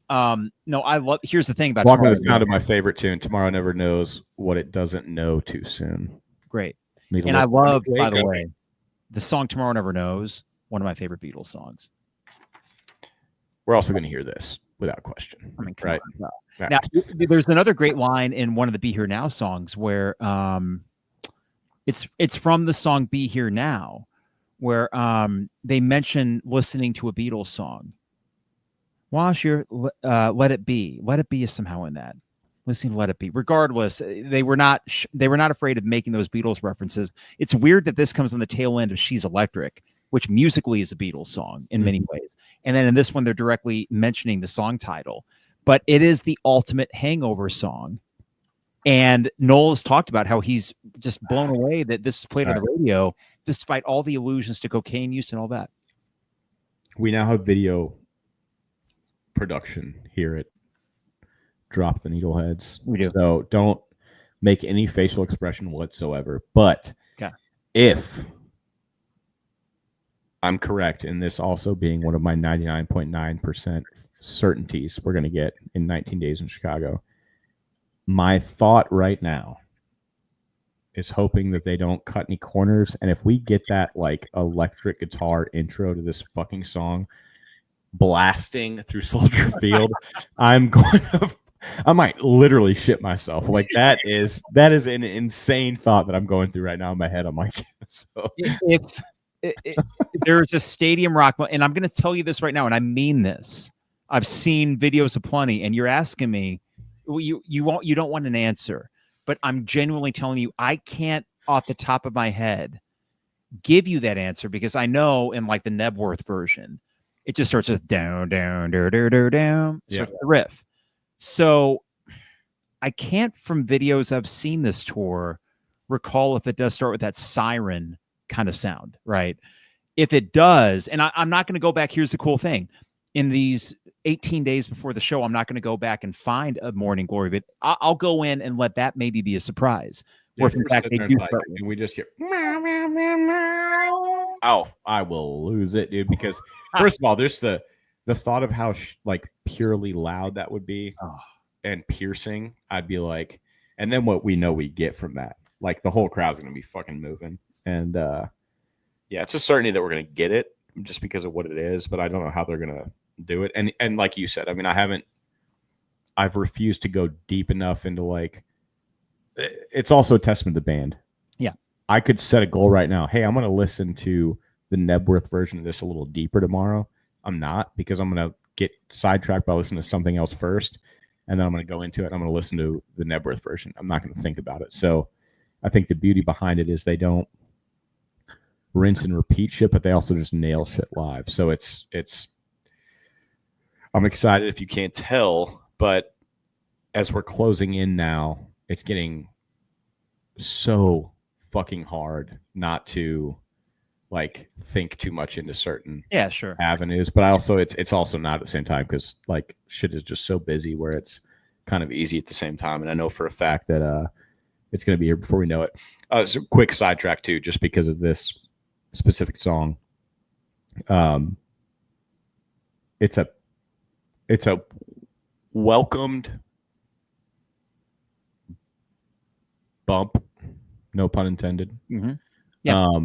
no, I love. Here's the thing about walking to the sound of my favorite tune. Tomorrow never knows what it doesn't know too soon. Great, and I love, by the way, the song "Tomorrow Never Knows." One of my favorite Beatles songs. We're also going to hear this without question. I mean, right? Now, there's another great line in one of the "Be Here Now" songs where it's from the song "Be Here Now," where they mention listening to a Beatles song. Wash your let it be. Let it be is somehow in that. Listening to Let It Be. Regardless, they were not afraid of making those Beatles references. It's weird that this comes on the tail end of She's Electric, which musically is a Beatles song in many ways. And then in this one, they're directly mentioning the song title. But it is the ultimate hangover song. And Noel has talked about how he's just blown away that this is played on the radio, despite all the allusions to cocaine use and all that. We now have video production here at Drop the Needleheads. We do. So don't make any facial expression whatsoever. But if I'm correct in this also being one of my 99.9% certainties we're going to get in 19 days in Chicago, my thought right now is hoping that they don't cut any corners. And if we get that like electric guitar intro to this fucking song blasting through Soldier Field, I might literally shit myself. Like that is an insane thought that I'm going through right now in my head. I'm like, so if there's a stadium rock, and I'm going to tell you this right now, and I mean this. I've seen videos aplenty, and you're asking me, you don't want an answer, but I'm genuinely telling you, I can't off the top of my head give you that answer because I know in like the Nebworth version, it just starts with down, down, down, down, down, down. So the riff. So I can't, from videos I've seen this tour, recall if it does start with that siren kind of sound, right? If it does, and I'm not going to go back. Here's the cool thing. In these 18 days before the show, I'm not going to go back and find a Morning Glory, but I'll go in and let that maybe be a surprise. Or if in fact they do start, and we just hear, oh, I will lose it, dude. Because first of all, there's the thought of how like purely loud that would be and piercing. I'd be like, and then what we know we get from that, like the whole crowd's going to be fucking moving. And yeah, it's a certainty that we're going to get it just because of what it is, but I don't know how they're going to do it. And like you said, I mean, I've refused to go deep enough into like, it's also a testament to the band. Yeah. I could set a goal right now. Hey, I'm going to listen to the Nebworth version of this a little deeper tomorrow. I'm not, because I'm going to get sidetracked by listening to something else first. And then I'm going to go into it. And I'm going to listen to the Nebworth version. I'm not going to think about it. So I think the beauty behind it is they don't rinse and repeat shit, but they also just nail shit live. So it's, I'm excited if you can't tell, but as we're closing in now, it's getting so fucking hard not to like think too much into certain avenues. But I also it's also not at the same time because like shit is just so busy where it's kind of easy at the same time. And I know for a fact that it's going to be here before we know it. So quick sidetrack too, just because of this specific song. It's a welcomed bump, no pun intended. Mm-hmm. Yeah.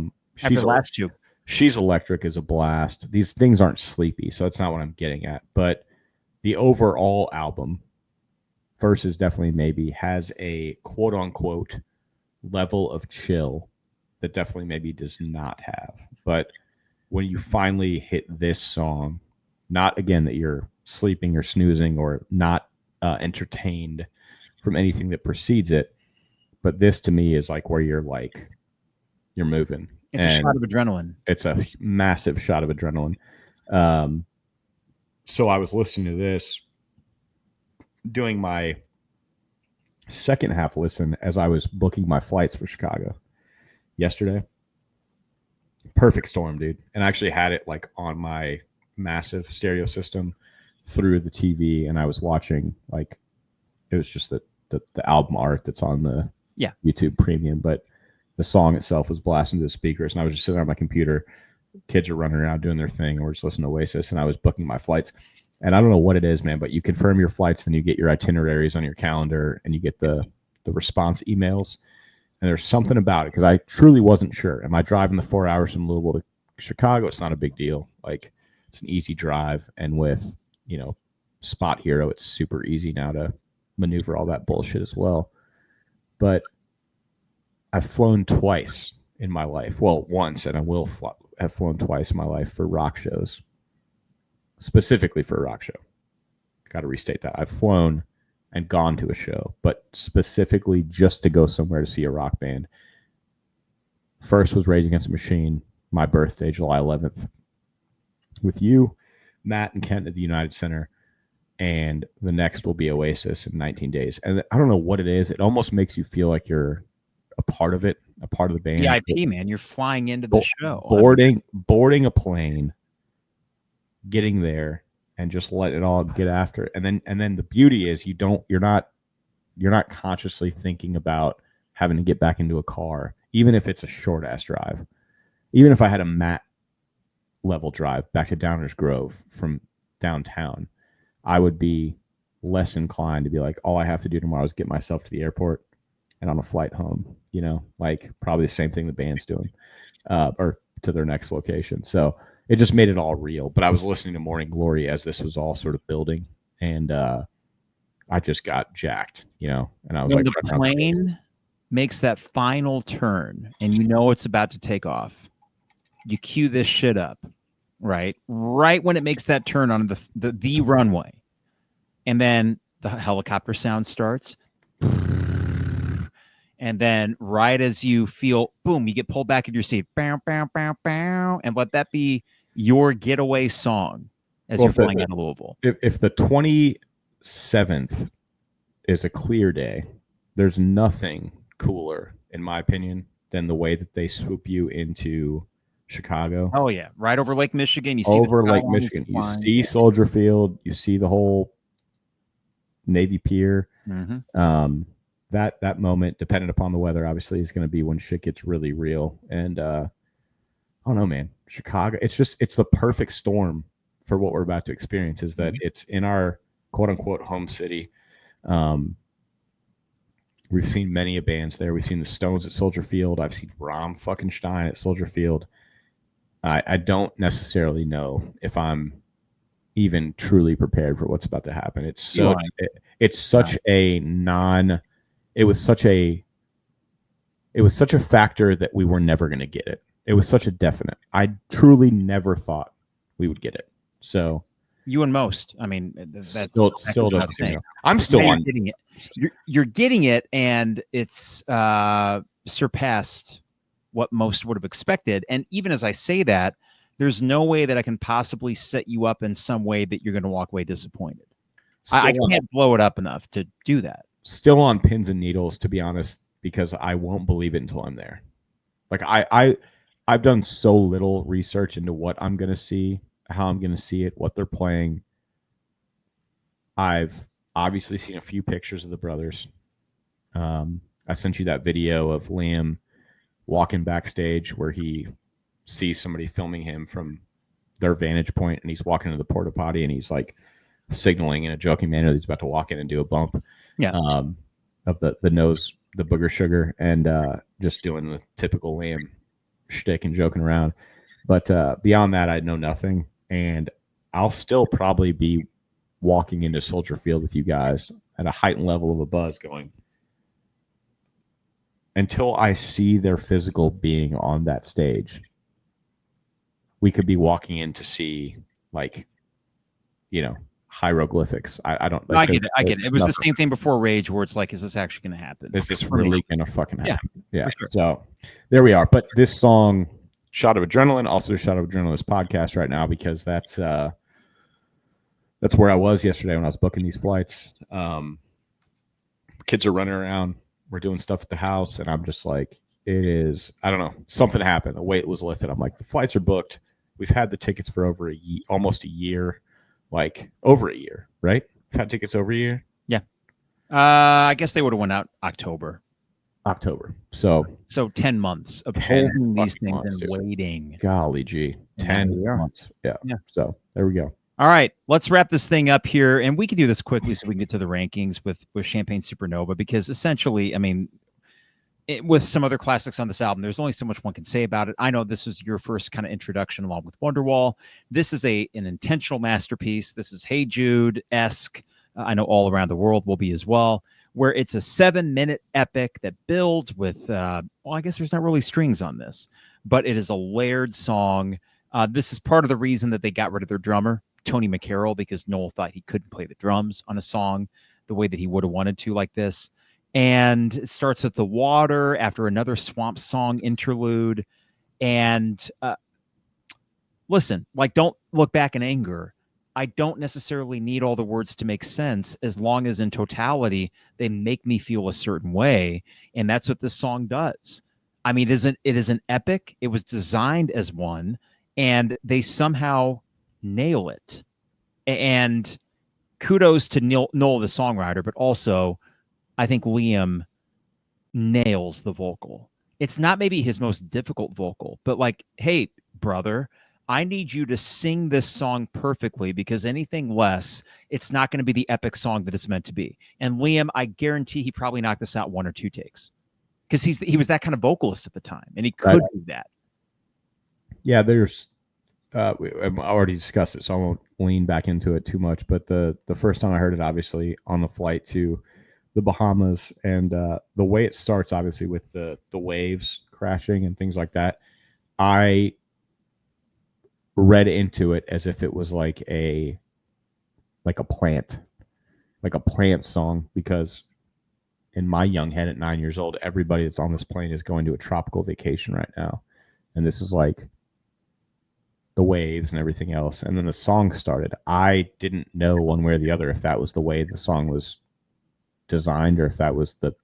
She's Electric is a blast. These things aren't sleepy, so that's not what I'm getting at. But the overall album, Versus definitely maybe has a quote unquote level of chill that definitely maybe does not have. But when you finally hit this song, not again that you're sleeping or snoozing or not entertained from anything that precedes it, but this to me is like where you're moving. It's a shot of adrenaline. It's a massive shot of adrenaline. So I was listening to this, doing my second half listen as I was booking my flights for Chicago yesterday. Perfect storm, dude. And I actually had it like on my massive stereo system through the TV, and I was watching, like, it was just the album art that's on the YouTube Premium, but the song itself was blasting to the speakers, and I was just sitting on my computer. Kids are running around doing their thing, and we're just listening to Oasis, and I was booking my flights. And I don't know what it is, man, but you confirm your flights, then you get your itineraries on your calendar, and you get the response emails. And there's something about it, because I truly wasn't sure. Am I driving the 4 hours from Louisville to Chicago? It's not a big deal. Like, it's an easy drive, and with, you know, Spot Hero, it's super easy now to maneuver all that bullshit as well. But I've flown twice in my life. Well, once, and I will have flown twice in my life for rock shows. Specifically for a rock show. Got to restate that. I've flown and gone to a show, but specifically just to go somewhere to see a rock band. First was Rage Against the Machine, my birthday, July 11th, with you, Matt, and Kent at the United Center. And the next will be Oasis in 19 days. And I don't know what it is. It almost makes you feel like you're a part of it, a part of the band. VIP, man. You're flying into the show. Boarding a plane, getting there, and just let it all get after it. And then the beauty is you're not consciously thinking about having to get back into a car, even if it's a short ass drive. Even if I had a mat level drive back to Downers Grove from downtown, I would be less inclined to be like, all I have to do tomorrow is get myself to the airport and on a flight home, you know, like probably the same thing the band's doing, or to their next location. So it just made it all real. But I was listening to Morning Glory as this was all sort of building, and I just got jacked, you know. And I was when like, the plane makes that final turn and you know it's about to take off, you cue this shit up, right when it makes that turn on the runway, and then the helicopter sound starts, and then right as you feel, boom, you get pulled back in your seat, bow, bow, bow, bow, and let that be your getaway song as you're flying out of Louisville. If the 27th is a clear day, there's nothing cooler, in my opinion, than the way that they swoop you into Chicago. Oh yeah, right over Lake Michigan. You see over Lake Michigan. You see Soldier Field. You see the whole Navy Pier. Mm-hmm. That moment, dependent upon the weather, obviously, is going to be when shit gets really real. And I don't know, man. Chicago, it's the perfect storm for what we're about to experience. Is that it's in our quote unquote home city. We've seen many bands there. We've seen the Stones at Soldier Field. I've seen Ram fucking Stein at Soldier Field. I don't necessarily know if I'm even truly prepared for what's about to happen. It was such a factor that we were never going to get it. It was such a definite. I truly never thought we would get it. So you and most, I mean, that's still doesn't. You know, I'm still on getting it. You're getting it, and it's surpassed what most would have expected. And even as I say that, there's no way that I can possibly set you up in some way that you're going to walk away disappointed. I can't blow it up enough to do that. Still on pins and needles, to be honest, because I won't believe it until I'm there. Like I've done so little research into what I'm going to see, how I'm going to see it, what they're playing. I've obviously seen a few pictures of the brothers. I sent you that video of Liam walking backstage where he sees somebody filming him from their vantage point, and he's walking into the porta potty and he's like signaling in a joking manner that he's about to walk in and do a bump of the nose, the booger sugar, and just doing the typical Liam shtick and joking around. But beyond that, I know nothing, and I'll still probably be walking into Soldier Field with you guys at a heightened level of a buzz going, until I see their physical being on that stage. We could be walking in to see, like, you know, hieroglyphics. I don't. Like, I get it. It was the same thing before Rage, where it's like, is this actually going to happen? Is this really going to fucking happen? Yeah. Sure. So there we are. But this song, Shot of Adrenaline, also Shot of Adrenaline, this podcast right now, because that's where I was yesterday when I was booking these flights. Kids are running around. We're doing stuff at the house, and I'm just like, it is, I don't know, something happened. The weight was lifted. I'm like, the flights are booked. we've had the tickets for over almost a year, like over a year, right? We've had tickets over a year. Yeah. I guess they would have went out October. So 10 months of holding these things and dude. waiting. Golly gee. 10 months. Yeah. So there we go. All right, let's wrap this thing up here, and we can do this quickly so we can get to the rankings with Champagne Supernova, because essentially, I mean, with some other classics on this album, there's only so much one can say about it. I know this was your first kind of introduction along with Wonderwall. This is an intentional masterpiece. This is Hey Jude-esque. I know All Around the World will be as well, where it's a 7-minute epic that builds with, well, I guess there's not really strings on this, but it is a layered song. This is part of the reason that they got rid of their drummer, Tony McCarroll, because Noel thought he couldn't play the drums on a song the way that he would have wanted to like this. And it starts with the water after another swamp song interlude. And listen, like, don't look back in anger. I don't necessarily need all the words to make sense, as long as in totality they make me feel a certain way. And that's what this song does. I mean, it is an epic. It was designed as one, and they somehow nail it. And kudos to Noel, the songwriter, but also I think Liam nails the vocal. It's not maybe his most difficult vocal, but like, hey, brother, I need you to sing this song perfectly, because anything less, it's not going to be the epic song that it's meant to be. And Liam, I guarantee he probably knocked this out 1 or 2 takes, because he was that kind of vocalist at the time, and he could do that. Yeah, there's I already discussed it, so I won't lean back into it too much. But the first time I heard it, obviously on the flight to the Bahamas, and the way it starts, obviously with the waves crashing and things like that, I read into it as if it was like a plant song, because in my young head at 9 years old, everybody that's on this plane is going to a tropical vacation right now, and this is like the waves and everything else. And then the song started. I didn't know one way or the other if that was the way the song was designed, or if that was the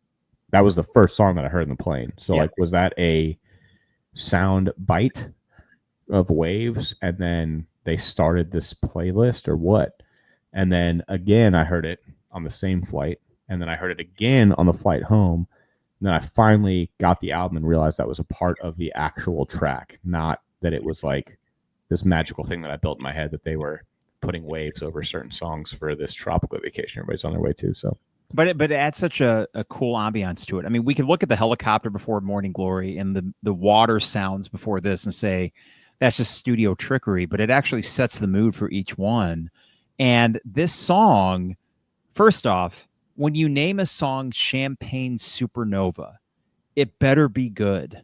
first song that I heard in the plane. So like, was that a sound bite of waves, and then they started this playlist, or what? And then again, I heard it on the same flight, and then I heard it again on the flight home. And then I finally got the album and realized that was a part of the actual track, not that it was like this magical thing that I built in my head that they were putting waves over certain songs for this tropical vacation everybody's on their way to. So, but it adds such a cool ambiance to it. I mean, we could look at the helicopter before Morning Glory and the water sounds before this and say that's just studio trickery, but it actually sets the mood for each one. And this song, first off, when you name a song Champagne Supernova, it better be good,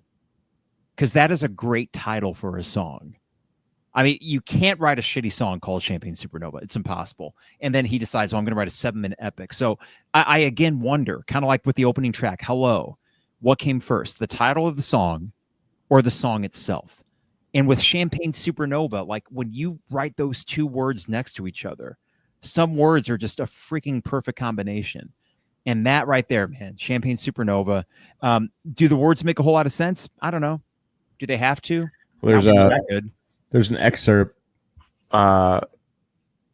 because that is a great title for a song. I mean, you can't write a shitty song called Champagne Supernova. It's impossible. And then he decides, I'm going to write a 7-minute epic. So I again wonder, kind of like with the opening track, Hello, what came first, the title of the song or the song itself? And with Champagne Supernova, like, when you write those two words next to each other, some words are just a freaking perfect combination. And that right there, man, Champagne Supernova. Do the words make a whole lot of sense? I don't know. Do they have to? Well, there's an excerpt. The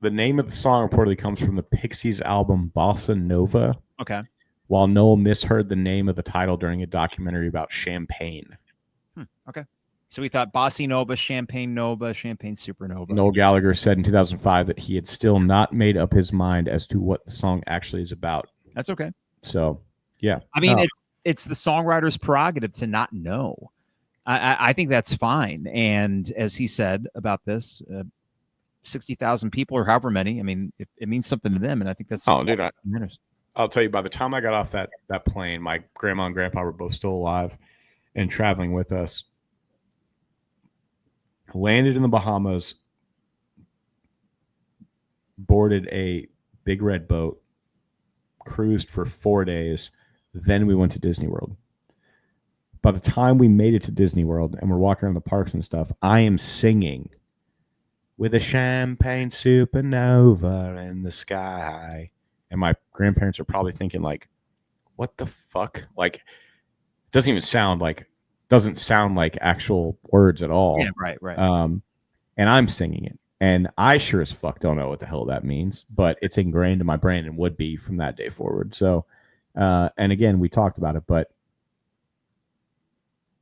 name of the song reportedly comes from the Pixies album Bossa Nova. Okay. While Noel misheard the name of the title during a documentary about champagne. Okay. So we thought Bossa Nova, Champagne Supernova. Noel Gallagher said in 2005 that he had still not made up his mind as to what the song actually is about. That's okay. So, yeah. I mean, it's the songwriter's prerogative to not know. I think that's fine. And as he said about this, 60,000 people or however many, I mean, it means something to them. And I think that's... Oh, dude, I'll tell you, by the time I got off that plane, my grandma and grandpa were both still alive and traveling with us. Landed in the Bahamas, boarded a big red boat, cruised for 4 days. Then we went to Disney World. By the time we made it to Disney World and we're walking around the parks and stuff, I am singing with a champagne supernova in the sky. And my grandparents are probably thinking, like, what the fuck? Like, doesn't sound like actual words at all. Yeah, right. and I'm singing it. And I sure as fuck don't know what the hell that means, but it's ingrained in my brain and would be from that day forward. So, and again, we talked about it, but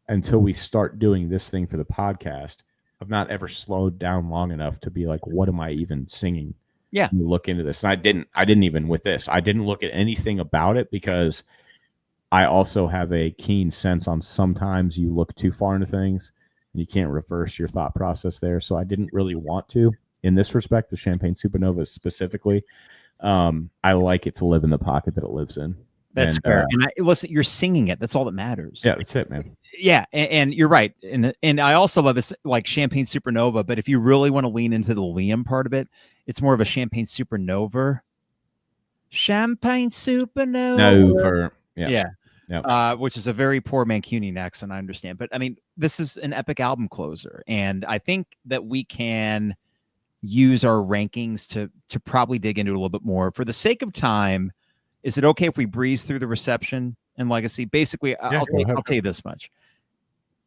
until we start doing this thing for the podcast, I've not ever slowed down long enough to be like, what am I even singing? Yeah. Look into this. And I didn't even with this. I didn't look at anything about it because I also have a keen sense on sometimes you look too far into things and you can't reverse your thought process there. So I didn't really want to in this respect, the Champagne Supernova specifically. I like it to live in the pocket that it lives in. That's fair. And listen, you're singing it. That's all that matters. Yeah, that's it, man. Yeah, and you're right. And I also love this, like Champagne Supernova, but if you really want to lean into the Liam part of it, it's more of a Champagne Supernova. Champagne Supernova. No, for yeah. Which is a very poor Mancunian accent, I understand. But I mean, this is an epic album closer. And I think that we can use our rankings to probably dig into it a little bit more. For the sake of time, is it okay if we breeze through the reception and legacy? Basically, I'll tell you this much.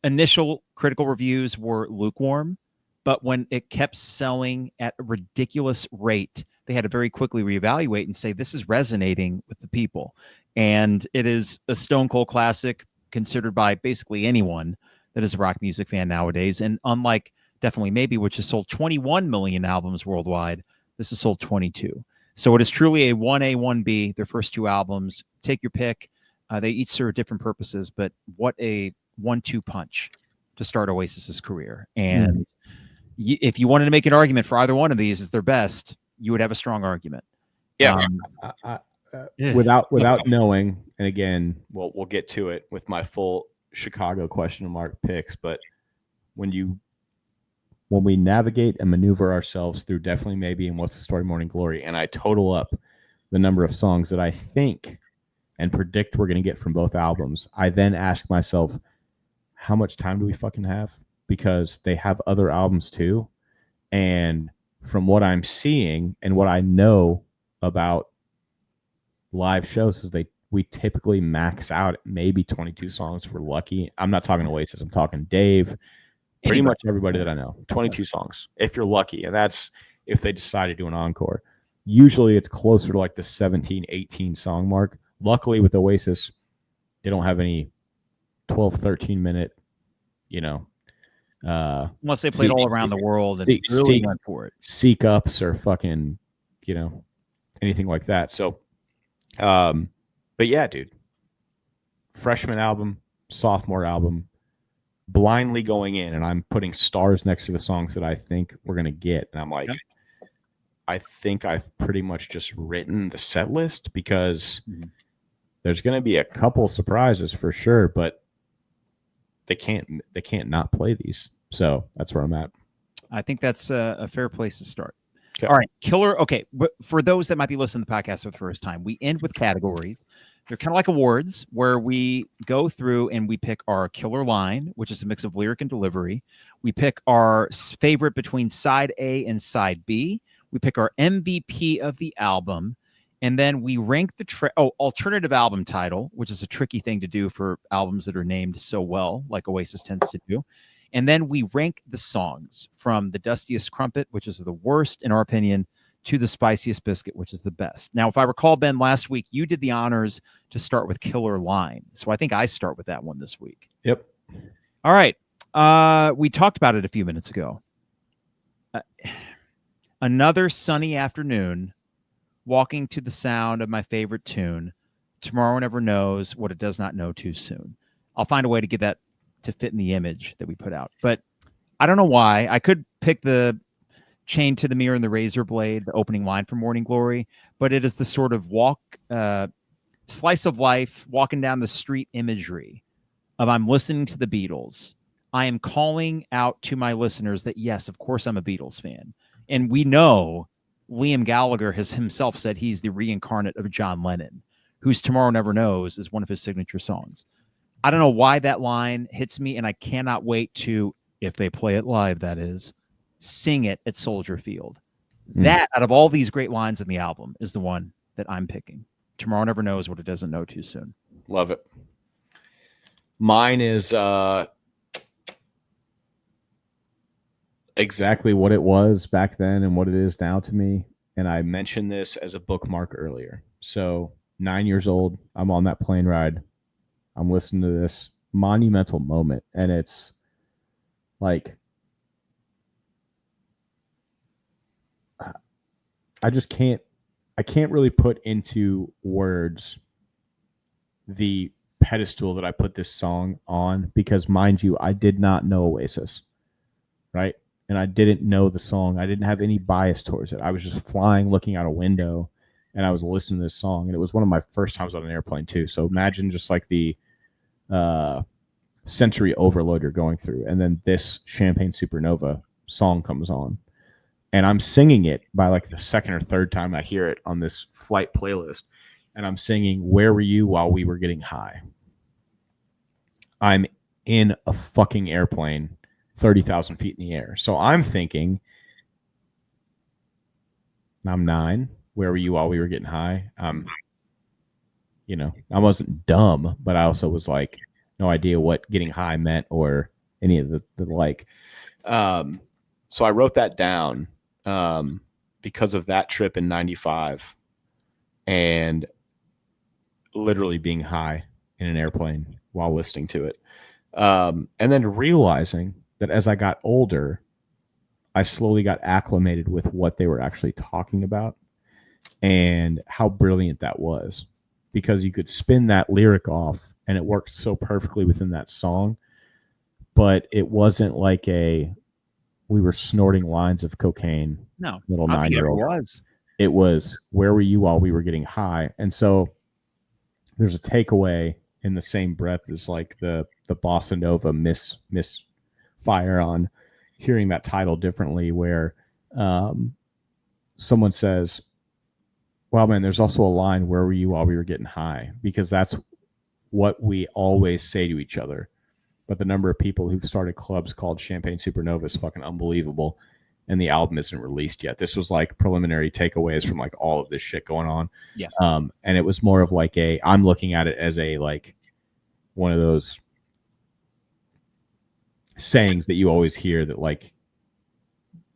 Initial critical reviews were lukewarm, but when it kept selling at a ridiculous rate, they had to very quickly reevaluate and say, this is resonating with the people. And it is a stone cold classic considered by basically anyone that is a rock music fan nowadays. And unlike Definitely Maybe, which has sold 21 million albums worldwide, this has sold 22. So it is truly a 1A, 1B, their first two albums. Take your pick. They each serve different purposes, but what a 1-2 punch to start Oasis's career. And if you wanted to make an argument for either one of these as their best, you would have a strong argument. Yeah. Without knowing, and again, we'll get to it with my full Chicago question mark picks, but when we navigate and maneuver ourselves through Definitely Maybe and What's the Story Morning Glory, and I total up the number of songs that I think and predict we're going to get from both albums, I then ask myself, how much time do we fucking have? Because they have other albums too. And from what I'm seeing and what I know about live shows is we typically max out at maybe 22 songs if we're lucky. I'm not talking Oasis. I'm talking Dave. Pretty much everybody that I know. 22 songs if you're lucky. And that's if they decide to do an encore. Usually it's closer to like the 17, 18 song mark. Luckily with Oasis, they don't have any 12, 13 minute, unless they played all around the world and really went for it. Seek ups or fucking, anything like that. So, but yeah, dude, freshman album, sophomore album, blindly going in, and I'm putting stars next to the songs that I think we're going to get. And I'm like, I think I've pretty much just written the set list because there's going to be a couple surprises for sure, but they can't not play these. So that's where I'm at. I think that's a fair place to start. Okay. All right, killer. Okay, for those that might be listening to the podcast for the first time, we end with categories. They're kind of like awards where we go through and we pick our killer line, which is a mix of lyric and delivery. We pick our favorite between side A and side B. We pick our MVP of the album. And then we rank the alternative album title, which is a tricky thing to do for albums that are named so well, like Oasis tends to do. And then we rank the songs from the Dustiest Crumpet, which is the worst in our opinion, to the Spiciest Biscuit, which is the best. Now, if I recall, Ben, last week you did the honors to start with Killer Line. So I think I start with that one this week. Yep. All right. We talked about it a few minutes ago. Another sunny afternoon, walking to the sound of my favorite tune. Tomorrow never knows what it does not know too soon. I'll find a way to get that to fit in the image that we put out. But I don't know why. I could pick the Chained to the Mirror and the Razor Blade, the opening line from Morning Glory, but it is the sort of slice of life, walking down the street imagery of I'm listening to the Beatles. I am calling out to my listeners that, yes, of course I'm a Beatles fan. And we know Liam Gallagher has himself said he's the reincarnate of John Lennon, whose Tomorrow Never Knows is one of his signature songs. I don't know why that line hits me, and I cannot wait to, if they play it live, that is, sing it at Soldier Field. That, out of all these great lines in the album, is the one that I'm picking. Tomorrow never knows what it doesn't know too soon. Love it. Mine is exactly what it was back then and what it is now to me. And I mentioned this as a bookmark earlier. So 9 years old, I'm on that plane ride. I'm listening to this monumental moment, and it's like I just can't really put into words the pedestal that I put this song on, because mind you, I did not know Oasis, right? And I didn't know the song. I didn't have any bias towards it. I was just flying, looking out a window, and I was listening to this song. And it was one of my first times on an airplane too. So imagine just like the sensory overload you're going through. And then this Champagne Supernova song comes on. And I'm singing it by like the second or third time I hear it on this flight playlist. And I'm singing Where Were You While We Were Getting High? I'm in a fucking airplane 30,000 feet in the air. So I'm thinking, I'm 9. Where were you while we were getting high? You know, I wasn't dumb, but I also was like, no idea what getting high meant or any of the like. So I wrote that down because of that trip in 95 and literally being high in an airplane while listening to it. And then realizing that as I got older, I slowly got acclimated with what they were actually talking about and how brilliant that was, because you could spin that lyric off and it worked so perfectly within that song. But it wasn't like we were snorting lines of cocaine. No, little 9-year-old. Was. It was Where Were You While We Were Getting High? And so there's a takeaway in the same breath as like the bossa nova misfire on hearing that title differently, where someone says, well, man, there's also a line, where were you while we were getting high? Because that's what we always say to each other. But the number of people who've started clubs called Champagne Supernova is fucking unbelievable. And the album isn't released yet. This was like preliminary takeaways from like all of this shit going on. Yeah. And it was more of like I'm looking at it as a like one of those sayings that you always hear that like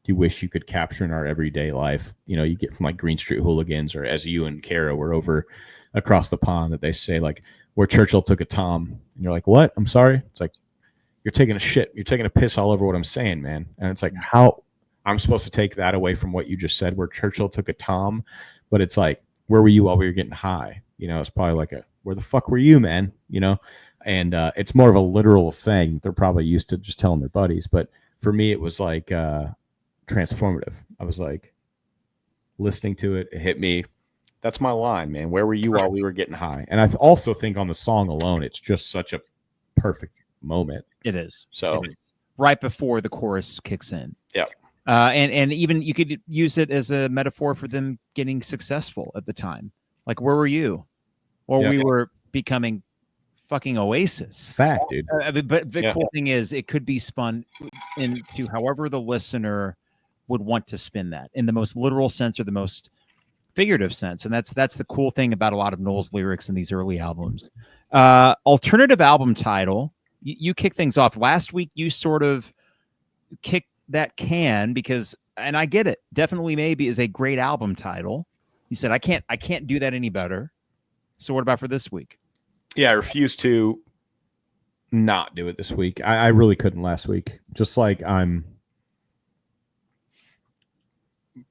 you wish you could capture in our everyday life. You know, you get from like Green Street Hooligans, or as you and Kara were over across the pond, that they say like where Churchill took a Tom. And you're like, what? I'm sorry. It's like, you're taking a shit. You're taking a piss all over what I'm saying, man. And it's like, how I'm supposed to take that away from what you just said, where Churchill took a Tom, but it's like, where were you while we were getting high? You know, it's probably like where the fuck were you, man? You know, and it's more of a literal saying. They're probably used to just telling their buddies. But for me, it was like transformative. I was like listening to it. It hit me. That's my line, man. Where were you while we were getting high? And I also think on the song alone, it's just such a perfect moment. It is. So it is. Right before the chorus kicks in. Yeah. And even you could use it as a metaphor for them getting successful at the time. Like, where were you? Or we were becoming fucking Oasis. Fact, dude. But the cool thing is, it could be spun into however the listener would want to spin that, in the most literal sense or the most figurative sense. And that's the cool thing about a lot of Noel's lyrics in these early albums. Alternative album title. You kick things off. Last week, you sort of kicked that can because, and I get it, Definitely Maybe is a great album title. You said, I can't do that any better. So what about for this week? Yeah, I refuse to not do it this week. I really couldn't last week. Just like I'm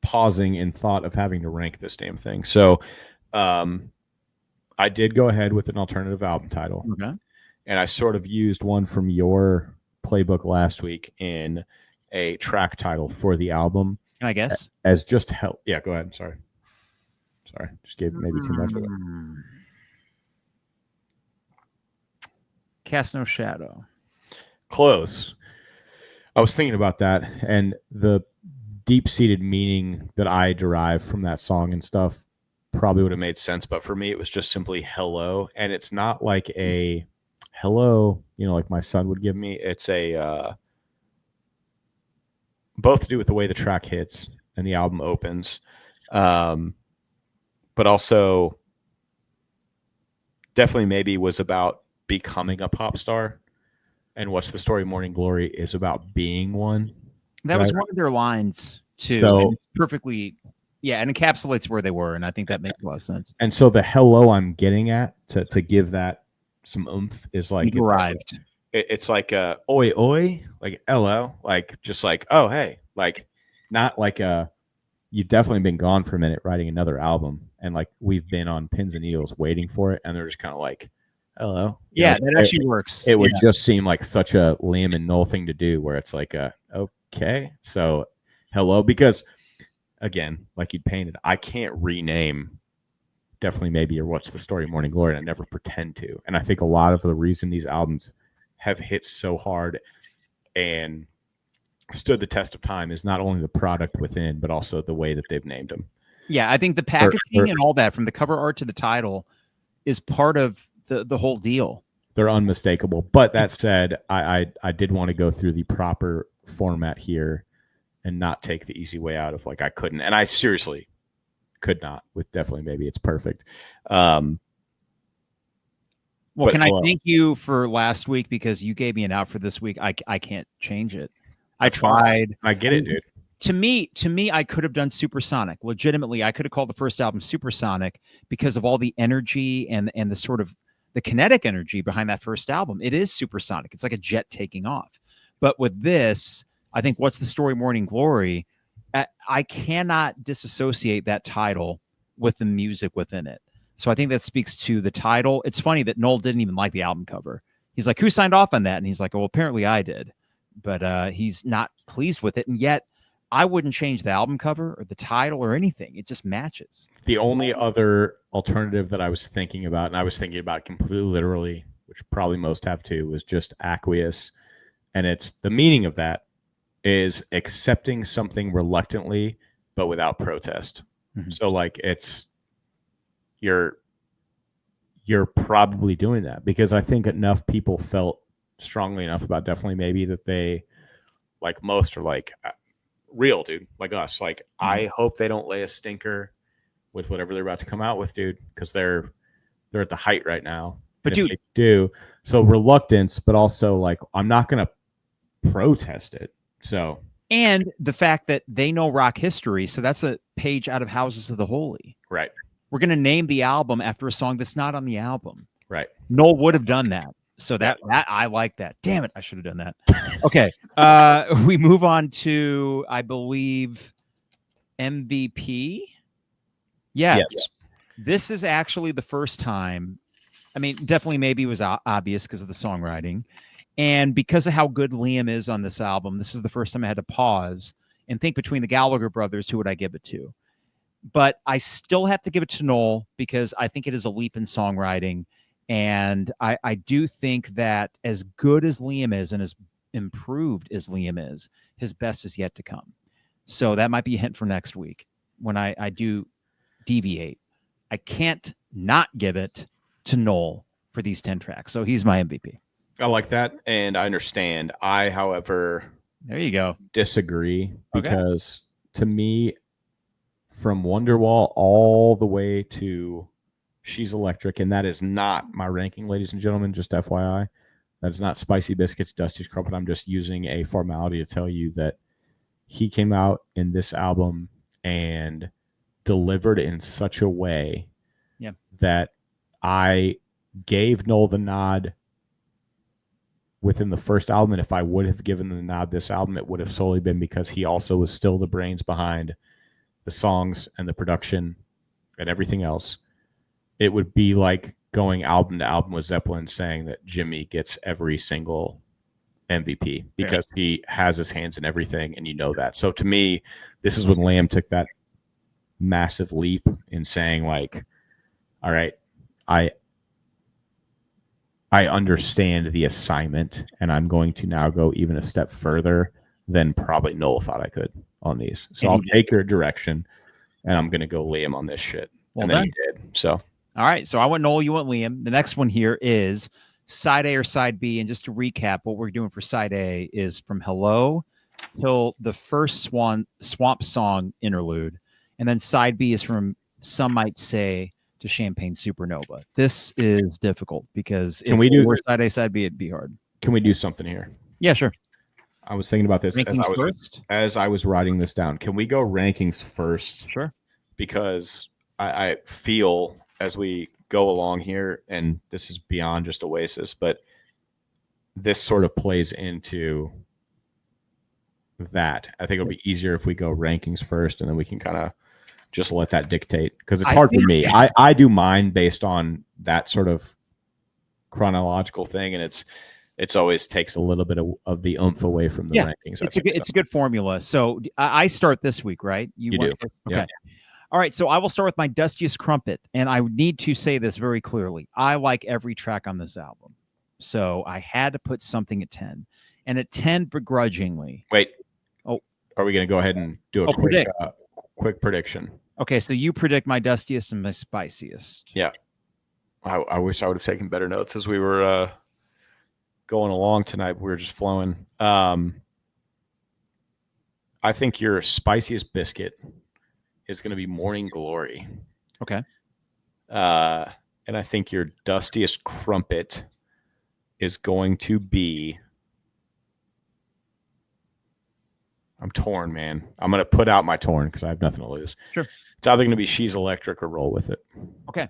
pausing in thought of having to rank this damn thing. So I did go ahead with an alternative album title. Okay. And I sort of used one from your playbook last week in a track title for the album. I guess. As just hell. Yeah, go ahead. Sorry. Just gave maybe too much of it. Cast No Shadow. Close. I was thinking about that, and the deep-seated meaning that I derive from that song and stuff probably would have made sense, but for me it was just simply hello. And it's not like a hello, you know, like my son would give me. It's a both to do with the way the track hits and the album opens, but also Definitely Maybe was about becoming a pop star, and What's the Story Morning Glory is about being one. That was one of their lines too. So and it's perfectly, yeah, and encapsulates where they were, and I think that makes a lot of sense. And so the hello I'm getting at to give that some oomph is like You've arrived. It's like a oi oi, like hello, like just like oh hey, like not like a you've definitely been gone for a minute writing another album, and like we've been on pins and needles waiting for it, and they're just kind of like hello. Yeah, that actually works. It would just seem like such a Liam and Noel thing to do, where it's like a okay, so hello, because again, like you painted, I can't rename Definitely Maybe or What's the Story Morning Glory, and I never pretend to. And I think a lot of the reason these albums have hit so hard and stood the test of time is not only the product within, but also the way that they've named them. Yeah, I think the packaging and all that, from the cover art to the title, is part of the whole deal. They're unmistakable. But that said, I did want to go through the proper format here and not take the easy way out of like I couldn't. And I seriously could not with Definitely Maybe. It's perfect. Well, can I thank you for last week, because you gave me an out for this week. I can't change it. I tried. I get it, dude. To me, I could have done Supersonic. Legitimately, I could have called the first album Supersonic because of all the energy and the sort of the kinetic energy behind that first album. It is supersonic. It's like a jet taking off. But with this, I think What's the Story Morning Glory, I cannot disassociate that title with the music within it. So I think that speaks to the title. It's funny that Noel didn't even like the album cover. He's like, who signed off on that? And he's like, well, apparently I did. But he's not pleased with it. And yet I wouldn't change the album cover or the title or anything. It just matches. The only other alternative that I was thinking about, and I was thinking about completely literally, which probably most have too, was just aqueous. And it's the meaning of that is accepting something reluctantly, but without protest. Mm-hmm. So like you're probably doing that because I think enough people felt strongly enough about Definitely Maybe that they, like most, are like real, dude, like us. Like, I hope they don't lay a stinker with whatever they're about to come out with, dude, because they're at the height right now. But dude, they do, so reluctance, but also like I'm not gonna protest it. So, and the fact that they know rock history, so that's a page out of Houses of the Holy. Right. We're gonna name the album after a song that's not on the album. Right. Noel would have done that. So that I like that. Damn it, I should have done that. Okay. We move on to, I believe, MVP. Yes. This is actually the first time. I mean, Definitely Maybe was obvious because of the songwriting. And because of how good Liam is on this album, this is the first time I had to pause and think between the Gallagher brothers, who would I give it to? But I still have to give it to Noel because I think it is a leap in songwriting. And I do think that as good as Liam is and as improved as Liam is, his best is yet to come. So that might be a hint for next week when I do deviate. I can't not give it to Noel for these 10 tracks. So he's my MVP. I like that. And I understand. I, however, there you go, disagree because to me, from Wonderwall all the way to She's Electric, and that is not my ranking, ladies and gentlemen, just FYI. That is not Spicy Biscuits, Dustiest, Crumpet. I'm just using a formality to tell you that he came out in this album and delivered in such a way that I gave Noel the nod within the first album. And if I would have given the nod this album, it would have solely been because he also was still the brains behind the songs and the production and everything else. It would be like going album to album with Zeppelin saying that Jimmy gets every single MVP because he has his hands in everything, and you know that. So to me, this is when Liam took that massive leap in saying like, all right, I understand the assignment, and I'm going to now go even a step further than probably Noel thought I could on these. So I'll take your direction, and I'm going to go Liam on this shit. Well, and then he did. So. All right, so I went Noel, you went Liam. The next one here is side A or side B. And just to recap, what we're doing for side A is from Hello till the first Swamp Song interlude. And then side B is from Some Might Say to Champagne Supernova. This is difficult because if we were side A, side B, it'd be hard. Can we do something here? Yeah, sure. I was thinking about this Rankings as I was writing this down. Can we go rankings first? Sure. Because I feel as we go along here, and this is beyond just Oasis, but this sort of plays into that. I think it'll be easier if we go rankings first, and then we can kind of just let that dictate, because it's hard for me. I do mine based on that sort of chronological thing, and it's always takes a little bit of the oomph away from the rankings. It's a good formula. So I start this week, right? You do. Okay. Yeah. All right. So I will start with my Dustiest Crumpet, and I need to say this very clearly. I like every track on this album, so I had to put something at 10, and at 10, begrudgingly. Wait. Oh, are we going to go ahead and do a quick prediction? Okay. So you predict my Dustiest and my Spiciest. Yeah. I wish I would have taken better notes as we were going along tonight. We were just flowing. I think your Spiciest Biscuit is going to be Morning Glory. Okay. And I think your Dustiest Crumpet is going to be... I'm torn, man. I'm going to put out my torn because I have nothing to lose. Sure. It's either going to be She's Electric or Roll With It. Okay.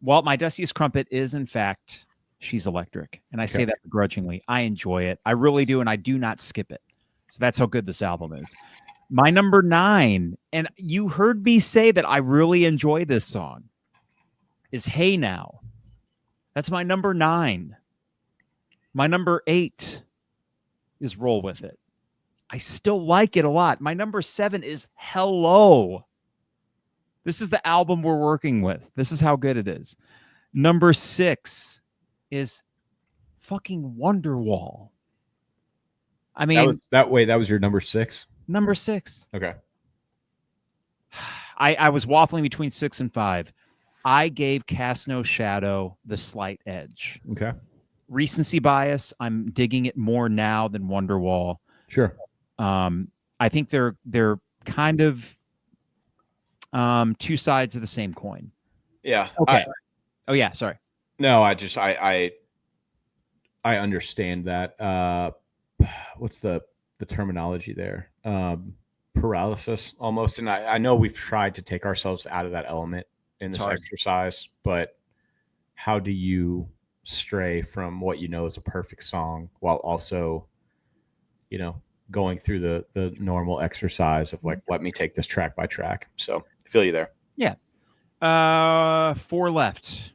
Well, my Dustiest Crumpet is, in fact, She's Electric. And I say that begrudgingly. I enjoy it. I really do, and I do not skip it. So that's how good this album is. My number 9, and you heard me say that I really enjoy this song, is Hey Now. That's my number 9. My number 8 is Roll With It. I still like it a lot. My number 7 is Hello. This is the album we're working with. This is how good it is. Number 6 is fucking Wonderwall. I mean, that was your number 6? Number 6. Okay. I was waffling between 6 and 5. I gave Cast No Shadow the slight edge. Okay. Recency bias. I'm digging it more now than Wonderwall. Sure. I think they're kind of two sides of the same coin. Yeah. Okay. Oh yeah. Sorry. No, I understand that. What's the terminology there? Paralysis almost. And I know we've tried to take ourselves out of that element in this exercise, but how do you stray from what you know is a perfect song while also, going through the normal exercise of like, let me take this track by track. So I feel you there. Yeah. 4 left.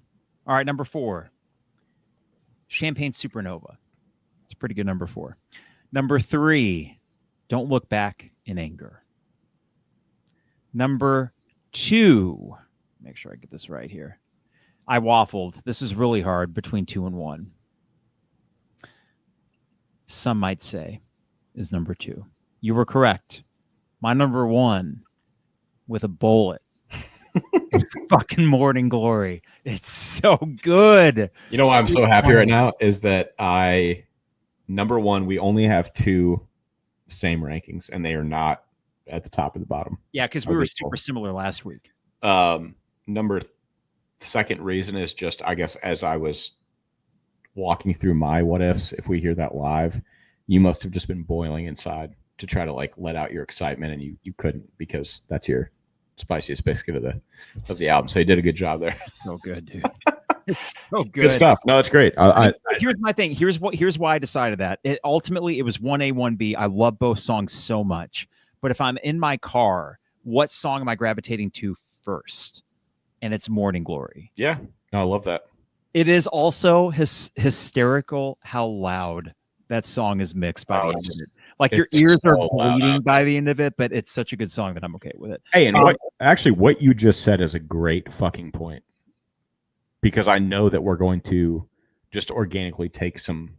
All right. Number 4, Champagne Supernova. It's a pretty good number 4. Number 3, Don't Look Back in Anger. Number 2, make sure I get this right here. I waffled. This is really hard between 2 and 1. Some might say is number 2. You were correct. My number 1 with a bullet is fucking Morning Glory. It's so good. You know why I'm so happy right now is that number 1, we only have 2 same rankings, and they are not at the top of the bottom. Yeah, because we were super similar last week. Second reason is just, I guess, as I was walking through my what ifs, if we hear that live, you must have just been boiling inside to try to like let out your excitement, and you couldn't, because that's your Spiciest Biscuit of the album. So you did a good job there. So good, dude. It's so good. Good stuff. No, it's great. Here's my thing. Here's why I decided that. Ultimately, it was 1A, 1B. I love both songs so much. But if I'm in my car, what song am I gravitating to first? And it's Morning Glory. Yeah. No, I love that. It is also hysterical how loud that song is mixed by the end of it. Like your ears are bleeding by the end of it, but it's such a good song that I'm okay with it. Hey, and what you just said is a great fucking point. Because I know that we're going to just organically take some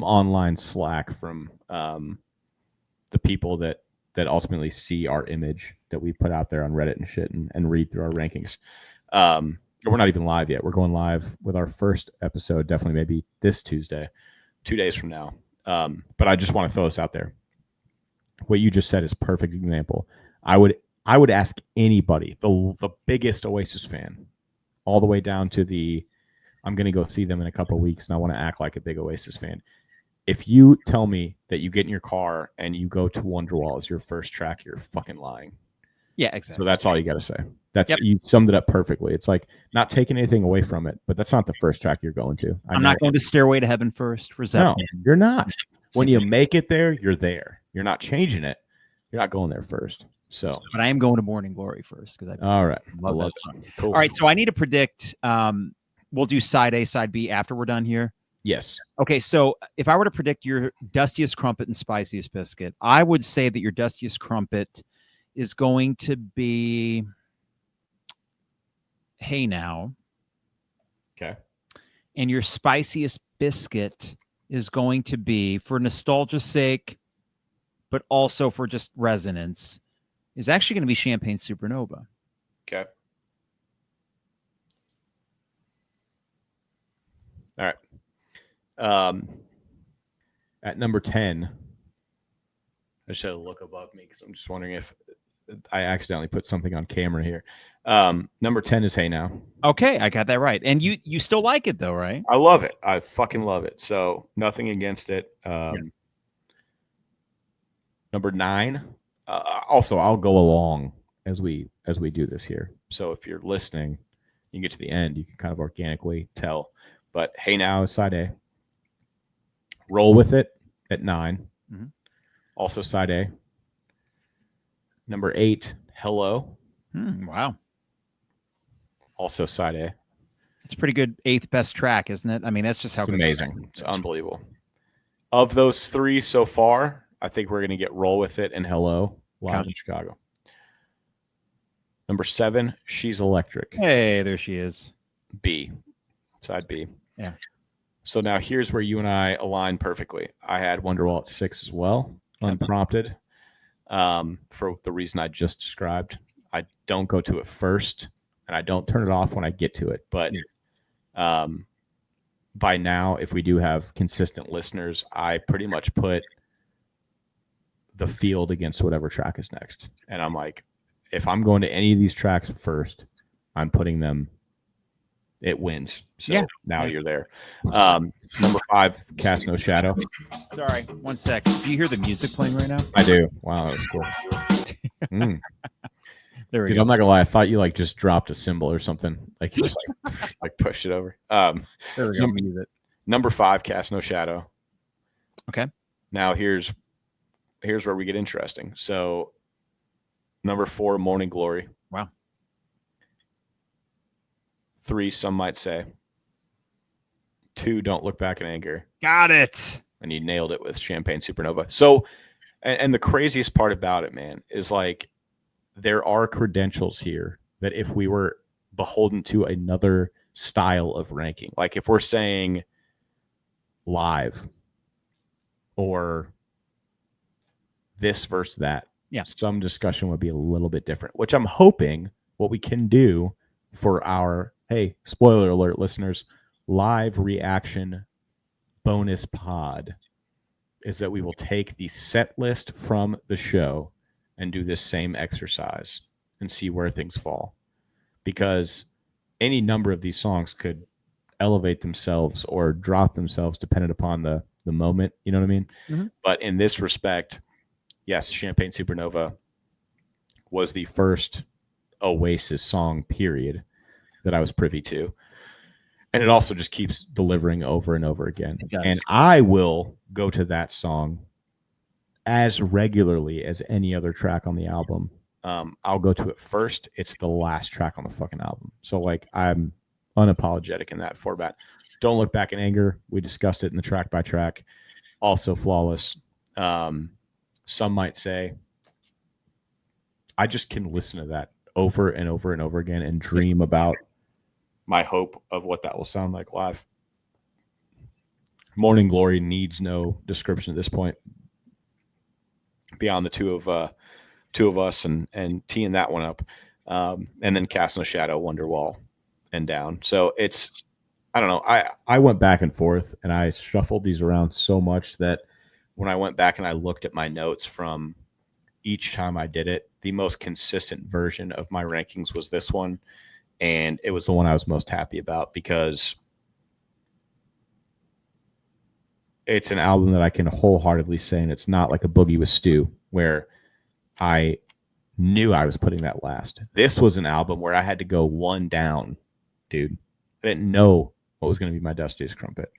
online slack from the people that ultimately see our image that we put out there on Reddit and shit and read through our rankings. We're not even live yet. We're going live with our first episode, definitely maybe this Tuesday, 2 days from now. But I just want to throw this out there. What you just said is a perfect example. I would ask anybody, the biggest Oasis fan, all the way down to I'm going to go see them in a couple of weeks, and I want to act like a big Oasis fan. if you tell me that you get in your car and you go to Wonderwall as your first track, you're fucking lying. Yeah, exactly. So that's all you got to say. That's You summed it up perfectly. It's like not taking anything away from it, but that's not the first track you're going to. I'm not going to Stairway to Heaven first for Zeppelin. No, you're not. When you make it there, you're there. You're not changing it. You're not going there first. So, but I am going to Morning Glory first because all right, love that song. Cool. All right, so I need to predict. We'll do side A, side B after we're done here. Yes. Okay, so if I were to predict your Dustiest, Crumpet, and Spiciest Biscuit, I would say that your Dustiest Crumpet is going to be Hey Now. Okay. And your Spiciest Biscuit is going to be, for nostalgia's sake, but also for just resonance, is actually going to be Champagne Supernova. Okay. All right. At number 10, I just had to look above me because I'm just wondering if I accidentally put something on camera here. Number 10 is Hey Now. Okay, I got that right. And you still like it though, right? I love it. I fucking love it. So nothing against it. Number 9. Also, I'll go along as we do this here. So if you're listening, you get to the end, you can kind of organically tell. But Hey Now is side A. Roll With It at 9. Mm-hmm. Also side A. Number 8, Hello. Wow. Also side A. It's a pretty good 8th best track, isn't it? I mean, that's just how it's amazing. It's unbelievable. Of those 3 so far, I think we're going to get Roll With It and Hello live in Chicago. Number 7, She's Electric. Hey, there she is. B. Side B. Yeah. So now here's where you and I align perfectly. I had Wonderwall at 6 as well, unprompted, for the reason I just described. I don't go to it first, and I don't turn it off when I get to it. But by now, if we do have consistent listeners, I pretty much put the field against whatever track is next. And I'm like, if I'm going to any of these tracks first, I'm putting them, it wins. So now you're there. Number 5, Cast No Shadow. Sorry, 1 sec. Do you hear the music playing right now? I do. Wow, that was cool. There we Dude, go. I'm not gonna lie. I thought you like just dropped a cymbal or something. Like you just like pushed it over. There we go. Number 5, Cast No Shadow. Okay. Now here's where we get interesting. So number 4, Morning Glory. Wow. 3, Some Might Say. 2, Don't Look Back in Anger. Got it. And you nailed it with Champagne Supernova. So, and the craziest part about it, man, is like there are credentials here that if we were beholden to another style of ranking, like if we're saying live or this versus that, some discussion would be a little bit different, which I'm hoping what we can do for our, hey, spoiler alert, listeners, live reaction bonus pod is that we will take the set list from the show and do this same exercise and see where things fall. Because any number of these songs could elevate themselves or drop themselves depending upon the moment. You know what I mean? Mm-hmm. But in this respect, yes, Champagne Supernova was the first Oasis song, period, that I was privy to. And it also just keeps delivering over and over again. And I will go to that song as regularly as any other track on the album. I'll go to it first. It's the last track on the fucking album. So, like, I'm unapologetic in that format. Don't Look Back in Anger. We discussed it in the track by track. Also flawless. Some Might Say. I just can listen to that over and over and over again and dream about my hope of what that will sound like live. Morning Glory needs no description at this point beyond the two of us and teeing that one up. And then Cast No Shadow, Wonderwall, and down. So it's, I don't know. I went back and forth and I shuffled these around so much that when I went back and I looked at my notes from each time I did it, the most consistent version of my rankings was this one. And it was the one I was most happy about because it's an album that I can wholeheartedly say, and it's not like a Boogie with Stu where I knew I was putting that last. This was an album where I had to go one down, dude. I didn't know what was going to be my Dustiest Crumpet,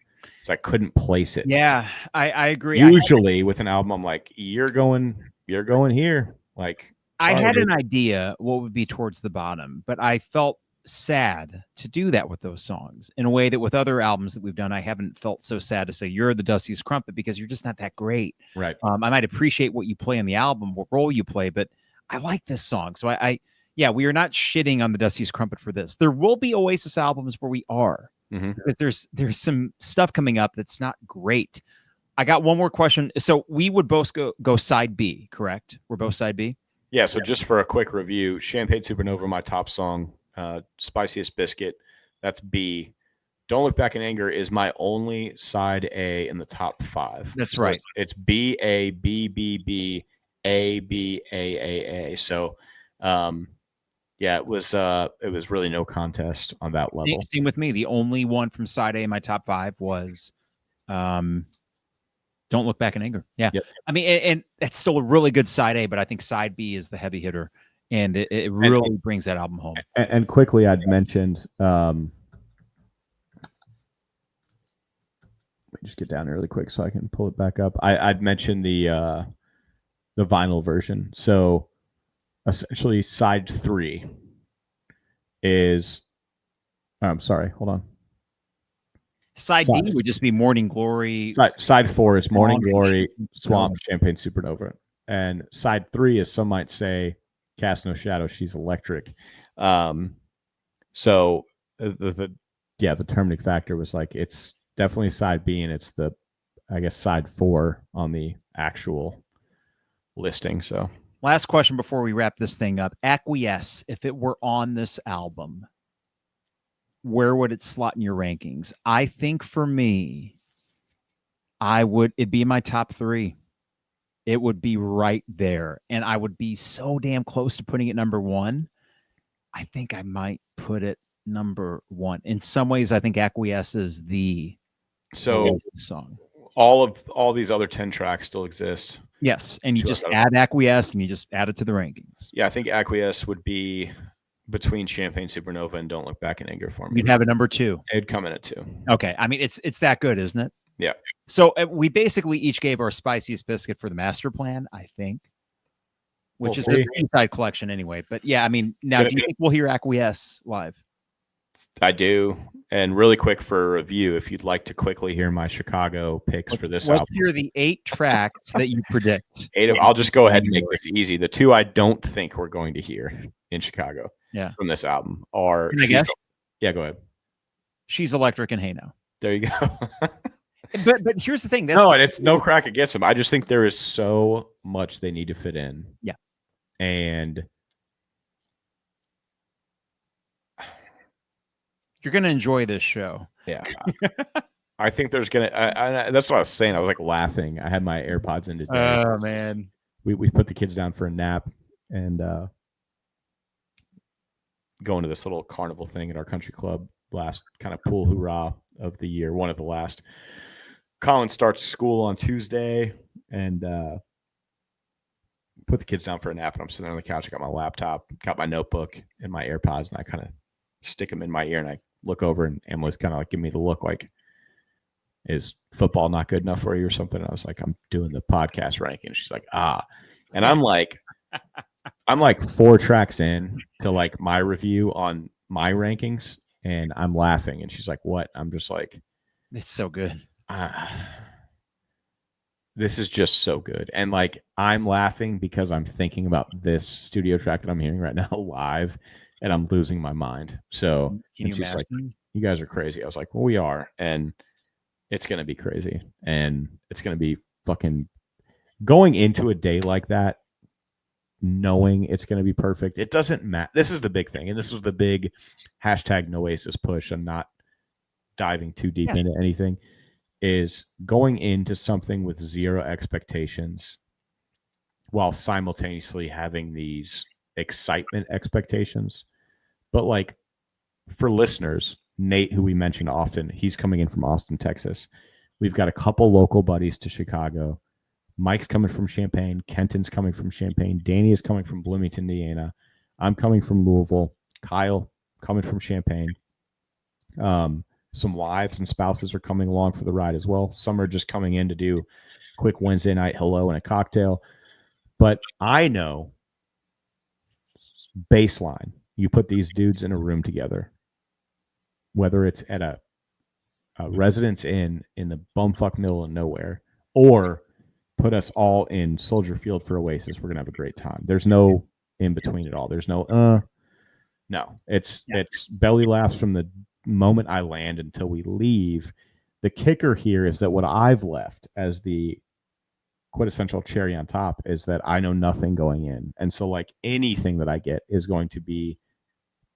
so I couldn't place it. Yeah, I agree. Usually with an album, I'm like, you're going here. Like, I had an idea what would be towards the bottom, but I felt sad to do that with those songs in a way that with other albums that we've done, I haven't felt so sad to say you're the Dustiest Crumpet because you're just not that great. Right. I might appreciate what you play on the album, what role you play, but I like this song. So yeah, we are not shitting on the Dustiest Crumpet for this. There will be Oasis albums where we are, because there's some stuff coming up that's not great. I got one more question. So we would both go side B, correct? We're both side B? Yeah, so just for a quick review, Champagne Supernova, my top song, Spiciest Biscuit, that's B. Don't Look Back in Anger is my only side A in the top 5. That's so right. It's B, A, B, B, B, A, B, A. So, yeah, it was really no contest on that level. Same with me. The only one from side A in my top 5 was Don't Look Back in Anger. Yeah. Yep. I mean, and that's still a really good side A, but I think side B is the heavy hitter, and it really brings that album home. And quickly, I'd mentioned, let me just get down really quick so I can pull it back up. I'd mentioned the vinyl version. So essentially side 3 is, I'm sorry, hold on. Side D would just be Morning Glory. Side 4 is Morning Glory, Swamp, Champagne Supernova. And side 3 is, some might say, Cast No Shadow, She's Electric. So the determining factor was like, it's definitely side B, and it's side 4 on the actual listing. So last question before we wrap this thing up. Acquiesce, if it were on this album, where would it slot in your rankings? I think for me, it'd be in my top 3. It would be right there. And I would be so damn close to putting it number 1. I think I might put it number 1. In some ways, I think Acquiesce is the song. All these other 10 tracks still exist. Yes. And you just add Acquiesce and you just add it to the rankings. Yeah, I think Acquiesce would be between Champagne Supernova and Don't Look Back in Anger for me. You'd have a number 2. It'd come in at 2. Okay. I mean, it's that good, isn't it? Yeah. So we basically each gave our Spiciest Biscuit for the master plan, I think, which is an inside collection anyway. But yeah, I mean, now do you think we'll hear Acquiesce live? I do. And really quick for a review, if you'd like to quickly hear my Chicago picks for this album. Let's hear the 8 tracks that you predict. I'll just go ahead and make this easy. The 2 I don't think we're going to hear in Chicago from this album are... Can I guess? Yeah, go ahead. She's Electric and Hey Now. There you go. But here's the thing. And it's no crack against them. I just think there is so much they need to fit in. Yeah. And... you're going to enjoy this show. Yeah. I think there's going to... that's what I was saying. I was like laughing. I had my AirPods in today. Oh, man. We put the kids down for a nap and going to this little carnival thing at our country club. Last kind of pool hoorah of the year. One of the last. Colin starts school on Tuesday and put the kids down for a nap. And I'm sitting on the couch. I got my laptop, got my notebook and my AirPods, and I kind of stick them in my ear and I look over and Emily's kind of like giving me the look like, is football not good enough for you or something? And I was like, I'm doing the podcast ranking. She's like, and I'm like 4 tracks in to like my review on my rankings and I'm laughing and she's like, what? I'm just like, it's so good. This is just so good. And like, I'm laughing because I'm thinking about this studio track that I'm hearing right now live and I'm losing my mind. So she's like, you guys are crazy. I was like, well, we are. And it's going to be crazy. And it's going to be fucking going into a day like that, knowing it's going to be perfect. It doesn't matter. This is the big thing. And this was the big hashtag Noasis push. I'm not diving too deep into anything. Is going into something with 0 expectations while simultaneously having these excitement expectations. But like for listeners, Nate, who we mention often, he's coming in from Austin, Texas. We've got a couple local buddies to Chicago. Mike's coming from Champaign. Kenton's coming from Champaign. Danny is coming from Bloomington, Indiana. I'm coming from Louisville. Kyle coming from Champaign. Some wives and spouses are coming along for the ride as well. Some are just coming in to do quick Wednesday night hello and a cocktail. But I know baseline, you put these dudes in a room together, whether it's at a residence inn in the bumfuck middle of nowhere, or put us all in Soldier Field for Oasis, we're gonna have a great time. There's no in between at all. There's no no. It's belly laughs from the moment I land until we leave. The kicker here is that what I've left as the quintessential cherry on top is that I know nothing going in, and so like anything that I get is going to be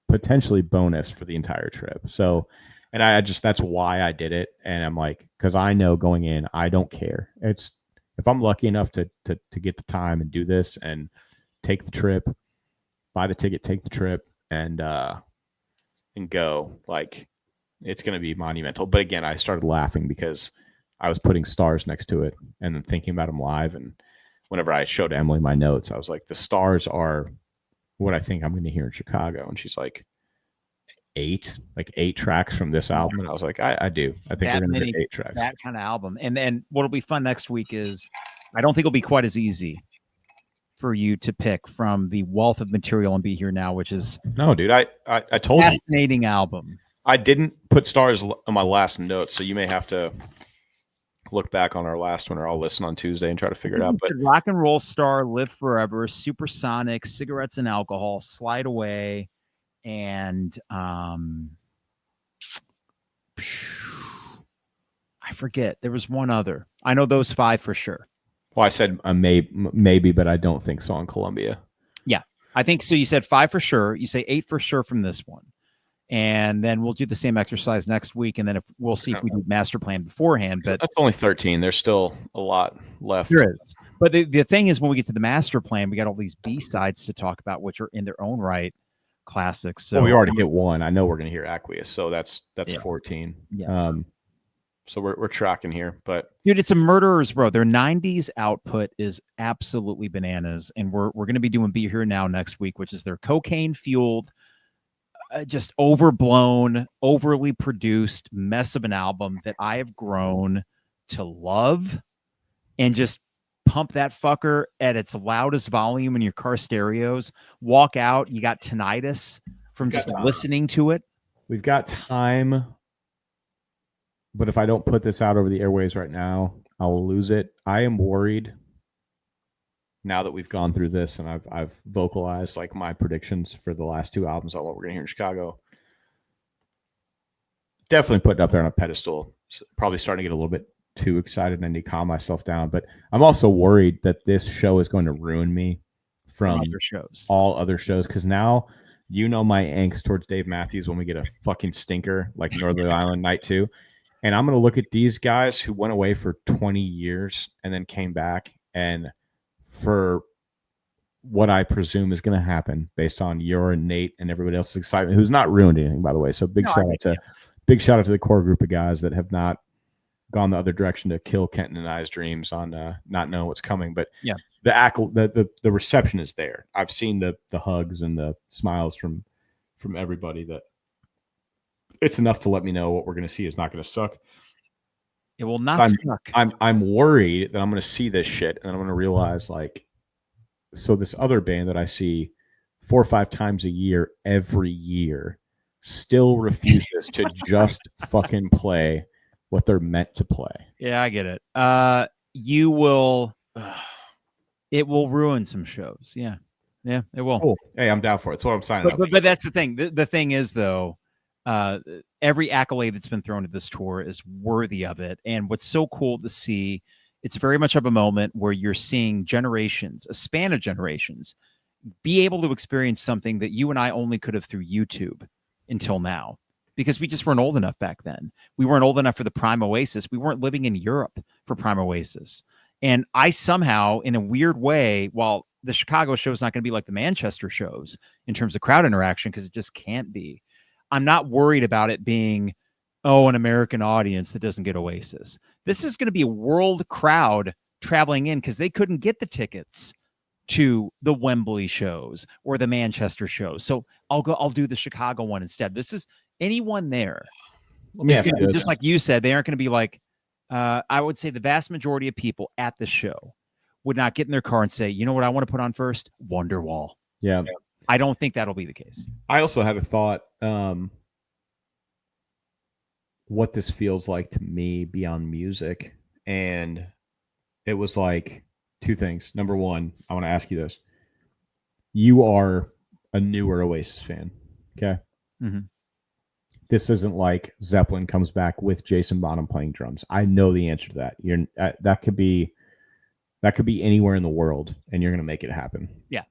potentially bonus for the entire trip. So, and I just, that's why I did it. And I'm like, because I know going in, I don't care. It's, if I'm lucky enough to get the time and do this and take the trip, buy the ticket, take the trip, and go, like, it's going to be monumental. But again, I started laughing because I was putting stars next to it and then thinking about them live. And whenever I showed Emily my notes, I was like, the stars are what I think I'm going to hear in Chicago. And she's like, eight tracks from this album. And I was like, I do. I think we're going to get 8 tracks. That kind of album. And then what'll be fun next week is, I don't think it'll be quite as easy for you to pick from the wealth of material and Be Here Now, which is no, dude. I told fascinating album. I didn't put stars on my last notes, so you may have to look back on our last one, or I'll listen on Tuesday and try to figure it out. But Rock and Roll Star, Live Forever, Supersonic, Cigarettes and Alcohol, Slide Away, and I forget. There was one other. I know those 5 for sure. Well, I said maybe, but I don't think so on Columbia. Yeah, I think so. You said 5 for sure. You say 8 for sure from this one. And then we'll do the same exercise next week. And then we'll see if we do master plan beforehand. But that's only 13. There's still a lot left. There is. But the thing is, when we get to the master plan, we got all these B-sides to talk about, which are in their own right classics. So we already hit one. I know we're going to hear Aqueous. So that's 14. Yes. So we're tracking here, but dude, it's a murderer's row. Their 90s output is absolutely bananas. And we're going to be doing Be Here Now next week, which is their cocaine fueled, just overblown, overly produced mess of an album that I have grown to love, and just pump that fucker at its loudest volume in your car stereos. Walk out, you got tinnitus from just listening to it. We've got time, but if I don't put this out over the airways right now, I will lose it. I am worried now that we've gone through this and I've vocalized like my predictions for the last 2 albums on what we're going to hear in Chicago. Definitely putting it up there on a pedestal. Probably starting to get a little bit too excited and I need to calm myself down. But I'm also worried that this show is going to ruin me from all other shows. Because now, you know, my angst towards Dave Matthews when we get a fucking stinker like Northern Ireland Night 2. And I'm going to look at these guys who went away for 20 years and then came back, and for what I presume is going to happen based on your and Nate and everybody else's excitement, who's not ruined anything, by the way. So big shout out to the core group of guys that have not gone the other direction to kill Kenton and I's dreams on not knowing what's coming. But yeah, the reception is there. I've seen the hugs and the smiles from everybody. That it's enough to let me know what we're going to see is not going to suck. It will not suck. I'm worried that I'm going to see this shit and I'm going to realize, like, so this other band that I see 4 or 5 times a year, every year, still refuses to just fucking play what they're meant to play. Yeah, I get it. You will. It will ruin some shows. Yeah, it will. Cool. Hey, I'm down for it. That's what I'm signing up. But that's the thing. The thing is, though, every accolade that's been thrown at this tour is worthy of it. And what's so cool to see, it's very much of a moment where you're seeing generations, a span of generations, be able to experience something that you and I only could have through YouTube until now, because we just weren't old enough back then. We weren't old enough for the prime Oasis. We weren't living in Europe for prime Oasis. And I somehow, in a weird way, while the Chicago show is not going to be like the Manchester shows in terms of crowd interaction, because it just can't be, I'm not worried about it being an American audience that doesn't get Oasis. This is going to be a world crowd traveling in because they couldn't get the tickets to the Wembley shows or the Manchester shows. So I'll do the Chicago one instead. This is anyone there. Let me ask you this. Just like you said, they aren't going to be like, I would say the vast majority of people at the show would not get in their car and say, you know what I want to put on first? Wonderwall. Yeah. I don't think that'll be the case. I also had a thought, what this feels like to me beyond music. And it was like two things. Number one, I want to ask you this. You are a newer Oasis fan. Okay. Mm-hmm. This isn't like Zeppelin comes back with Jason Bonham playing drums. I know the answer to that. That could be anywhere in the world, and you're going to make it happen. Yeah.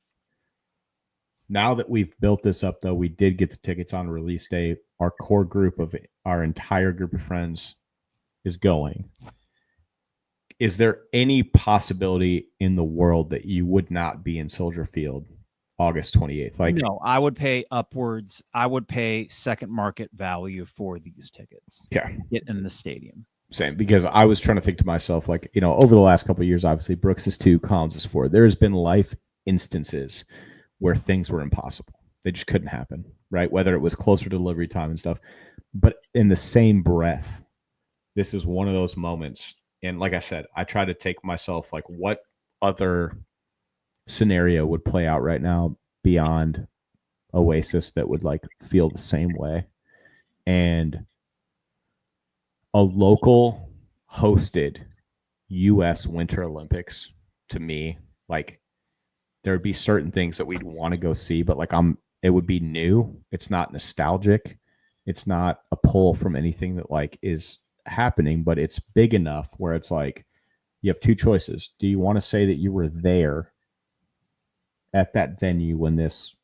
Now that we've built this up, though, we did get the tickets on release day. Our core group of our entire group of friends is going. Is there any possibility in the world that you would not be in Soldier Field August 28th? Like, no, I would pay upwards. I would pay second market value for these tickets. Okay. Get in the stadium. Same, because I was trying to think to myself, like, over the last couple of years, obviously Brooks is 2, Collins is 4. There's been life instances where things were impossible. They just couldn't happen, right? Whether it was closer to delivery time and stuff. But in the same breath, this is one of those moments. And like I said, I try to take myself, like, what other scenario would play out right now beyond Oasis that would, like, feel the same way? And a local hosted U.S. Winter Olympics, to me, like, there would be certain things that we'd want to go see, but like it would be new. It's not nostalgic. It's not a pull from anything that like is happening, but it's big enough where it's like you have two choices. Do you want to say that you were there at that venue when this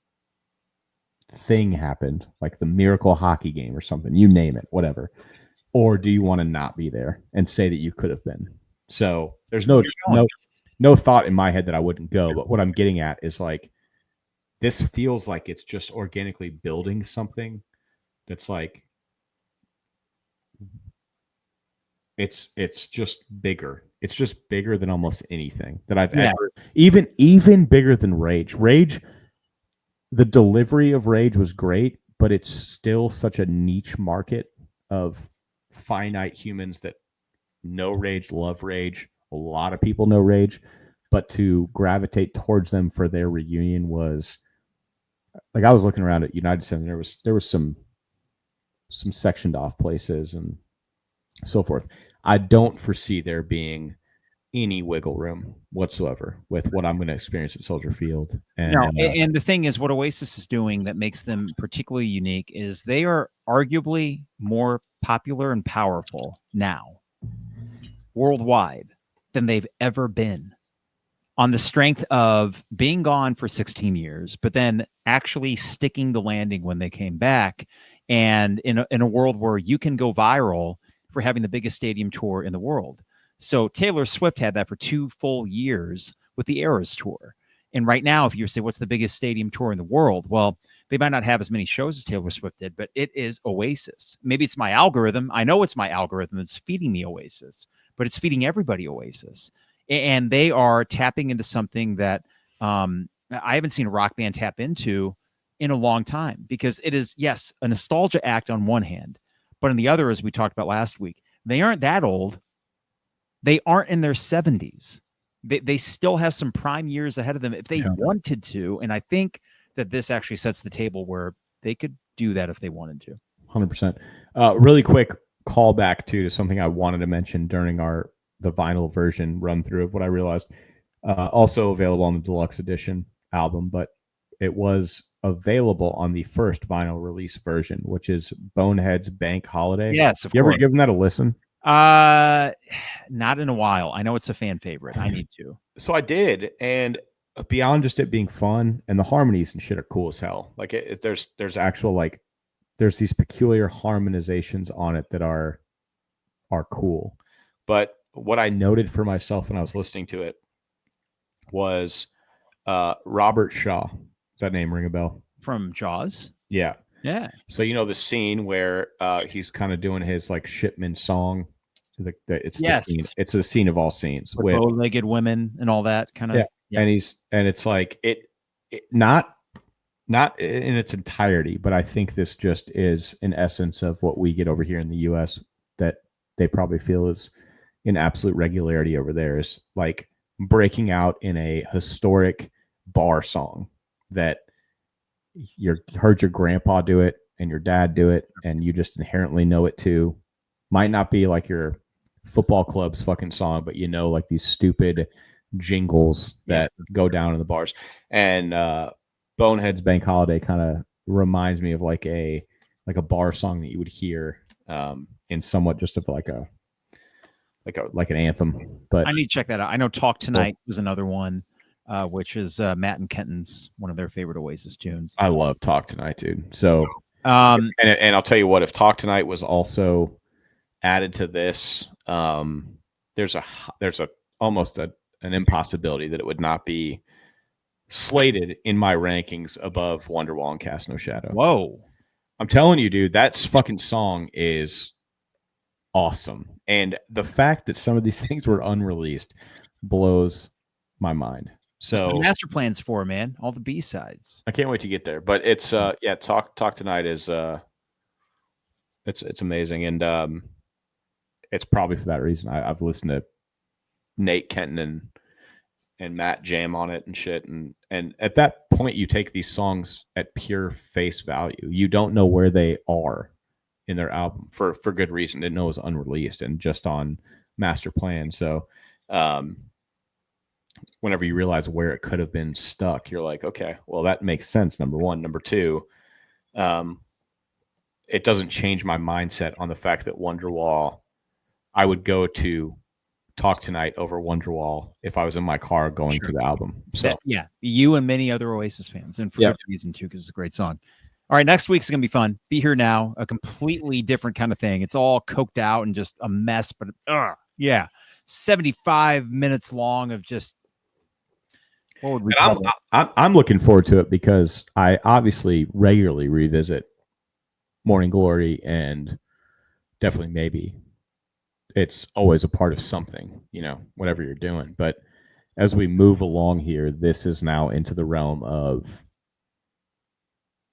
thing happened, like the miracle hockey game or something, you name it, whatever? Or do you want to not be there and say that you could have been? So there's no thought in my head that I wouldn't go, but what I'm getting at is like, this feels like it's just organically building something that's like, it's just bigger. It's just bigger than almost anything that I've ever, even bigger than Rage. Rage, the delivery of Rage was great, but it's still such a niche market of finite humans that know Rage, love Rage. A lot of people know Rage, but to gravitate towards them for their reunion was like, I was looking around at United Center. There was some sectioned off places and so forth. I don't foresee there being any wiggle room whatsoever with what I'm going to experience at Soldier Field. And the thing is, what Oasis is doing that makes them particularly unique is they are arguably more popular and powerful now worldwide than they've ever been, on the strength of being gone for 16 years, but then actually sticking the landing when they came back, and in a world where you can go viral for having the biggest stadium tour in the world. So Taylor Swift had that for 2 full years with the Eras tour. And right now, if you say, what's the biggest stadium tour in the world? Well, they might not have as many shows as Taylor Swift did, but it is Oasis. Maybe it's my algorithm. I know it's my algorithm that's feeding me Oasis, but it's feeding everybody Oasis. And they are tapping into something that I haven't seen a rock band tap into in a long time, because it is, yes, a nostalgia act on one hand, but on the other, as we talked about last week, they aren't that old. They aren't in their 70s. They still have some prime years ahead of them if they wanted to. And I think that this actually sets the table where they could do that if they wanted to. 100%. Really quick callback to something I wanted to mention during the vinyl version run through of what I realized. Also available on the deluxe edition album, but it was available on the first vinyl release version, which is Bonehead's Bank Holiday. Yes, of course. You ever given that a listen? Not in a while. I know it's a fan favorite. I need to. So I did, and beyond just it being fun, and the harmonies and shit are cool as hell. Like there's actual, like, there's these peculiar harmonizations on it that are cool. But what I noted for myself when I was listening to it was Robert Shaw. Does that name ring a bell? From Jaws? Yeah. Yeah. So you know the scene where he's kind of doing his like shipman song. So it's Yes. the scene. It's a scene of all scenes With bow-legged women and all that kind of. Yeah. And it's like it not in its entirety, but I think this just is an essence of what we get over here in the US that they probably feel is in absolute regularity over there, is like breaking out in a historic bar song that you heard your grandpa do it and your dad do it, and you just inherently know it too. Might not be like your football club's fucking song, but you know, like these stupid jingles that go down in the bars. And Bonehead's Bank Holiday kind of reminds me of like a bar song that you would hear in somewhat just of like an anthem. But I need to check that out. I know Talk Tonight was another one, which is Matt and Kenton's one of their favorite Oasis tunes. I love Talk Tonight, dude. So and I'll tell you what, if Talk Tonight was also added to this, there's almost an impossibility that it would not be slated in my rankings above Wonderwall and Cast No Shadow. Whoa. I'm telling you, dude, that fucking song is awesome. And the fact that some of these things were unreleased blows my mind. So the master plans for, man, all the B-sides. I can't wait to get there. But it's Talk Tonight is it's amazing. And it's probably for that reason. I've listened to Nate Kenton and Matt jam on it and shit. And at that point, you take these songs at pure face value. You don't know where they are in their album for good reason. Didn't know it was unreleased and just on master plan. So whenever you realize where it could have been stuck, you're like, okay, well, that makes sense. Number one. Number two, it doesn't change my mindset on the fact that Wonderwall, I would go to Talk Tonight over Wonderwall if I was in my car going to the album. So yeah, you and many other Oasis fans, and for good reason too, because it's a great song. All right, next week's gonna be fun. Be Here Now, a completely different kind of thing. It's all coked out and just a mess, but 75 minutes long of just. What would we call it? I'm looking forward to it because I obviously regularly revisit Morning Glory, and definitely maybe it's always a part of something, you know, whatever you're doing. But as we move along here, this is now into the realm of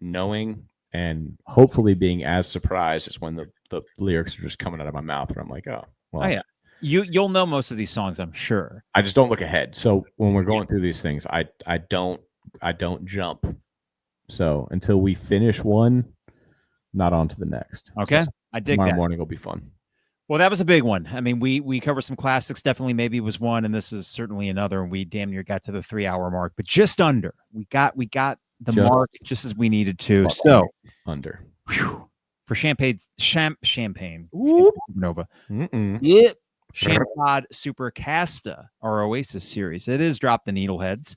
knowing and hopefully being as surprised as when the lyrics are just coming out of my mouth, where I'm like, oh, well. Oh, yeah. You'll know most of these songs, I'm sure. I just don't look ahead. So when we're going through these things, I don't jump. So until we finish one, not on to the next. Okay. So I dig tomorrow that. morning will be fun. Well, that was a big one. I mean, we covered some classics. Definitely maybe was one, and this is certainly another. And we damn near got to the 3-hour mark, but just under. We got the mark just as we needed to. So under. Whew, for champagne Whoop. Supernova. Yep. Champod Supercasta, our Oasis series. It is Drop the Needleheads,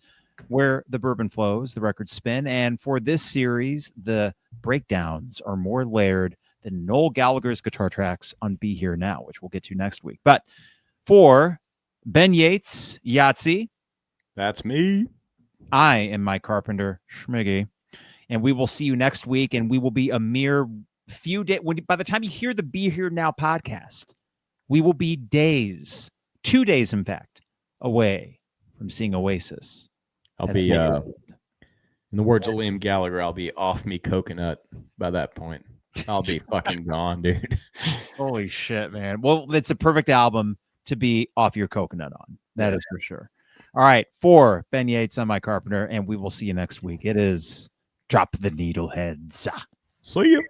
where the bourbon flows, the records spin. And for this series, the breakdowns are more layered than Noel Gallagher's guitar tracks on Be Here Now, which we'll get to next week. But for Ben Yates, Yahtzee. That's me. I am Mike Carpenter, Schmiggy. And we will see you next week. And we will be a mere few days. By the time you hear the Be Here Now podcast, we will be 2 days, in fact, away from seeing Oasis. I'll be, in the words of Liam Gallagher, I'll be off me coconut by that point. I'll be fucking gone, dude. Holy shit, man. Well, it's a perfect album to be off your coconut on. That is for sure. All right. For Ben Yates, I'm Mike Carpenter, and we will see you next week. It is Drop the Needleheads. See you.